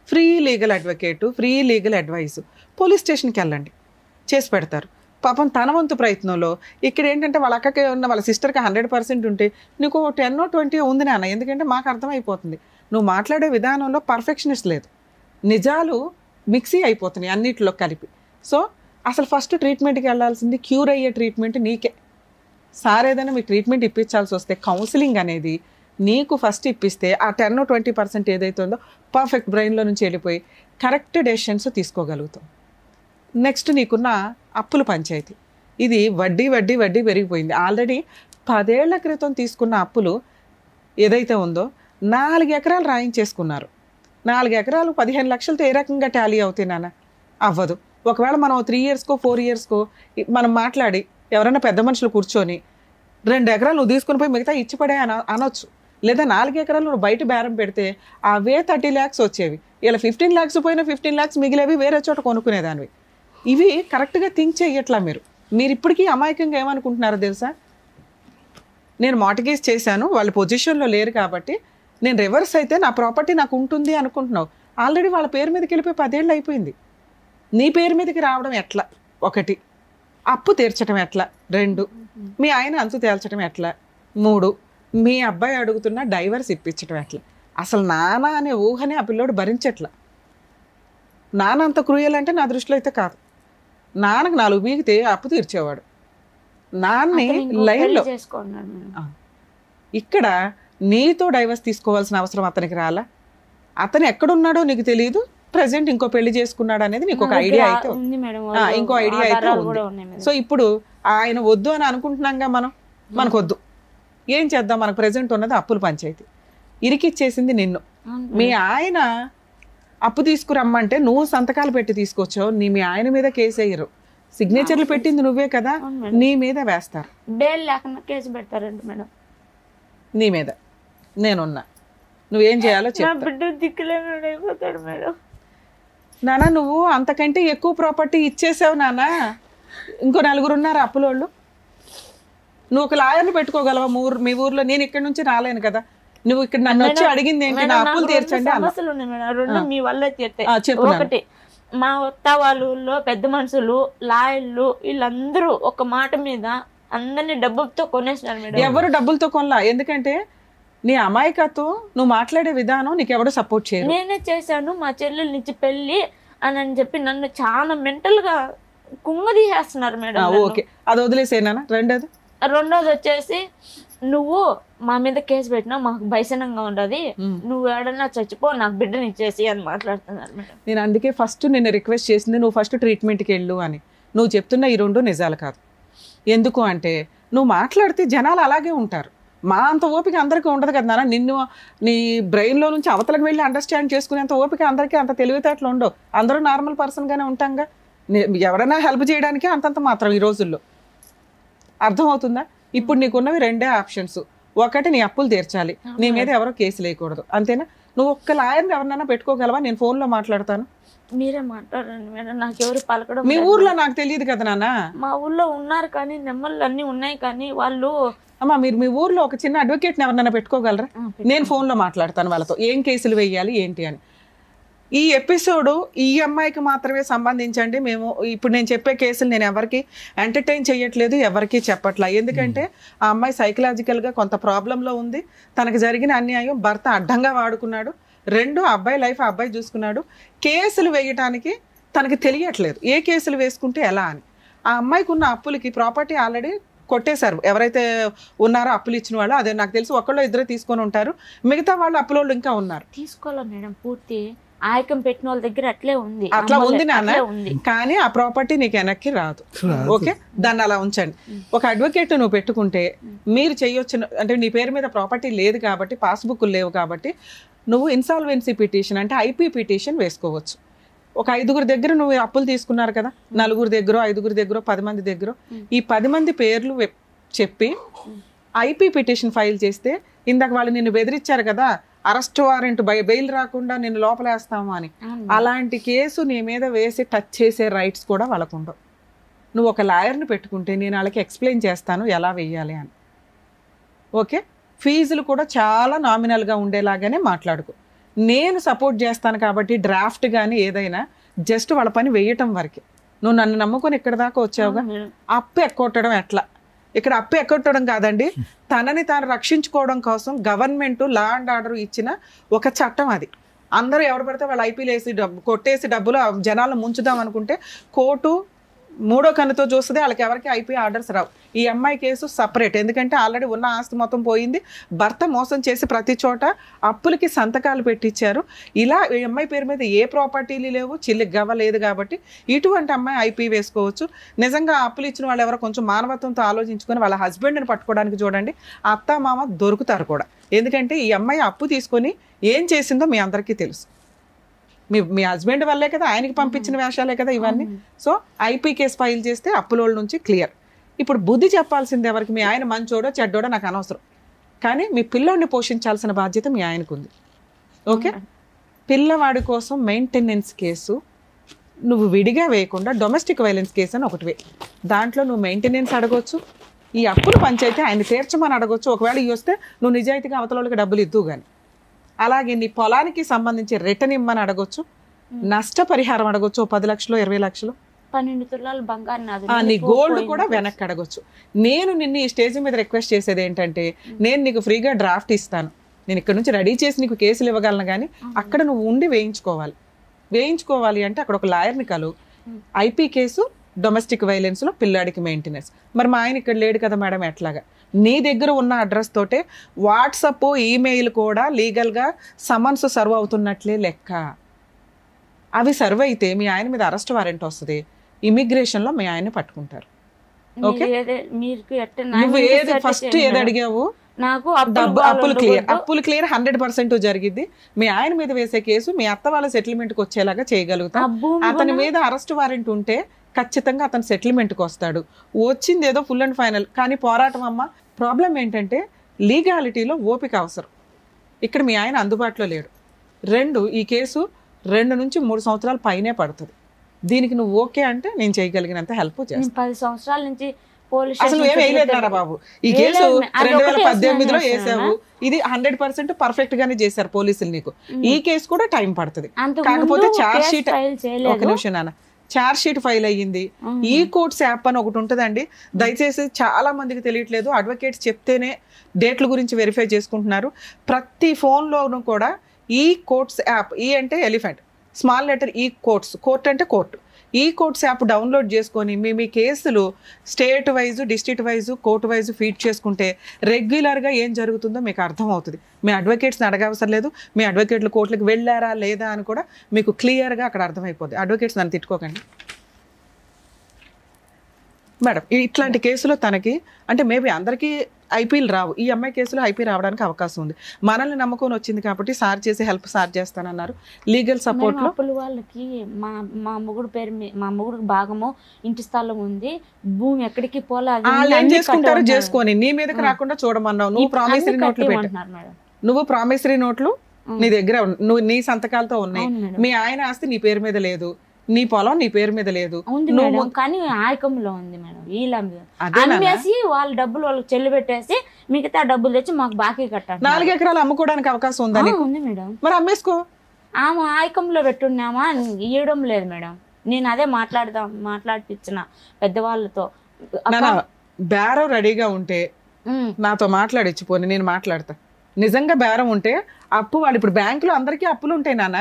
Free legal advocate, free legal advice. Police స్టేషన్కి వెళ్ళండి, చేసి పెడతారు. పాపం తన వంతు ప్రయత్నంలో ఇక్కడ ఏంటంటే వాళ్ళ అక్కకి ఉన్న వాళ్ళ సిస్టర్కి 100% ఉంటే నీకు 10-20 ఉంది నాన్న. ఎందుకంటే మాకు అర్థమైపోతుంది నువ్వు మాట్లాడే విధానంలో పర్ఫెక్షనిస్ట్ లేదు, నిజాలు మిక్సీ అయిపోతున్నాయి అన్నిటిలో కలిపి. సో అసలు ఫస్ట్ ట్రీట్మెంట్కి వెళ్ళాల్సింది క్యూర్ అయ్యే ట్రీట్మెంట్ నీకే. సార్ ఏదైనా మీ ట్రీట్మెంట్ ఇప్పించాల్సి వస్తే కౌన్సిలింగ్ అనేది నీకు ఫస్ట్ ఇప్పిస్తే ఆ 10-20% ఏదైతే ఉందో పర్ఫెక్ట్ బ్రెయిన్లో నుంచి వెళ్ళిపోయి కరెక్ట్ డెసిషన్స్ తీసుకోగలుగుతాం. నెక్స్ట్ నీకున్న అప్పుల పంచాయతీ, ఇది వడ్డీ వడ్డీ వడ్డీ పెరిగిపోయింది. ఆల్రెడీ 10 ఏళ్ల క్రితం తీసుకున్న అప్పులు ఏదైతే ఉందో 4 ఎకరాలు రాయించేసుకున్నారు. 4 ఎకరాలు 15 లక్షలతో ఏ రకంగా టాలీ అవుతాయి నాన్న? అవ్వదు. ఒకవేళ మనం 3 ఇయర్స్కో 4 ఇయర్స్కో మనం మాట్లాడి ఎవరైనా పెద్ద మనుషులు కూర్చొని 2 ఎకరాలు నువ్వు తీసుకుని పోయి మిగతా ఇచ్చిపడే అనొచ్చు. లేదా 4 ఎకరాలు నువ్వు బయట బేరం పెడితే అవే 30 lakhs వచ్చేవి. ఇలా 15 lakhs పోయినా 15 lakhs మిగిలేవి వేరే చోట కొనుక్కునేదానివి. ఇవి కరెక్ట్గా థింక్ చేయట్లా మీరు. ఇప్పటికీ అమాయకంగా ఏమనుకుంటున్నారో తెలుసా? నేను మార్టిగేజ్ చేశాను, వాళ్ళ పొజిషన్లో లేరు కాబట్టి నేను రివర్స్ అయితే నా ప్రాపర్టీ నాకు ఉంటుంది అనుకుంటున్నావు. ఆల్రెడీ వాళ్ళ పేరు మీదకి వెళ్ళిపోయి 10 ఏళ్ళు అయిపోయింది. నీ పేరు మీదకి రావడం ఎట్లా? 1, అప్పు తీర్చడం ఎట్లా? 2, మీ ఆయన అంతు తేల్చడం ఎట్లా? 3, మీ అబ్బాయి అడుగుతున్న డైవర్స్ ఇప్పించడం ఎట్లా? అసలు నాన్న అనే ఊహనే ఆ పిల్లోడు భరించట్లా. నాన్న అంత క్రూయల్ అంటే నా దృష్టిలో అయితే కాదు. నాన్నకు 4 బీగితే అప్పు తీర్చేవాడు. నాన్నే లైన్లో ఇక్కడ నీతో డైవర్స్ తీసుకోవాల్సిన అవసరం అతనికి రాలా? అతను ఎక్కడున్నాడో నీకు తెలియదు, ప్రజెంట్ ఇంకో పెళ్లి చేసుకున్నాడు అనేది నీకు ఒక ఐడియా అయితే ఇంకో ఐడియా అయితే ఉంది. సో ఇప్పుడు ఆయన వద్దు అని అనుకుంటున్నాంగా మనకు వద్దు. ఏం చేద్దాం? మనకు ప్రజెంట్ ఉన్నది అప్పుల పంచాయతీ. ఇరికిచ్చేసింది నిన్ను. మీ ఆయన అప్పు తీసుకురమ్మంటే నువ్వు సంతకాలు పెట్టి తీసుకొచ్చావు. మీ ఆయన మీద కేసు వేయరు, సిగ్నేచర్లు పెట్టింది నువ్వే కదా, నీ మీద వేస్తారు. బెయిల్ లేకుండా కేసు పెడతారండి మేడం. నీ మీద నేనున్నా, నువ్వేం చేయాలో చెప్పు. బిడ్డ దిక్కులేనాడు అయిపోతాడు మేడం. నాన్న నువ్వు అంతకంటే ఎక్కువ ప్రాపర్టీ ఇచ్చేసావు నాన్న. ఇంకో 4 ఉన్నారు అప్పులోళ్ళు. నువ్వు ఒక లాయర్ని పెట్టుకోగలవా? మీ ఊర్లో నేను ఇక్కడ నుంచి రాలేను కదా. నువ్వు ఇక్కడ నన్ను వచ్చి అడిగింది ఏంటి? నా అప్పులు తీర్చండి. సమస్యలు ఉన్నాయి మేడం, 2 మీ వల్ల తీర్తాయి. ఒకటి, మా అత్త వాళ్ళ ఊళ్ళో పెద్ద మనుషులు, లాయర్లు వీళ్ళందరూ ఒక మాట మీద అందరినీ డబ్బులతో కొనేసినారు మేడం. ఎవరు డబ్బులతో కొనలా. ఎందుకంటే నీ అమాయకత్వం, నువ్వు మాట్లాడే విధానం నీకు ఎవరు సపోర్ట్ చేయరు. నేనే చేశాను మా చెల్లెలు నుంచి పెళ్లి అని చెప్పి నన్ను చాలా మెంటల్ గా కుంగదీసేస్తున్నారు మేడం. ఓకే, అది వదిలేసేనా? రెండోది వచ్చేసి, నువ్వు మా మీద కేసు పెట్టినా మాకు భయసనంగా ఉండదు, నువ్వు ఏడన్నా చచ్చిపో, నాకు బిడ్డని ఇచ్చేసి అని మాట్లాడుతున్నారు మేడం. నేను అందుకే ఫస్ట్ నిన్ను రిక్వెస్ట్ చేసింది, నువ్వు ఫస్ట్ ట్రీట్మెంట్కి వెళ్ళు అని. నువ్వు చెప్తున్న ఈ 2 నిజాలు కాదు. ఎందుకు అంటే నువ్వు మాట్లాడితే జనాలు అలాగే ఉంటారు. మా అంత ఓపిక అందరికీ ఉండదు కదా నాన్న. నిన్ను నీ బ్రెయిన్లో నుంచి అవతలకు వెళ్ళి అండర్స్టాండ్ చేసుకునేంత ఓపిక అందరికీ, అంత తెలివితేటలు ఉండవు. అందరూ నార్మల్ పర్సన్గానే ఉంటాంగా. ఎవరైనా హెల్ప్ చేయడానికి అంతంత మాత్రం ఈ రోజుల్లో. అర్థమవుతుందా? ఇప్పుడు నీకున్నవి 2 ఆప్షన్స్. ఒకటి, నీ అప్పులు తీర్చాలి, నీ మీద ఎవరో కేసు లేకూడదు, అంతేనా? నువ్వు ఒక్క లాయర్ని ఎవరినైనా పెట్టుకోగలవా? నేను ఫోన్లో మాట్లాడతాను. మీరే మాట్లాడండి మేడం, నాకు ఎవరు పలకడం. మీ ఊర్లో నాకు తెలియదు కదా నాన్న. మా ఊర్లో ఉన్నారు కానీ, నెమ్మలు అన్ని ఉన్నాయి కానీ వాళ్ళు. అమ్మా మీరు మీ ఊర్లో ఒక చిన్న అడ్వకేట్ని ఎవరినైనా పెట్టుకోగలరా? నేను ఫోన్లో మాట్లాడతాను వాళ్ళతో, ఏం కేసులు వేయాలి ఏంటి అని. ఈ ఎపిసోడు ఈ అమ్మాయికి మాత్రమే సంబంధించండి. మేము ఇప్పుడు నేను చెప్పే కేసులు నేను ఎవరికి ఎంటర్టైన్ చేయట్లేదు, ఎవరికి చెప్పట్లా. ఎందుకంటే ఆ అమ్మాయి సైకలాజికల్గా కొంత ప్రాబ్లంలో ఉంది. తనకు జరిగిన అన్యాయం భర్త అడ్డంగా వాడుకున్నాడు. 2, అబ్బాయి లైఫ్ అబ్బాయి చూసుకున్నాడు. కేసులు వేయటానికి తనకి తెలియట్లేదు, ఏ కేసులు వేసుకుంటే ఎలా అని. ఆ అమ్మాయికి ఉన్న అప్పులకి ప్రాపర్టీ ఆల్రెడీ కొట్టేశారు. ఎవరైతే ఉన్నారో అప్పులు ఇచ్చిన వాళ్ళు, అదే నాకు తెలిసి 1-2 తీసుకొని ఉంటారు. మిగతా వాళ్ళు అప్పులోళ్ళు ఇంకా ఉన్నారు. తీసుకోవాలి మేడం, పూర్తి ఆయకం పెట్టిన వాళ్ళ దగ్గర అట్లే ఉంది. అట్లా ఉంది నాన్న, కానీ ఆ ప్రాపర్టీ నీకు వెనక్కి రాదు. ఓకే, దాన్ని అలా ఉంచండి. ఒక అడ్వకేట్ నువ్వు పెట్టుకుంటే మీరు చేయొచ్చు. అంటే నీ పేరు మీద ప్రాపర్టీ లేదు కాబట్టి, పాస్బుక్లు లేవు కాబట్టి, నువ్వు ఇన్సాల్వెన్సీ పిటిషన్ అంటే ఐపీ పిటిషన్ వేసుకోవచ్చు. ఒక 5 దగ్గర నువ్వు అప్పులు తీసుకున్నారు కదా, 4 దగ్గర 5 దగ్గర 10 మంది దగ్గర, ఈ 10 మంది పేర్లు చెప్పి ఐపీ పిటిషన్ ఫైల్ చేస్తే, ఇందాక వాళ్ళు నిన్ను బెదిరించారు కదా, అరెస్ట్ వారెంట్ బెయిల్ రాకుండా నిన్ను లోపలేస్తాము అని, అలాంటి కేసు నీ మీద వేసి టచ్ చేసే రైట్స్ కూడా వాళ్ళకు ఉండవు. నువ్వు ఒక లాయర్ని పెట్టుకుంటే నేను వాళ్ళకి ఎక్స్ప్లెయిన్ చేస్తాను ఎలా వెయ్యాలి అని. ఓకే, ఫీజులు కూడా చాలా నామినల్గా ఉండేలాగానే మాట్లాడుకో. నేను సపోర్ట్ చేస్తాను కాబట్టి డ్రాఫ్ట్ కానీ ఏదైనా జస్ట్ వాళ్ళ పని వేయటం వరకే. నువ్వు నన్ను నమ్ముకొని ఇక్కడ దాకా వచ్చావుగా. అప్పు ఎక్కొట్టడం ఎట్లా? ఇక్కడ అప్పు ఎక్కొట్టడం కాదండి, తనని తాను రక్షించుకోవడం కోసం గవర్నమెంట్ లా అండ్ ఆర్డర్ ఇచ్చిన ఒక చట్టం అది. అందరూ ఎవరు పడితే వాళ్ళు ఐపీలు వేసి కొట్టేసి డబ్బులు జనాలను ముంచుదాం అనుకుంటే కోర్టు మూడో కన్నుతో చూస్తుంది, వాళ్ళకి ఎవరికి ఐపీ ఆర్డర్స్ రావు. ఈ అమ్మాయి కేసు సపరేట్, ఎందుకంటే ఆల్రెడీ ఉన్న ఆస్తి మొత్తం పోయింది, భర్త మోసం చేసి ప్రతి చోట అప్పులకి సంతకాలు పెట్టించారు. ఇలా ఈ అమ్మాయి పేరు మీద ఏ ప్రాపర్టీలు లేవు, చిల్లికి గవ్వలేదు. కాబట్టి ఇటువంటి అమ్మాయి ఐపీ వేసుకోవచ్చు. నిజంగా అప్పులు ఇచ్చిన వాళ్ళు ఎవరో కొంచెం మానవత్వంతో ఆలోచించుకొని వాళ్ళ హస్బెండ్ని పట్టుకోవడానికి చూడండి, అత్త మామ దొరుకుతారు కూడా. ఎందుకంటే ఈ అమ్మాయి అప్పు తీసుకొని ఏం చేసిందో మీ అందరికీ తెలుసు. మీ హస్బెండ్ వల్లే కదా, ఆయనకి పంపించిన వేషాలే కదా ఇవన్నీ. సో ఐపీ కేసు ఫైల్ చేస్తే అప్పులోళ్ళ నుంచి క్లియర్. ఇప్పుడు బుద్ధి చెప్పాల్సింది ఎవరికి? మీ ఆయన మంచోడో చెడ్డోడో నాకు అనవసరం, కానీ మీ పిల్లోడిని పోషించాల్సిన బాధ్యత మీ ఆయనకు ఉంది. ఓకే, పిల్లవాడి కోసం మెయింటెనెన్స్ కేసు నువ్వు విడిగా వేయకుండా డొమెస్టిక్ వైలెన్స్ కేసు అని ఒకటి వే. దాంట్లో నువ్వు మెయింటెనెన్స్ అడగొచ్చు, ఈ అప్పులు పంచాయితీ ఆయన తీర్చమని అడగొచ్చు. ఒకవేళ ఇవి వస్తే నువ్వు నిజాయితీగా అవతలకి డబ్బులు ఇద్దు కానీ. అలాగే నీ పొలానికి సంబంధించి రిటర్న్ ఇమ్మని అడగొచ్చు, నష్టపరిహారం అడగొచ్చు, 10 లక్షలు 20 లక్షలు, 12 తులాలు బంగారు నాది, నీ గోల్డ్ కూడా వెనక్కి అడగొచ్చు. నేను నిన్ను ఈ స్టేజ్ మీద రిక్వెస్ట్ చేసేది ఏంటంటే, నేను నీకు ఫ్రీగా డ్రాఫ్ట్ ఇస్తాను, నేను ఇక్కడ నుంచి రెడీ చేసి నీకు కేసులు ఇవ్వగలను, కానీ అక్కడ నువ్వు ఉండి వేయించుకోవాలి అంటే అక్కడ ఒక లాయర్ని కలు. ఐపీ కేసు డొమెస్టిక్ వైలెన్స్ లో పిల్లాడికి మెయింటెనెన్స్. మరి మా ఆయన ఇక్కడ లేడు కదా మేడం, ఎట్లాగా? నీ దగ్గర ఉన్న అడ్రస్ తోటే వాట్సాప్ ఈమెయిల్ కూడా లీగల్గా సమన్స్ సర్వ్ అవుతున్నట్లే లెక్క. అవి సర్వ్ అయితే మీ ఆయన మీద అరెస్ట్ వారెంట్ వస్తుంది, ఇమిగ్రేషన్లో మీ ఆయన్ని పట్టుకుంటారు. ఓకే, నువ్వు ఏది ఫస్ట్ ఏది అడిగావు? నాకు అప్పులు క్లియర్ 100% జరిగింది. మీ ఆయన మీద వేసే కేసు మీ అత్త వాళ్ళ సెటిల్మెంట్కి వచ్చేలాగా చేయగలుగుతాం. అతని మీద అరెస్ట్ వారెంట్ ఉంటే ఖచ్చితంగా అతను సెటిల్మెంట్కి వస్తాడు. వచ్చింది ఏదో ఫుల్ అండ్ ఫైనల్, కానీ పోరాటం అమ్మ. ప్రాబ్లం ఏంటంటే లీగాలిటీలో ఓపిక అవసరం. ఇక్కడ మీ ఆయన అందుబాటులో లేడు. 2, ఈ కేసు 2 నుంచి 3 సంవత్సరాల పైనే పడుతుంది. దీనికి నువ్వు ఓకే అంటే నేను చేయగలిగినంత హెల్ప్ చేస్తాను. 10 సంవత్సరాల నుంచి అసలు ఏం వేయలేదురా బాబు. ఈ కేసు 2018లో వేసావు, ఇది 100% పర్ఫెక్ట్ గానే చేశారు పోలీసులు నీకు. ఈ కేసు కూడా టైం పడుతుంది. కాకపోతే ఛార్జ్ షీట్, ఒక నిమిషం నాన్న, ఛార్జ్ షీట్ ఫైల్ అయ్యింది. ఈ కోర్ట్స్ యాప్ అని ఒకటి ఉంటుందండి, దయచేసి చాలా మందికి తెలియట్లేదు. అడ్వకేట్స్ చెప్తేనే డేట్ల గురించి వెరిఫై చేసుకుంటున్నారు. ప్రతి ఫోన్లోనూ కూడా ఈ కోర్ట్స్ యాప్, ఈ అంటే ఎలిఫెంట్, స్మాల్ లెటర్ ఈ కోర్ట్స్, కోర్ట్ అంటే కోర్టు, ఈ కోర్ట్స్ యాప్ డౌన్లోడ్ చేసుకొని మీ కేసులు state wise, district wise, court wise feed చేసుకుంటే రెగ్యులర్గా ఏం జరుగుతుందో మీకు అర్థమవుతుంది. మీ అడ్వకేట్స్ని అడగవసరం లేదు, మీ అడ్వకేట్లు కోర్టులకు వెళ్ళారా లేదా అని కూడా మీకు క్లియర్గా అక్కడ అర్థమైపోతుంది. అడ్వకేట్స్ నన్ను తిట్టుకోకండి మేడం. ఇట్లాంటి కేసులో తనకి అంటే మేబీ అందరికీ ఐపీలు రావు, ఈ అమ్మాయి కేసులో ఐపీ రావడానికి అవకాశం ఉంది. మనల్ని నమ్ముకొని వచ్చింది కాబట్టి సార్ చేసి హెల్ప్ సార్ చేస్తానన్నారు. లీగల్ సపోర్ట్ లో అప్పుల వాళ్ళకి మా మొగుడు పేరు, మా మొగుడు భాగము ఇంటి స్థలం ఉంది, భూమి ఎక్కడికి పోలేదు, ఏం చేసుకుంటారో చేసుకొని నీ మీదకి రాకుండా చూడమన్నావు. నువ్వు ప్రామిసరీ నోట్లు పెట్టారు, నువ్వు ప్రామిసరీ నోట్లు నీ దగ్గర నువ్వు నీ సంతకాలతో ఉన్నాయి. మీ ఆయన ఆస్తి నీ పేరు మీద లేదు, నీ పొలం నీ పేరు మీద లేదు, కానీ ఆయకంలో ఉంది మేడం. వీళ్ళ అమ్మేసి వాళ్ళ డబ్బులు వాళ్ళకి చెల్లి పెట్టేసి మిగతా డబ్బులు తెచ్చి మాకు బాకీ కట్టాలి. 4 ఎకరాలు అమ్ముకోవడానికి అవకాశం ఉందా? ఉంది మేడం. మరి అమ్మేసుకో. ఆమె ఆయకంలో పెట్టున్నామా, ఇవ్వడం లేదు మేడం. నేను అదే మాట్లాడిపించిన పెద్దవాళ్ళతో. బేరం రెడీగా ఉంటే నాతో మాట్లాడిచ్చిపోని, నేను మాట్లాడతా. నిజంగా బేరం ఉంటే అప్పు వాళ్ళు, ఇప్పుడు బ్యాంకులో అందరికీ అప్పులు ఉంటాయి నాన్న.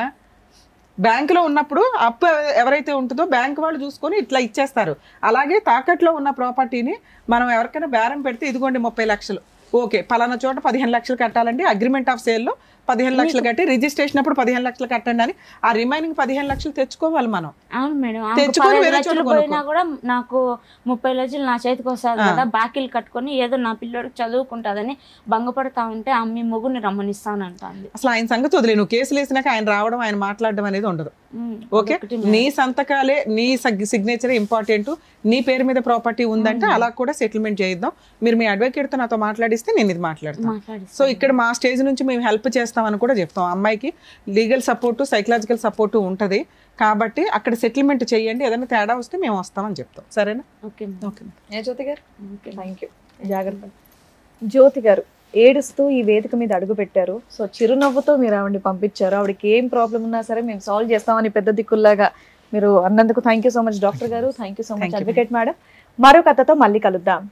బ్యాంకులో ఉన్నప్పుడు అప్పు ఎవరైతే ఉంటుందో బ్యాంక్ వాళ్ళు చూసుకొని ఇట్లా ఇచ్చేస్తారు. అలాగే తాకట్లో ఉన్న ప్రాపర్టీని మనం ఎవరికైనా బేరం పెడితే ఇదిగోండి 30 లక్షలు, ఓకే పలానా చోట 15 లక్షలు కట్టాలండి, అగ్రిమెంట్ ఆఫ్ సేల్లో 15 లక్షలు కట్టి రిజిస్ట్రేషన్ అప్పుడు 15 లక్షలు కట్టండి అని ఆ రిమైనింగ్ 15 లక్షలు తెచ్చుకోవాలి మనం. అవును మేడం. తెచ్చుకొని పోయినా కూడా నాకు 30 లక్షలు నా చేతికి వస్తుంది కదా, బాకీలు కట్టుకొని ఏదో నా పిల్లోడికి చదువుకుంటుందని భంగపడతా ఉంటే అమ్మి మొగుని రమ్మనిస్తానంటుంది. అసలు ఆయన సంగతి వదిలే, నువ్వు కేసులు వేసినాక ఆయన రావడం ఆయన మాట్లాడడం అనేది ఉండదు. ఓకే, నీ సంతకాలే, నీ సిగ్నేచరే ఇంపార్టెంట్. నీ పేరు మీద ప్రాపర్టీ ఉందంటే అలా కూడా సెటిల్మెంట్ చేయిద్దాం. మీరు మీ అడ్వకేట్తో నాతో మాట్లాడిస్తే నేను ఇది మాట్లాడతాను. సో ఇక్కడ మా స్టేజ్ నుంచి మేము హెల్ప్ చేస్తామని కూడా చెప్తాం. అమ్మాయికి లీగల్ సపోర్టు, సైకలాజికల్ సపోర్టు ఉంటుంది కాబట్టి అక్కడ సెటిల్మెంట్ చేయండి, ఏదైనా తేడా వస్తే మేము వస్తామని చెప్తాం. సరేనా? ఓకే ఓకే జ్యోతి గారు, థ్యాంక్ యూ. జాగ్రత్త. జ్యోతి గారు ఏడుస్తూ ఈ వేదిక మీద అడుగు పెట్టారు. సో చిరునవ్వుతో మీరు ఆవిడని పంపించారు. ఆవిడకి ఏం ప్రాబ్లం ఉన్నా సరే మేము సాల్వ్ చేస్తామని పెద్ద దిక్కుల్లాగా మీరు అన్నందుకు thank you so much doctor గారు. Thank you so much advocate madam. మరో కథతో మళ్ళీ కలుద్దాం.